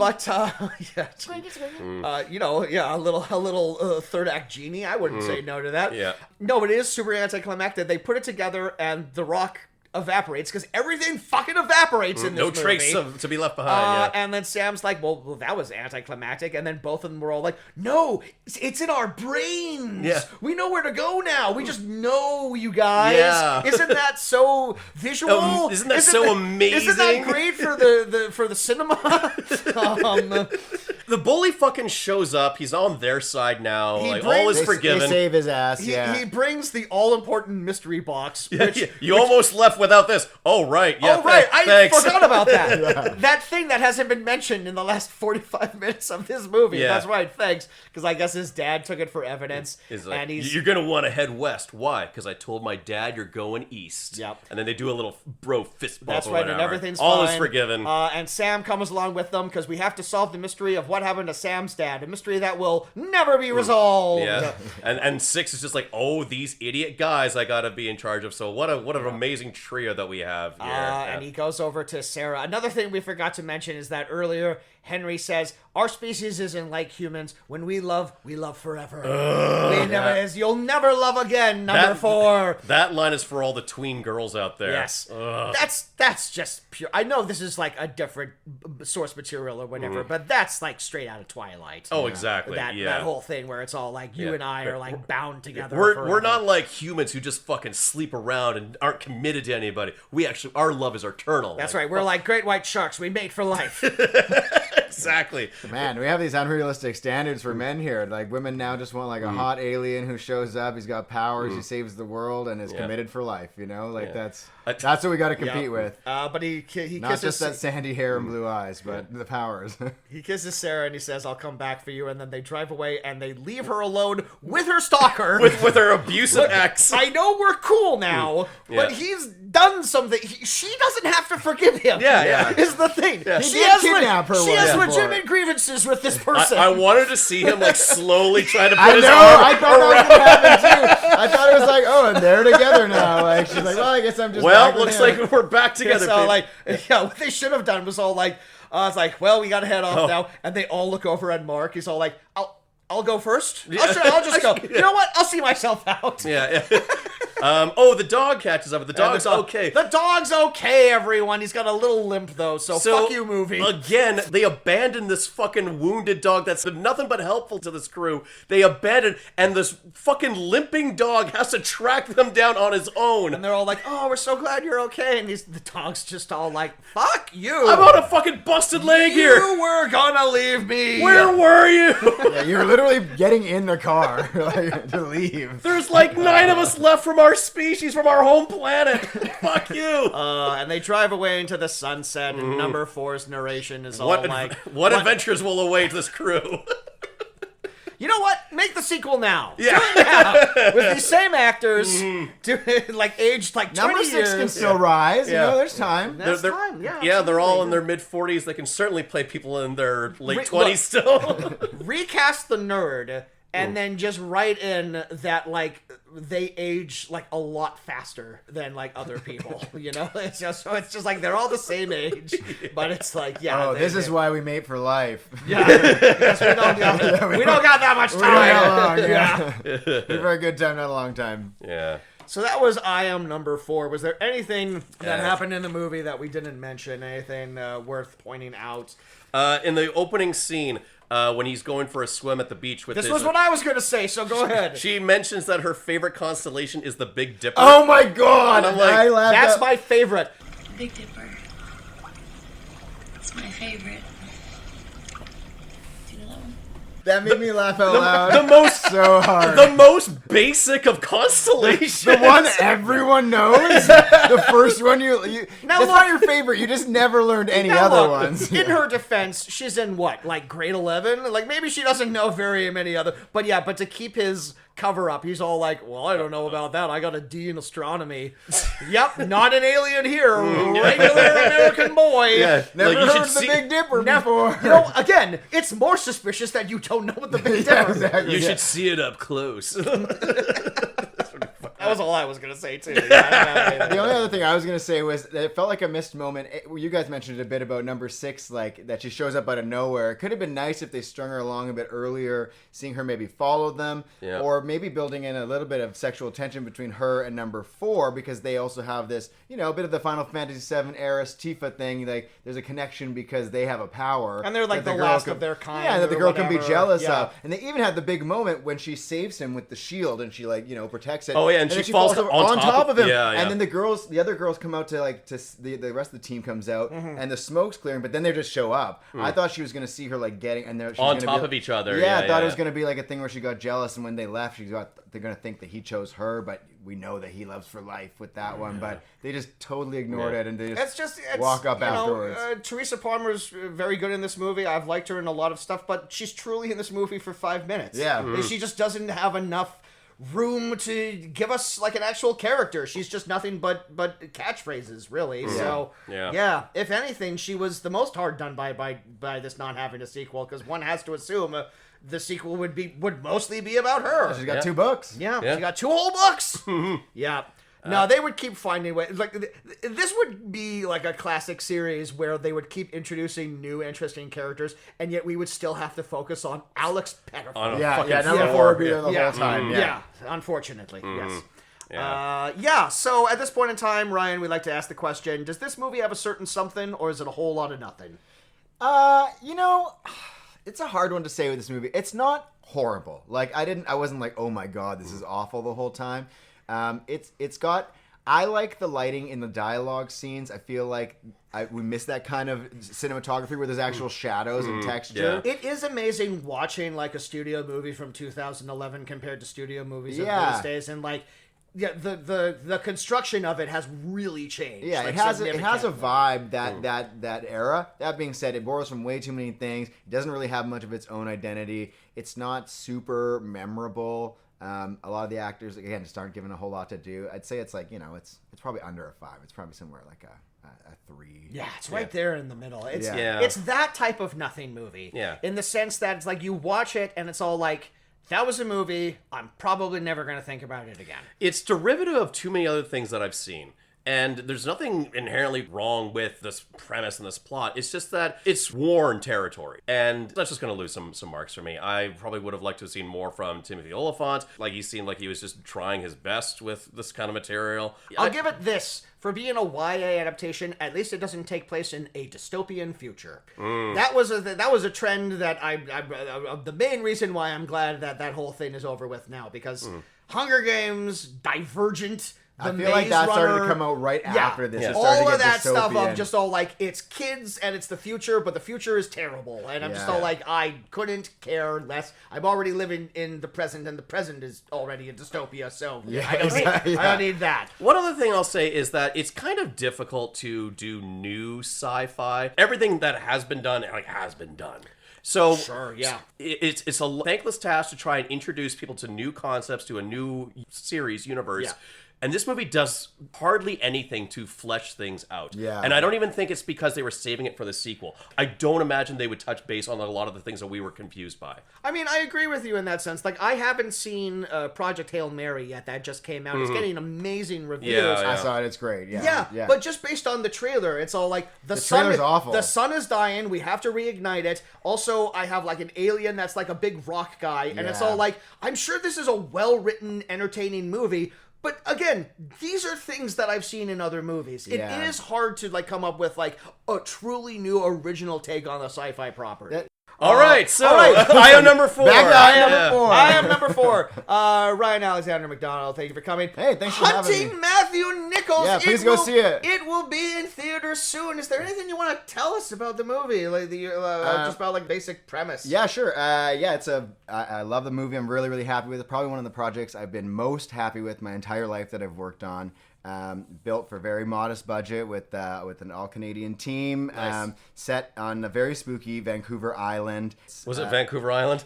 A little third act genie. I wouldn't say no to that. Yeah. No, it is super anticlimactic. They put it together, and the rock evaporates because everything fucking evaporates in this movie. No trace to be left behind. And then Sam's like, well, that was anticlimactic. And then both of them were all like, no, it's in our brains. Yeah. We know where to go now. We just know, you guys. Yeah. Isn't that so visual? Isn't that so amazing? Isn't that great for the cinema? The bully fucking shows up. He's on their side now. All is They forgiven. save his ass. He brings the all-important mystery box. Which, you almost left without this. Oh, right. Yeah, oh, right. I thanks. forgot about that. That thing that hasn't been mentioned in the last 45 minutes of this movie. Yeah. That's right. Thanks. Because I guess his dad took it for evidence. He's like, and you're going to want to head west. Why? Because I told my dad you're going east. Yep. And then they do a little bro fist bump. That's or right, whatever. and everything's All fine. is forgiven. And Sam comes along with them because we have to solve the mystery of what happened to Sam's dad. A mystery that will never be resolved. Yeah. and 6 is just like, oh, these idiot guys I got to be in charge of. So what an amazing trio that we have here. And he goes over to Sarah. Another thing we forgot to mention is that earlier Henry says, our species isn't like humans. When we love forever. You'll never love again, number 4. That line is for all the tween girls out there. Yes. That's just pure. I know this is like a different source material or whatever, but that's like straight out of Twilight. Oh, exactly. That whole thing where it's all like you and I are like bound together. We're not like humans who just fucking sleep around and aren't committed to anybody. Our love is eternal. That's right. We're like great white sharks. We mate for life. Exactly. Man, we have these unrealistic standards for men here. Like, women now just want like a hot alien who shows up. He's got powers. He saves the world and is committed for life. You know, like that's what we got to compete with. But he Not kisses just that sandy hair and blue eyes, but the powers. He kisses Sarah and he says, "I'll come back for you." And then they drive away and they leave her alone with her stalker, with her abusive ex. I know we're cool now, but he's done something. She doesn't have to forgive him. Yeah. Is the thing. He She did has kidnap her She once has before. legitimate grievances with this person. I wanted to see him like slowly try to put I his know. arm I thought that was gonna happen too. I thought it was like, oh, and they're together now. Like she's like, well, I guess I'm just. Well, back with looks him. like we're back together. So babe. what they should have done was all like, it's like, well, we gotta head off now, and they all look over at Mark. He's all like, I'll go first. I'll just go. You know what? I'll see myself out. Yeah. The dog catches up. The dog's okay. The dog's okay, everyone. He's got a little limp, though, so fuck you, movie. Again, they abandon this fucking wounded dog that's been nothing but helpful to this crew. They abandon, and this fucking limping dog has to track them down on his own. And they're all like, oh, we're so glad you're okay. And the dog's just all like, fuck you. I'm on a fucking busted leg here. You were gonna leave me. Where were you? Yeah, you're literally getting in the car like, to leave. There's like 9 of us left from our species, from our home planet. Fuck you. And they drive away into the sunset, and number 4's narration is all like... What adventures will await this crew? You know what? Make the sequel now. Yeah. Do it now. With these same actors, aged like 20 Number 6 years. can still rise. Yeah. You know, there's time. That's They're- time. Yeah, Yeah, they're all absolutely. in their mid-40s. They can certainly play people in their late Look. 20s still. Recast the nerd, and then just write in that, like, they age, like, a lot faster than, like, other people, you know? It's just like, they're all the same age, but it's like, yeah. Oh, this is why we mate for life. Yeah, because we don't got that much We don't got time. long. Yeah. We've had a good time, not a long time. Yeah. So that was I Am number 4. Was there anything that happened in the movie that we didn't mention? Anything worth pointing out? In the opening scene, when he's going for a swim at the beach with This was what I was going to say, so go ahead. She mentions that her favorite constellation is the Big Dipper. Oh my god! And I'm like, I laughed That's out. my favorite. Big Dipper. It's my favorite. Do you know that one? That made me laugh out loud. The most so hard. the most basic of constellations. The one everyone knows. The first one you Now that's look- not your favorite. You just never learned any Now other look, ones. In her defense, she's in what, like grade 11? Like maybe she doesn't know very many other. But yeah, but to keep his cover up, he's all like, "Well, I don't know about that. I got a D in astronomy." Yep, not an alien here. Regular American boy. Yeah, Never like, you heard should of the see- Big Dipper Never, before. you know, again, it's more suspicious that you don't know what the Big Dipper is. exactly. You should see it up close. That was all I was gonna say too. Yeah, I don't have anything. The only other thing I was gonna say was that it felt like a missed moment. You guys mentioned it a bit about number 6, like that she shows up out of nowhere. It could have been nice if they strung her along a bit earlier, seeing her maybe follow them, Yeah. or maybe building in a little bit of sexual tension between her and number 4, because they also have this, a bit of the Final Fantasy VII Eris Tifa thing. Like there's a connection because they have a power, And they're like that the girl last can- of their kind. Yeah, that the or girl can be whatever. jealous Yeah. of. And they even had the big moment when she saves him with the shield and she protects it. Oh, yeah, and then she falls over on on top top of- of him. yeah, yeah. And then the other girls come out to the rest of the team comes out and the smoke's clearing, but then they just show up. I thought she was gonna see her getting and they're On top of each other. Yeah, I Yeah, thought yeah. it was gonna be like a thing where she got jealous, and when they left, they're gonna think that he chose her, but we know that he loves for life with that one. But they just totally ignored it, and they just walk up afterwards. Teresa Palmer's very good in this movie. I've liked her in a lot of stuff, but she's truly in this movie for 5 minutes. Yeah. And she just doesn't have enough room to give us like an actual character. She's just nothing but catchphrases, really. So Yeah. if anything, she was the most hard done by this not having a sequel, because one has to assume the sequel would mostly be about her. She's got 2 books. Yeah, Yeah. she got 2 whole books. Yeah. No, they would keep finding ways. Like this would be like a classic series where they would keep introducing new, interesting characters, and yet we would still have to focus on Alex Pettyfer. On a Yeah, fucking number floor. 4 would be there the Yeah. whole time. Yeah, unfortunately, yes. Yeah. So at this point in time, Ryan, we'd like to ask the question: does this movie have a certain something, or is it a whole lot of nothing? It's a hard one to say with this movie. It's not horrible. I wasn't like, oh my god, this is awful the whole time. It's got. I like the lighting in the dialogue scenes. I feel like we miss that kind of cinematography where there's actual shadows and texture. Yeah. It is amazing watching like a studio movie from 2011 compared to studio movies of Yeah. those days, and the construction of it has really changed. Yeah, like, it has a significantly. vibe that era. That being said, it borrows from way too many things. It doesn't really have much of its own identity. It's not super memorable. A lot of the actors again just aren't given a whole lot to do. I'd say it's it's probably under a 5. It's probably somewhere like a 3. Yeah, it's right there in the middle. It's Yeah. it's that type of nothing movie. Yeah. In the sense that it's like you watch it and it's all like, that was a movie. I'm probably never going to think about it again. It's derivative of too many other things that I've seen. And there's nothing inherently wrong with this premise and this plot. It's just that it's worn territory. And that's just going to lose some marks for me. I probably would have liked to have seen more from Timothy Olyphant. Like, he seemed like he was just trying his best with this kind of material. I'll give it this. For being a YA adaptation, at least it doesn't take place in a dystopian future. That was a trend that the main reason why I'm glad that whole thing is over with now, because Hunger Games, Divergent, I feel like that started to come out right after this. It started to all get of that stuff dystopian. of just all like, it's kids and it's the future, but the future is terrible. And I'm just all like, I couldn't care less. I'm already living in the present, and the present is already a dystopia, so I don't need that. One other thing I'll say is that it's kind of difficult to do new sci-fi. Everything that has been done, has been done. So Sure, yeah. it's a thankless task to try and introduce people to new concepts, to a new series, universe. Yeah. And this movie does hardly anything to flesh things out. Yeah. And I don't even think it's because they were saving it for the sequel. I don't imagine they would touch base on a lot of the things that we were confused by. I mean, I agree with you in that sense. Like, I haven't seen Project Hail Mary yet. That just came out. It's getting amazing reviews. Yeah, I saw it. It's great. Yeah, but just based on the trailer, it's all like the sun. trailer's awful. The sun is dying. We have to reignite it. Also, I have like an alien that's like a big rock guy, and it's Yeah. all like, I'm sure this is a well-written, entertaining movie, But again, these are things that I've seen in other movies. It Yeah. is hard to like come up with like a truly new original take on a sci-fi property. All right, so all right. I am number 4. Back to I am number 4. I am number 4. Ryan Alexander McDonald, thank you for coming. Hey, thanks for having Hunting me. Matthew Nichols. Yeah, please go see it. It will be in theaters soon. Is there anything you want to tell us about the movie? Like just about like basic premise. Yeah, sure. I love the movie. I'm really, really happy with it. Probably one of the projects I've been most happy with my entire life that I've worked on. Built for a very modest budget with an all-Canadian team. Nice. Set on a very spooky Vancouver Island. Was it Vancouver Island?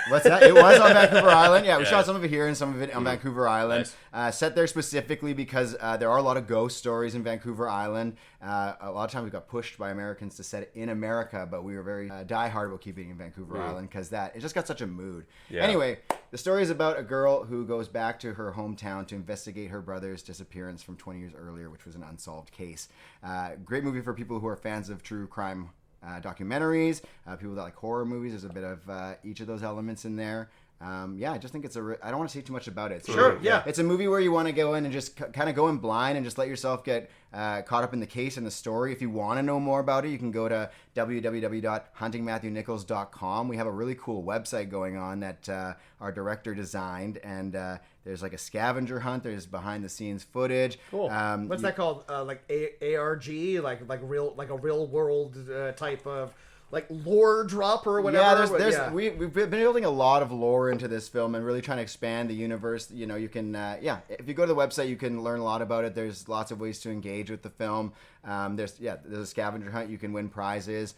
What's that? It was on Vancouver Island. Yeah, we Yeah. shot some of it here and some of it on Vancouver Island. Set there specifically because there are a lot of ghost stories in Vancouver Island. A lot of times we got pushed by Americans to set it in America, but we were very diehard about keeping it in Vancouver Island because it just got such a mood. Yeah. Anyway, the story is about a girl who goes back to her hometown to investigate her brother's disappearance from 20 years earlier, which was an unsolved case. Great movie for people who are fans of true crime documentaries, people that like horror movies. There's a bit of each of those elements in there. I just think it's I don't want to say too much about it. Sure, yeah. It's a movie where you want to go in and just kind of go in blind and just let yourself get caught up in the case and the story. If you want to know more about it, you can go to www.huntingmatthewnichols.com. We have a really cool website going on that our director designed, and there's like a scavenger hunt. There's behind the scenes footage. Cool. What's that called? Like ARG, like a real world type of like lore drop or whatever. We've been building a lot of lore into this film and really trying to expand the universe. You know, you can if you go to the website, you can learn a lot about it. There's lots of ways to engage with the film. There's a scavenger hunt. You can win prizes.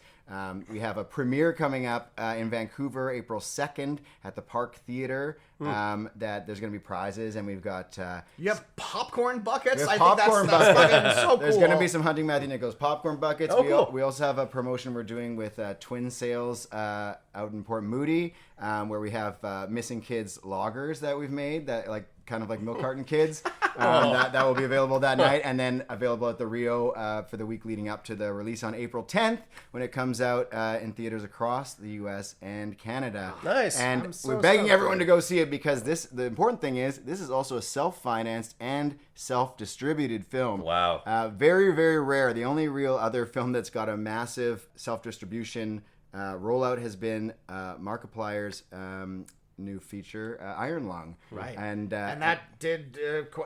We have a premiere coming up in Vancouver, April 2nd at the Park Theater. That there's going to be prizes, and we've got you have popcorn buckets. we have I popcorn think that's buckets. fucking so cool. There's going to be some Hunting Matthew Nichols popcorn buckets. Oh, cool. We also have a promotion we're doing with Twin Sales out in Port Moody, where we have missing kids loggers that we've made that kind of like milk carton kids. That will be available that night, and then available at the Rio for the week leading up to the release on April 10th when it comes out in theaters across the U.S. and Canada. Nice. And I'm so we're begging stoked. everyone to go see it because the important thing is this is also a self-financed and self-distributed film. Wow. Very, very rare. The only real other film that's got a massive self-distribution rollout has been Markiplier's new feature, Iron Lung. Right. And that did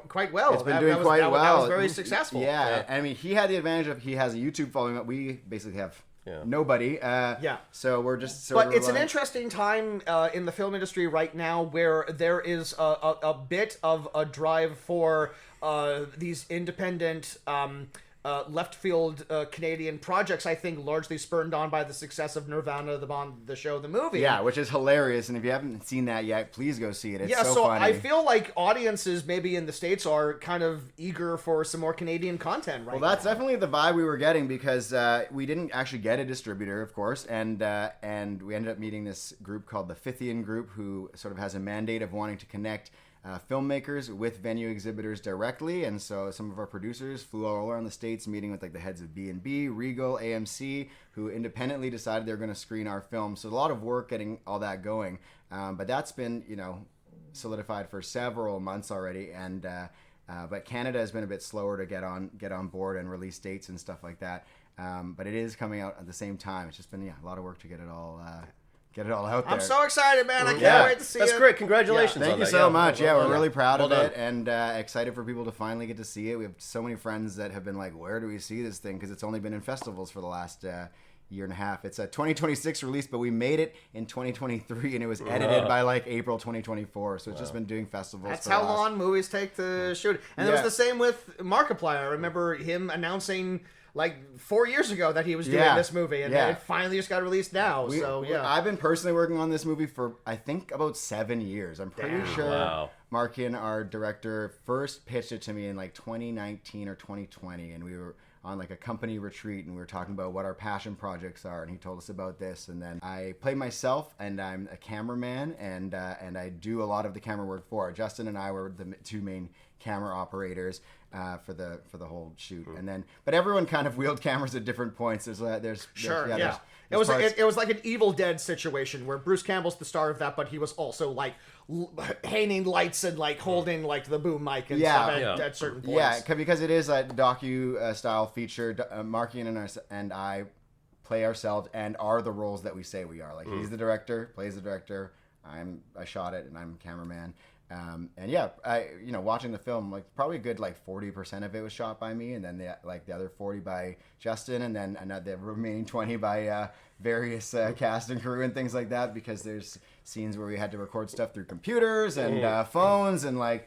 quite well. it's been doing quite well. That was very successful. Yeah. I mean, he had the advantage of he has a YouTube following that we basically have nobody. So we're just sort But of it's an interesting time in the film industry right now where there is a bit of a drive for these independent left field Canadian projects, I think largely spurred on by the success of Nirvana, the show, the movie. Yeah, which is hilarious. And if you haven't seen that yet, please go see it. It's so funny. I feel like audiences maybe in the States are kind of eager for some more Canadian content right now. Well, that's definitely the vibe we were getting because we didn't actually get a distributor, of course, and we ended up meeting this group called the Fithian Group, who sort of has a mandate of wanting to connect filmmakers with venue exhibitors directly, and so some of our producers flew all around the States meeting with like the heads of B&B, Regal, AMC, who independently decided they're going to screen our film. So a lot of work getting all that going, but that's been solidified for several months already, and but Canada has been a bit slower to get on board and release dates and stuff like that. But it is coming out at the same time. It's just been a lot of work to get it all out there. I'm so excited, man. I can't wait to see it. That's great. Congratulations on that. Thank you so much. Well We're done. really proud Well of done. it and excited for people to finally get to see it. We have so many friends that have been like, where do we see this thing? Because it's only been in festivals for the last year and a half. It's a 2026 release, but we made it in 2023 and it was edited by like April 2024. So it's just been doing festivals. That's for the how last- long movies take to shoot. And it was Yeah. the same with Markiplier. I remember him announcing like 4 years ago that he was doing Yeah. this movie, and Yeah. it finally just got released now. I've been personally working on this movie for I think about 7 years. I'm pretty sure Wow. Markin, our director, first pitched it to me in like 2019 or 2020, and we were on like a company retreat and we were talking about what our passion projects are, and he told us about this, and then I play myself and I'm a cameraman and I do a lot of the camera work for it. Justin and I were the two main camera operators, for the whole shoot. And then, but everyone kind of wheeled cameras at different points. There's It was like an Evil Dead situation where Bruce Campbell's the star of that, but he was also like hanging lights and like holding like the boom mic and stuff at certain points. Yeah, because it is a docu style feature. Marky and I play ourselves and are the roles that we say we are. Like he's the director, plays the director. I shot it and I'm cameraman. Watching the film, like probably a good 40% of it was shot by me, and then the other 40 by Justin, and then the remaining 20 by various cast and crew and things like that. Because there's scenes where we had to record stuff through computers and phones, and I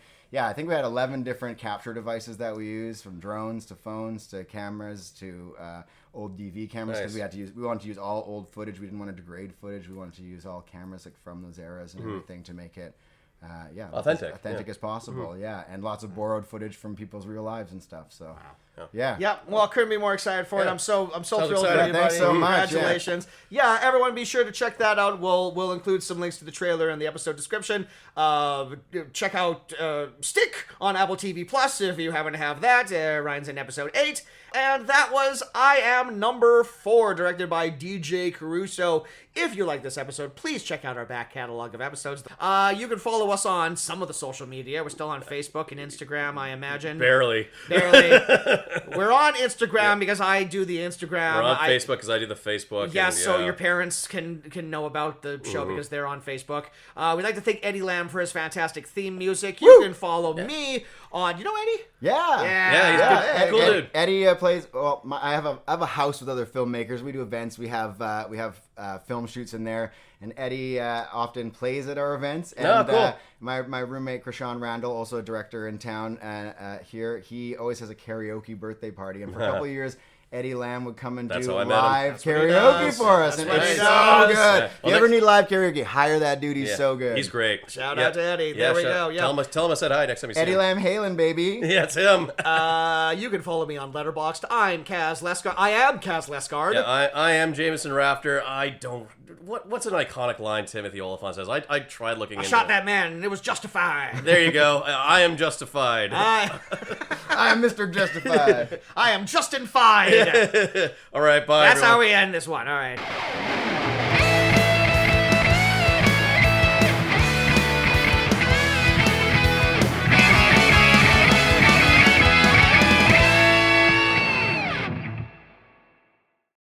think we had 11 different capture devices that we used, from drones to phones to cameras to old DV cameras, because we wanted to use all old footage. We didn't want to degrade footage. We wanted to use all cameras from those eras and everything to make it. Authentic as possible. And lots of borrowed footage from people's real lives and stuff. So, Well, I couldn't be more excited for it. I'm so thrilled for excited. everybody. Thanks so much. Congratulations. Everyone, be sure to check that out. We'll include some links to the trailer in the episode description. Check out Stick on Apple TV Plus if you happen to have that. Ryan's in episode 8. And that was I Am Number 4, directed by DJ Caruso. If you like this episode, please check out our back catalog of episodes. You can follow us on some of the social media. We're still on Facebook and Instagram, I imagine. Barely. We're on Instagram because I do the Instagram. We're on Facebook because I do the Facebook. Yes, so your parents can know about the show because they're on Facebook. We'd like to thank Eddie Lamb for his fantastic theme music. You can follow me on... You know Eddie? Yeah, he's cool dude. Eddie plays. Well, I have a house with other filmmakers. We do events. We have film shoots in there, and Eddie often plays at our events. And cool. My roommate Krishan Randall, also a director in town here, he always has a karaoke birthday party, and for a couple of years, Eddie Lamb would come and do live karaoke for us, and it's so good. Yeah. If you ever need live karaoke, hire that dude. He's so good. He's great. Shout out to Eddie. There we go. Yeah. Tell him I said hi next time you see him. Eddie Lamb Halen, baby. Yeah, it's him. You can follow me on Letterboxd. I'm Kaz Lescard. I am Kaz Lescard. Yeah, I am Jameson Rafter. I don't... What's an iconic line Timothy Olyphant says? I tried looking into shot it. that man, and it was justified. There you go. I am justified. I am Mr. Justified. I am Justin-fied. All right, bye. That's everyone. how we end this one. All right.